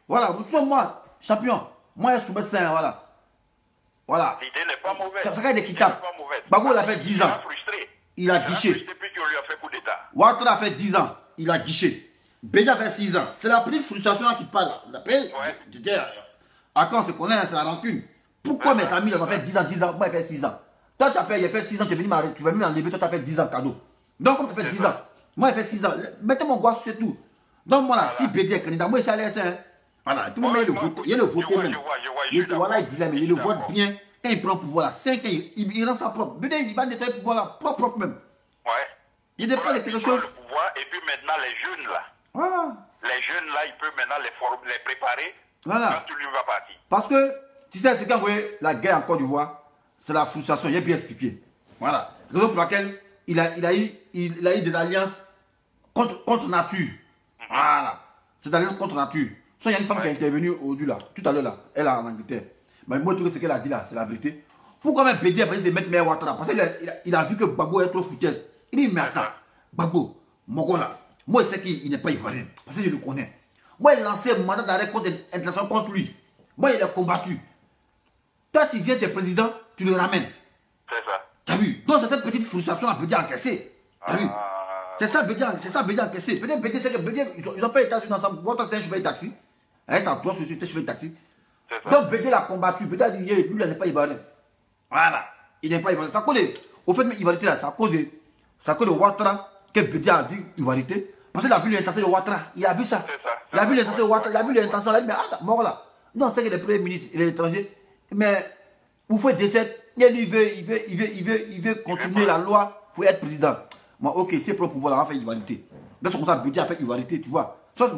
Voilà, vous savez, moi, champion, moi, je suis médecin, voilà. Voilà. L'idée n'est pas mauvaise. Ça serait équitable. Gbagbo, il a fait 10 ans. Il a guiché. Ouattara a fait 10 ans. Il a guiché. Bédé a fait 6 ans. C'est la petite frustration qui parle. La paix. À quand on se connaît, c'est la rancune. Pourquoi mes amis, ils ont fait 10 ans, moi, il fait 6 ans. Toi, tu as fait, il a fait 6 ans, tu es venu m'arrêter, tu vas m'enlever, toi, tu as fait 10 ans cadeau. Donc, comme tu as fait 10 ans, moi, il fait 6 ans. Mettez mon Guassou, c'est tout. Donc, moi, là, si Bédé est candidat, moi, il s'est laissé. Voilà, tout le monde, il le vote même. Voilà, il le vote bien. Quand il prend le pouvoir là, 5 ans, il rend ça propre. Bédé, il va nettoyer le pouvoir là, propre même. Ouais. Il dépend de quelque chose. Le pouvoir, et puis maintenant, les jeunes là. Voilà. Les jeunes là, il peut maintenant les préparer. Voilà. Quand tu lui vas partir. Parce que, tu sais, c'est quand vous voyez la guerre en Côte d'Ivoire, c'est la frustration, il est bien expliqué. Voilà. Raison pour laquelle il a eu des alliances contre nature. Voilà. C'est des alliances contre nature. Il y a une femme qui est intervenue au-dessus là, tout à l'heure là, elle est en Angleterre. Mais moi, tout ce qu'elle a dit là, c'est la vérité. Pourquoi même Bédé a essayé de mettre Mère Ouattara? Parce qu'il a vu que Gbagbo est trop foutaise. Il dit, mais attends, Gbagbo, mon gars là, moi je sais qu'il n'est pas ivoirien, parce que je le connais. Moi, il a lancé un mandat d'arrêt international contre lui. Moi, il a combattu. Toi, tu viens, tu es président, tu le ramènes. C'est ça. T'as vu? Donc, c'est cette petite frustration à Bédé encaissée. T'as vu? C'est ça, Bédé encaissé. Peut-être Bédé, c'est que Bédé, ils ont fait les taxis ensemble. Ouattara, c'est un chauffeur de taxi. C'est un gros chauffeur de taxi. Donc, Bédé l'a combattu. Bédé a dit, lui, il n'est pas ivoirien. Voilà. Il n'est pas ivoirien. Ça cause au fait, mais ivoirité là, ça cause de Ouattara que Bédé a dit ivoirité. Parce qu'il a vu l'intention de Ouattara. Il a vu ça. Il a vu l'intention de Ouattara. Il a vu l'intention. Il a dit, mais ah, mort là. Non, c'est que le premier ministre, il est étranger. Mais vous faites décès. Il veut continuer la loi pour être président. Moi, ok, c'est pour pouvoir là, on fait ivoirité. Donc, c'est comme ça, Bédé a fait ivoirité, tu vois. C'est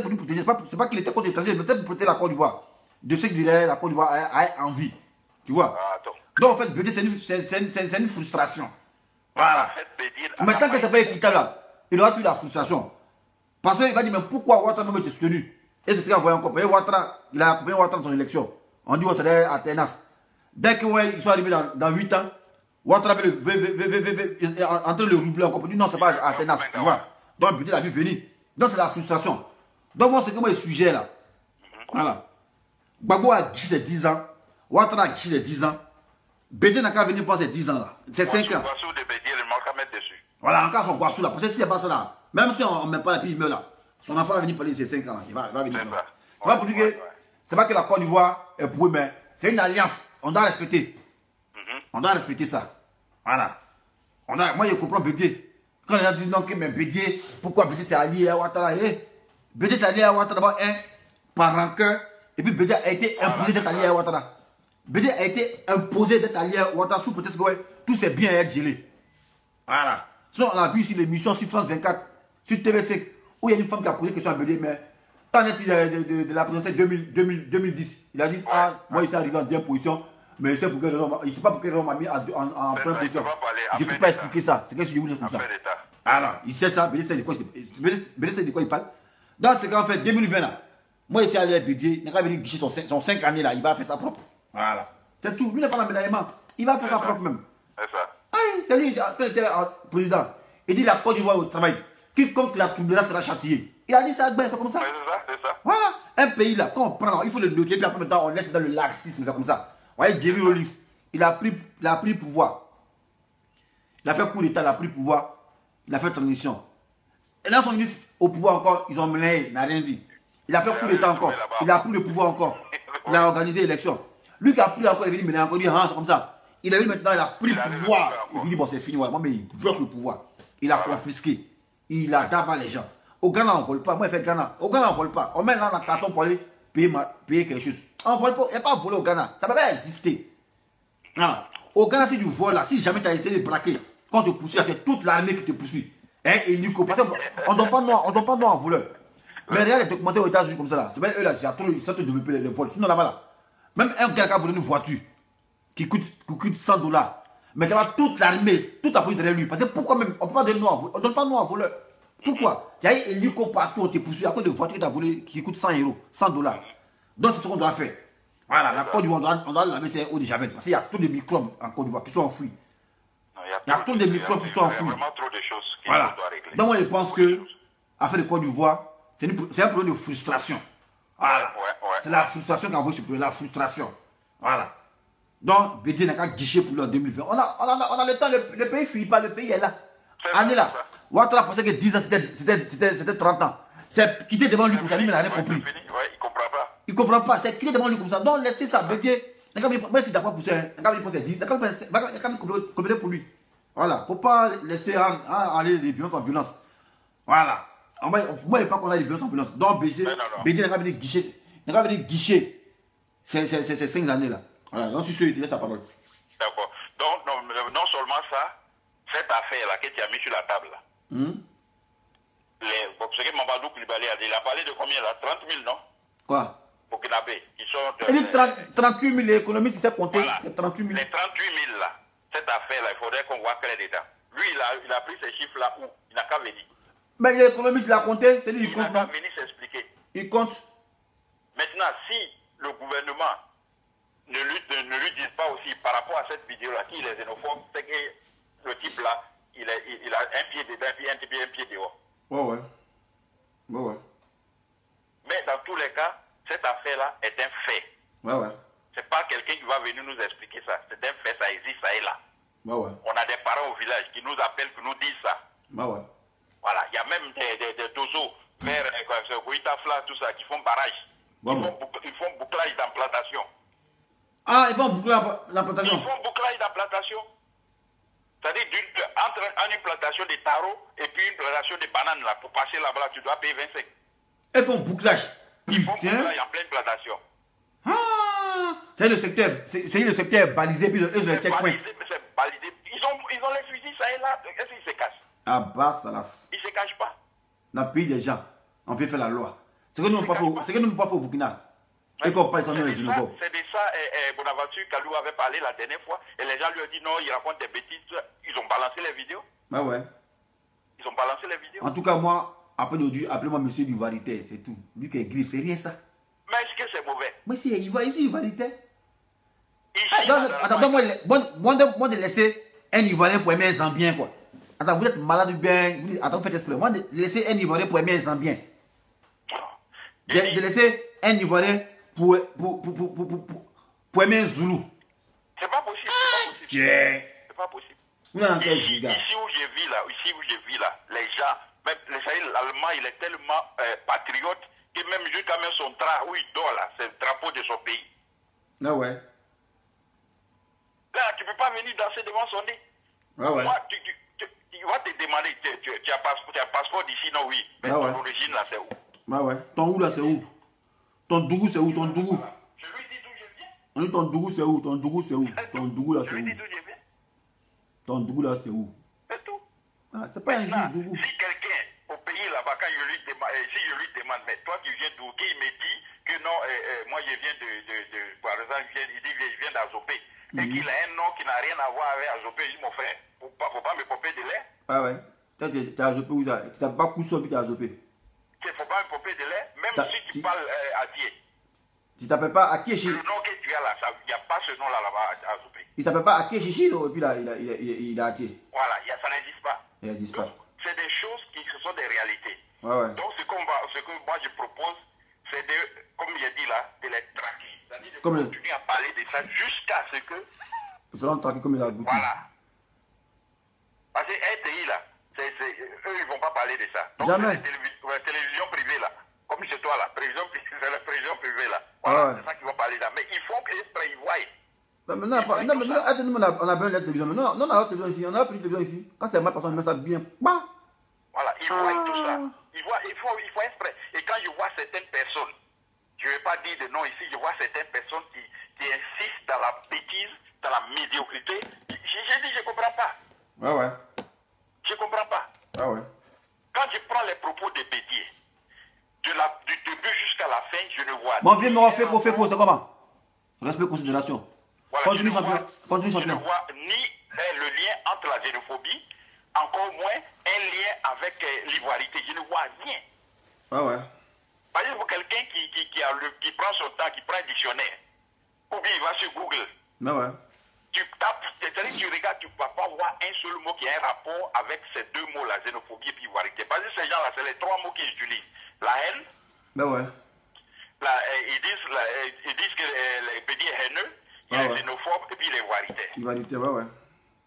pour lui protéger. C'est pas qu'il était contre l'étranger, mais c'est pour protéger la Côte d'Ivoire. De ce qu'il est, la Côte d'Ivoire a envie. Tu vois. Donc, en fait, Bédé, c'est une frustration. Voilà. Maintenant que ça peut être équitable là, il aura eu la frustration. Parce qu'il va dire, mais pourquoi Ouattara m'a été soutenu? Et c'est ce qu'il a envoyé encore. Ouattara, il a accompagné Ouattara dans son élection. On dit, c'est à Tenas. Dès qu'ils sont arrivés dans 8 ans, Ouattara veut entrer le roublé encore. On dit, non, c'est pas à Tenas. Tu vois. Donc, Bédé l'a vu venir. Donc, c'est la frustration. Donc, moi, c'est comme le sujet là. Voilà. Gbagbo a guiché ses 10 ans. Ouattara a guiché ses 10 ans. Bédé n'a qu'à venir pour ces 10 ans là. C'est 5 ans. Voilà, encore son Guassou là. Parce que s'il n'y a pas ça là, même si on ne met pas la puis il meurt là, son enfant va venir parler de ces 5 ans là. Il va venir. C'est pas pour dire que c'est pas que la Côte d'Ivoire est pour eux, mais c'est une alliance. On doit respecter. On doit respecter ça. Voilà. Moi, je comprends Bédé. Quand les gens disent non, mais Bédé, pourquoi Bédé s'est allié à Ouattara? Bédé s'est allié à Ouattara d'abord, par rancœur. Et puis Bédé a été imposé d'être allié à Ouattara. Bédé a été imposé d'être allié à Ouattara sous prétexte que ouais, tout c'est bien à être gelé. Voilà. Sinon, on a vu ici l'émission sur France 24, sur TV5, où il y a une femme qui a posé une question à Bédé, mais quand on est de la présidentielle 2010, il a dit, ah, moi, il s'est arrivé en deuxième position, mais c'est pour quelle raison, il ne sait pas pour quelle raison on m'a mis en première position. Je ne peux pas expliquer ça. C'est que je voulais comme ça. Alors, il sait ça, Bédé sait de quoi il parle. Donc, c'est qu'en fait, 2020, là, moi, ici, allé à Bédé, il n'a pas venu guicher son 5 années, là, il va faire ça propre. Voilà. C'est tout. Lui, il n'a pas l'emménagement. Il va faire ça propre même. C'est ça. C'est lui, quand il était président, il dit la Côte d'Ivoire au travail. Quiconque la troublera sera châtié. Il a dit ça, c'est comme ça. C'est ça. Voilà. Un pays là, quand on prend, il faut le bloquer, puis après maintenant on laisse dans le laxisme, c'est comme ça. Vous voyez, Guéry Rollins, il a pris le pouvoir. Il a fait coup d'État, il a pris le pouvoir. Il a fait transition. Et là, son ministre au pouvoir encore, ils ont mené, il n'a rien dit. Il a fait coup d'État encore. Il a pris le pouvoir encore. Il a organisé l'élection. Lui qui a pris encore, il est venu mener encore, il dit, ah, c'est comme ça. Il a eu maintenant, il a pris le pouvoir. Il dit, bon, c'est fini, voilà. Moi, mais il bloque le pouvoir. Il a confisqué. Il a d'abord les gens. Au Ghana, on ne vole pas. Moi, je fais Ghana. Au Ghana, on ne vole pas. On met là dans le carton pour aller payer quelque chose. On ne vole pas. Il n'y a pas volé au Ghana. Ça ne peut pas exister. Voilà. au Ghana, c'est du vol là. Si jamais tu as essayé de braquer, quand tu te poursuis, c'est toute l'armée qui te poursuit. Hein, et Nico, parce qu'on ne donne pas noir en voleur. Mais regarde les documentaires aux États-Unis comme ça là. C'est bien eux là, c'est trop de développer les vols. Sinon là-bas là, même un gars qui a volé une voiture qui coûte $100, mais tu as toute l'armée, toute la police derrière lui. Parce que pourquoi même, on ne peut pas donner noir en voleur. On ne donne pas noir en voleur. Pourquoi? Il y a un hélico partout, on te poursuit à cause de voitures que tu as volées qui coûtent €100, $100. Donc c'est ce qu'on doit faire. Voilà, la Côte d'Ivoire, on doit laver ses eaux de javel. Parce qu'il y a trop de microbes en Côte d'Ivoire qui sont enfouis. Il y a trop de microbes qui sont enfouis. Il y a vraiment trop de choses qui voilà. doivent régler. Donc moi je pense que l'affaire de Côte d'Ivoire, c'est un problème de frustration. Voilà. C'est la frustration qui a envoyé ce problème, la frustration. Voilà. Donc, Bédié n'a qu'à guichet pour l'an 2020. On a le temps, le pays ne finit pas, le pays est là. Année là. Ouattara pensait que 10 ans c'était 30 ans. C'est quitter devant lui comme ça, lui, il n'a rien compris. Il ne comprend pas. Il ne comprend pas, c'est quitter devant lui comme ça. Donc, laissez ça, Bédié. Même si d'accord pour ça, il n'a qu'à 10, il n'a qu'à compléter pour lui. Voilà. Il ne faut pas laisser aller de violence en violence. Voilà. Moi, je ne veux pas qu'on ait de violence en violence. Donc, Bédié n'a qu'à venir guichet ces 5 années-là. Voilà, donc si tu laisses sa parole. D'accord. Donc, non seulement ça, cette affaire-là que tu as mis sur la table, là. Ce que Mamadou Koulibaly a dit, il a parlé de combien là? 30 000, non? Quoi? Burkinabé. Il dit 38 000, les économistes, il s'est compté. Voilà. C'est 38 000. Les 38 000 là, cette affaire-là, il faudrait qu'on voit clair dedans. Lui, il a pris ces chiffres-là où? Il n'a qu'à venir. Mais l'économiste, il a compté, c'est lui qui compte. Il n'a qu'à venir s'expliquer. Il compte. Maintenant, si le gouvernement ne lui dit pas aussi par rapport à cette vidéo-là, qu'il est xénophobe, c'est que le type-là, il a un pied dedans, un pied dehors. Ouais. Mais dans tous les cas, cette affaire-là est un fait. Ouais. C'est pas quelqu'un qui va venir nous expliquer ça. C'est un fait, ça existe, ça est là. Ouais. On a des parents au village qui nous appellent, qui nous disent ça. Ouais. Voilà, il y a même des dozos vers Goïtafla, tout ça, qui font barrage. Ils font bouclage d'implantation. Ah, ils font bouclage d'implantation. Ils font bouclage d'implantation. C'est-à-dire entre une plantation de taro et puis une plantation de bananes là, pour passer là-bas, tu dois payer 25. Ils font bouclage. Ils font bouclage en pleine plantation. Ah, c'est le secteur balisé, puis eux, les checkpoints. C'est balisé. Ils ont les fusils, ça est là. Est-ce qu'ils se cachent? Ah, bah, ça là. Ils ne se cachent pas. Dans le pays des gens, on veut faire la loi. C'est que nous n'avons pas fait au Burkina. Et qu'on parle sans nous les xénophobes. C'est de ça, Bonaventure Kalou avait parlé la dernière fois, et les gens lui ont dit non, il raconte des bêtises. Ils ont balancé les vidéos. Ah ouais. Ils ont balancé les vidéos. En tout cas, moi, appelez-moi monsieur du Varité, c'est tout. Lui qui est gris, il fait rien ça. Mais est-ce que c'est mauvais? Mais si, il va ici, du Varité. Ici, attends, moi de laisser un Ivoirien pour aimer un Zambien, quoi. Attends, vous êtes malade ou bien. Attends, vous faites exprès. Moi de laisser un Ivoirien pour aimer un Zambien. De laisser un Ivoirien pour aimer un Zoulou. C'est pas possible. C'est pas possible. Ici où je vis là, les gens, même l'Allemand, il est tellement patriote que même jusqu'à même son drap où il dort là, c'est le drapeau de son pays. Ah ouais. Là, tu ne peux pas venir danser devant son nez. Ah ouais. Moi, tu vas te demander, tu as passeport d'ici, non, oui. Mais ton origine là, c'est où? Ah ouais. Ton où là, c'est où? Ton Dougou, c'est où? Ton Dougou? Je lui dis d'où je viens. On dit ton Dougou, c'est où? Ton Dougou, c'est où? Ton Dougou là, c'est Je lui dis où? d'où je viens. Ton Dougou là, c'est où? C'est tout. Ah, c'est pas un juge Dougou. Si quelqu'un au pays là-bas, quand je lui demande, mais toi tu viens d'où? Qui me dit que non, moi je viens par exemple, il dit je viens d'Azopé. Et qu'il a un nom qui n'a rien à voir avec Azopé. Il dit mon frère, faut pas me pomper de lait. Ah ouais. T'es Azopé où ça? Tu t'as pas couché puis t'es Azopé. Il ne faut pas me pomper de lait, même si tu parles à Dieu. Tu t'appelles pas Akiechi? Le nom que tu as là, il n'y a pas ce nom là-bas à Azopé. Il s'appelle pas Akiechi, et puis là, il a attiré. Voilà, ça n'existe pas. Il n'existe pas. C'est des choses qui sont des réalités. Ouais. Donc ce que moi je propose, c'est de, comme il a dit là, de les traquer. C'est-à-dire de continuer à parler de ça jusqu'à ce que... Ils seront traqués comme il a goûté. Voilà. Parce que RTI là, eux ils ne vont pas parler de ça. Donc jamais. La télévision privée là, comme chez toi là, c'est la télévision privée là. Voilà, c'est ça qu'ils vont parler là. Mais ils font qu'esprit, ils voient. On a besoin de la télévision. Non, on a la télévision ici. On a plus de télévision ici. Quand c'est mal, personne met ça bien. Bah. Voilà, ils voient tout ça. Il faut exprès. Et quand je vois certaines personnes, je ne vais pas dire de nom ici, je vois certaines personnes qui et insiste dans la bêtise, dans la médiocrité. J'ai dit, je ne comprends pas. Ouais, ouais. Je ne comprends pas. Ah ouais. Quand je prends les propos de Bédier, du début jusqu'à la fin, je ne vois Bon, viens me refaire pour faire c'est comment? Respect, considération. voilà, Continue, champion. Je ne vois ni le lien entre la xénophobie, encore moins un lien avec l'ivoirité. Je ne vois rien. Ah ouais. Par exemple, quelqu'un qui prend son temps, qui prend un dictionnaire, ou bien il va sur Google, Mais ouais. tu tapes, c'est-à-dire que tu regardes, tu ne vas pas voir un seul mot qui a un rapport avec ces deux mots, la xénophobie et l'ivoirité. Parce que ces gens-là, c'est les trois mots qu'ils utilisent. La haine, Mais ouais. ils disent que les Bédier est haineux, il y a Ah ouais. xénophobe et puis l'ivoirité. Ivoirité, ouais, ouais.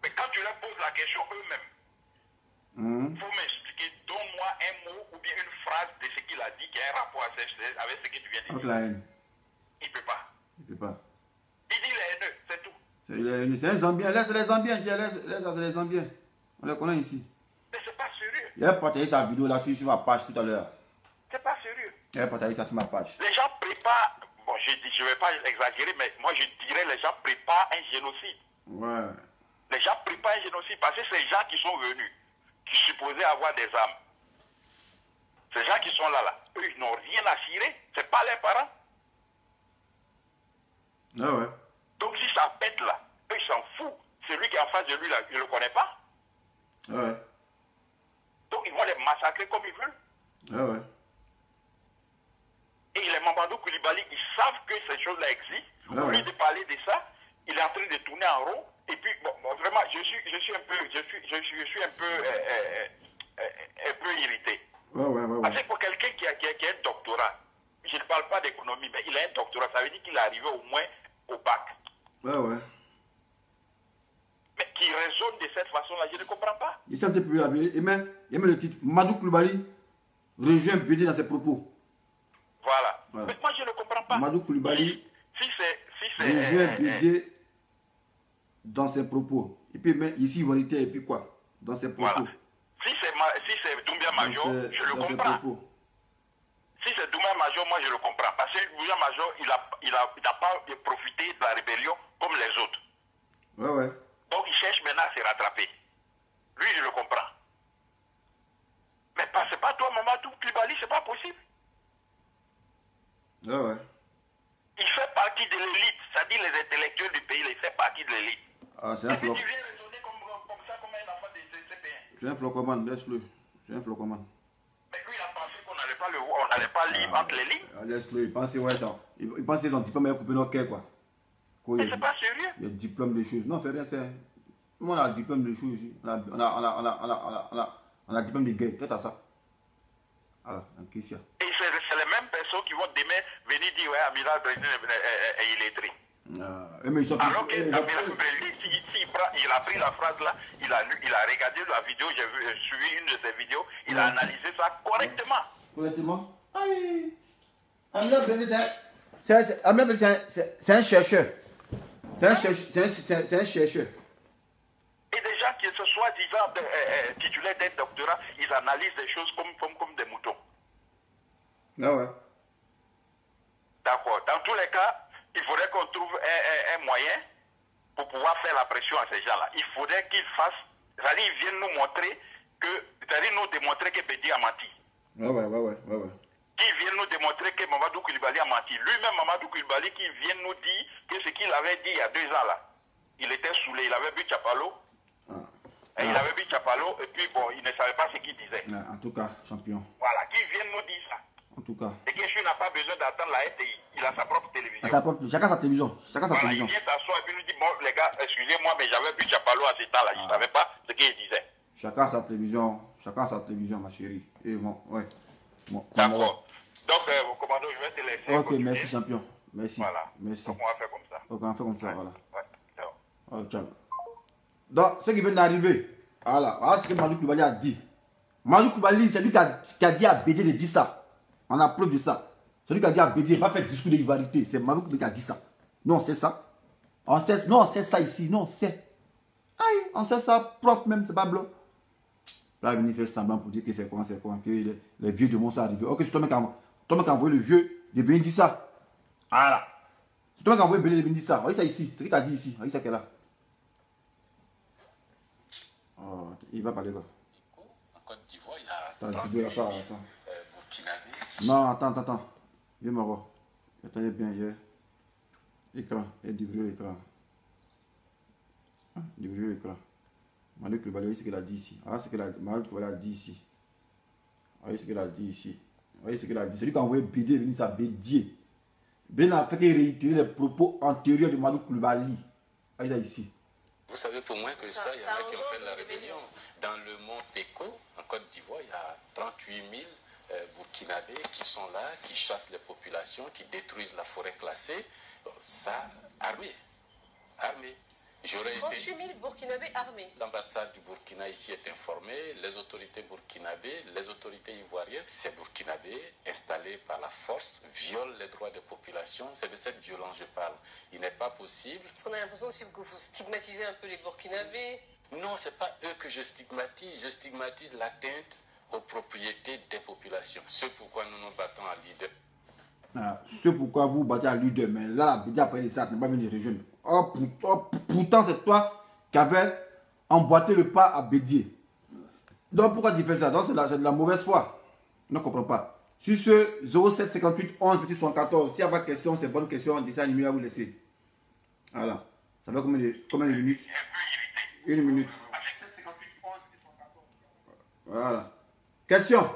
Mais quand tu leur poses la question eux-mêmes, il faut m'expliquer, donne-moi un mot ou bien une phrase de ce qu'il a dit qui a un rapport avec ce que tu viens de Avec dire. la haine. Il ne peut pas. Il peut pas. Il dit il est haineux, c'est tout. C'est un Zambien. Laisse les Zambiens. Laisse les Zambiens. On les connaît ici. Mais c'est pas sérieux. Il a partagé sa vidéo là sur ma page tout à l'heure. C'est pas sérieux. Il a partagé ça sur ma page. Les gens préparent, bon je ne vais pas exagérer, mais moi je dirais les gens préparent un génocide. Ouais. Les gens préparent un génocide parce que ces gens qui sont venus, qui supposaient avoir des armes, ces gens qui sont là, eux ils n'ont rien à cirer, c'est pas leurs parents. Ah ouais. Donc si ça pète là, eux ils s'en foutent. Celui qui est en face de lui là, il ne le connaît pas. Ah ouais. Donc ils vont les massacrer comme ils veulent. Ah ouais. Et les Mamadou Koulibaly, ils savent que ces choses-là existent. Ah Au lieu ouais. de parler de ça, il est en train de tourner en rond. Et puis, bon, vraiment, je suis un peu irrité. Ouais. Parce que pour quelqu'un qui a un doctorat, je ne parle pas d'économie, mais il a un doctorat, ça veut dire qu'il est arrivé au moins au bac. Ouais. Mais qui raisonne de cette façon-là, je ne comprends pas. Il s'est un peu plus la vie. Il met le titre Madou Koulibaly rejoint Bédier dans ses propos. Voilà. Voilà. Mais moi, je ne comprends pas. Madou Koulibaly Si c'est rejoint Bédier dans ses propos. Et puis mais ici, ivoirité et puis quoi? Dans ses propos. Voilà. Si c'est Doumbia Major, je le comprends. Si c'est Doumbia Major, moi je le comprends. Parce que Doumbia Major, il n'a pas profité de la rébellion comme les autres. Ouais. Donc il cherche maintenant à se rattraper. Lui, je le comprends. Mais c'est pas toi, Mamadou Koulibaly, c'est pas possible. Ouais. Il fait partie de l'élite, c'est-à-dire les intellectuels du pays, il fait partie de l'élite. Ah, c'est Et un puis flop. tu viens raisonner comme ça, comme un enfant de CPN. C'est un flocoman, laisse-le. C'est un flocoman. Mais lui, il a pensé qu'on n'allait pas le voir, on n'allait pas lire entre les lignes. Ah, laisse-le, il pensait, ouais, ça. Il pensait son diplôme est coupé dans le cœur, quoi. Mais c'est pas sérieux. Il y a diplôme de choses. Non, fais rien, c'est. Nous, on a diplôme de choses ici. On a diplôme de guerre. Qu'est-ce que ça? Voilà, en question. Et c'est les mêmes personnes qui vont demain venir dire ouais, Amiral Brésil est illettré. Mais ils sont plus. Alors que Amiral Brésil, il a pris la phrase là, il a regardé la vidéo, j'ai suivi une de ses vidéos, il a analysé ça correctement. Correctement? Aïe! Amiral Brésil, c'est un chercheur. C'est un chercheur. Et des gens qui se soi-disant titulaires d'un doctorat, ils analysent des choses comme des moutons. Ah ouais. D'accord. Dans tous les cas, il faudrait qu'on trouve un moyen pour pouvoir faire la pression à ces gens-là. Il faudrait qu'ils fassent, c'est-à-dire ils viennent nous montrer que, c'est-à-dire nous démontrer que Bédier a menti. Ouais. Qu'ils viennent nous démontrer que Mamadou Koulibaly a menti. Lui-même, Mamadou Koulibaly, qui vient nous dire que ce qu'il avait dit il y a 2 ans là, il était saoulé, il avait bu Tchapalo. Il avait bu Tchapalo et puis bon, il ne savait pas ce qu'il disait. En tout cas, champion. Voilà, qui vient nous dire ça. En tout cas. Et Kéchu n'a pas besoin d'attendre la RTI, il a sa propre télévision. Chacun sa télévision. Voilà, il vient s'asseoir et puis nous dit, bon les gars, excusez-moi, mais j'avais bu Tchapalo à ce temps-là, je ne savais pas ce qu'il disait. Chacun sa télévision, ma chérie. Et bon, ouais. Bon, d'accord. Donc, commando, je vais te laisser. Ok, merci champion. Merci. Voilà. Merci. Donc on va faire comme ça. Ok, on fait comme ça, voilà. Ouais. Ciao. Oh, ciao. Donc, ce qui vient d'arriver, voilà ce que Madou Koulibaly a dit. Madou Koulibaly, c'est lui qui a dit à Bédier de dire ça. On applaudit de ça. C'est lui qui a dit à Bédier, va faire discours de rivalité. C'est Madou Koulibaly qui a dit ça. Nous, on sait ça. On sait ça ici. Nous, on sait. Aïe, on sait ça propre même, c'est pas blanc. Là, il venir faire semblant pour dire que c'est quoi, que les vieux démons sont arrivés. Ok, c'est toi qui a envoyé le vieux de venir dire ça. Voilà. C'est toi qui as envoyé Belé de dire ça. Voyez ça ici. C'est qui t'a dit ici. Voyez ça qu'elle a. Oh, il va parler quoi? En Côte d'Ivoire, il y a Attends, 38 000 attends. Burkinabés. Non, attends. Viens, Maro. Attendez bien, hier. Écran. Et déverrouiller l'écran. Déverrouiller l'écran. Manu Koulibaly, voyez ce qu'elle a dit ici. Ah, ce qu'elle a dit ici. Voyez ce qu'elle a dit ici. Voyez ce qu'elle a dit. C'est lui qui a envoyé BD venir ça Bédier. Ben a fait réitérer les propos antérieurs de Manu Koulibaly. Voyez ça ici. Vous savez pour moins que ça, il y en a qui ont fait la rébellion. Dans le mont Péco, en Côte d'Ivoire, il y a 38 000 Burkinabés qui sont là, qui chassent les populations, qui détruisent la forêt classée. Ça, armé. 38 000 Burkinabés armés. L'ambassade du Burkina ici est informée, les autorités burkinabées, les autorités ivoiriennes. Ces Burkinabés, installés par la force, violent les droits des populations. C'est de cette violence que je parle. Il n'est pas possible. Parce qu'on a l'impression aussi que vous stigmatisez un peu les Burkinabés. Non, ce n'est pas eux que je stigmatise l'atteinte aux propriétés des populations. C'est pourquoi nous nous battons à l'idée. C'est pourquoi vous battez à l'idée, mais là, la BD après les sacs n'est pas venu de rejoindre. Pourtant, c'est toi qui avais emboîté le pas à Bédier. Donc, pourquoi tu fais ça? Donc, c'est de la mauvaise foi. Je ne comprends pas. Sur ce 07 58 11 petit 74, s'il y a pas de questions, c'est bonne question, dessin animé à vous laisser. Voilà. Ça fait combien de minutes? 1 minute. Voilà. Question.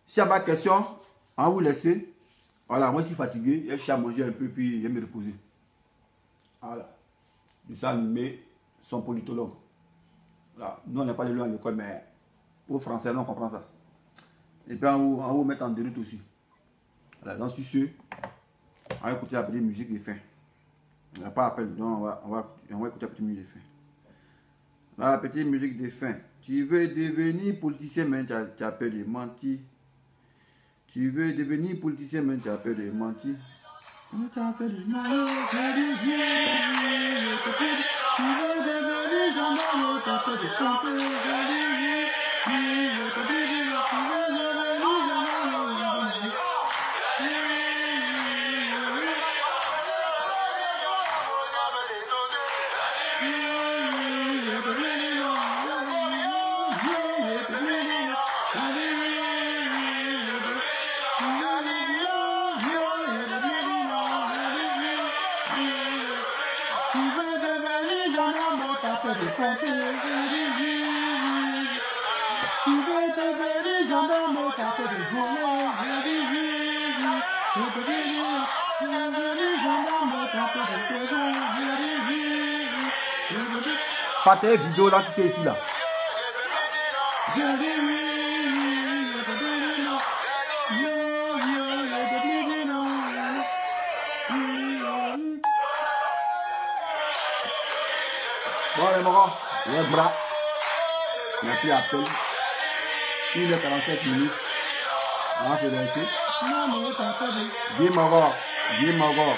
S'il n'y a pas de question, on va vous laisser. Voilà, moi je suis fatigué, je suis à manger un peu, puis je vais me reposer. Voilà. Dessin animé, son politologue. Voilà. Nous, on n'est pas les lois à l'école, mais aux Français, on comprend ça. Et puis, on va vous mettre en déroute aussi. Voilà, donc sur ce, on va écouter la petite musique de fin. Il n'y a pas appel, donc on va écouter la petite musique de fin. La petite musique de fin. Tu veux devenir politicien, mais tu as peur de mentir. Tu veux devenir politicien, mais tu as peur de mentir. Tu veux devenir gendarme, tu as peur de pas tes vidéos là qui est ici là. Bon les morons, les bras. Il n'y a plus appel. 1h45 minutes. On va se lancer. Viens Moro. Viens Moro.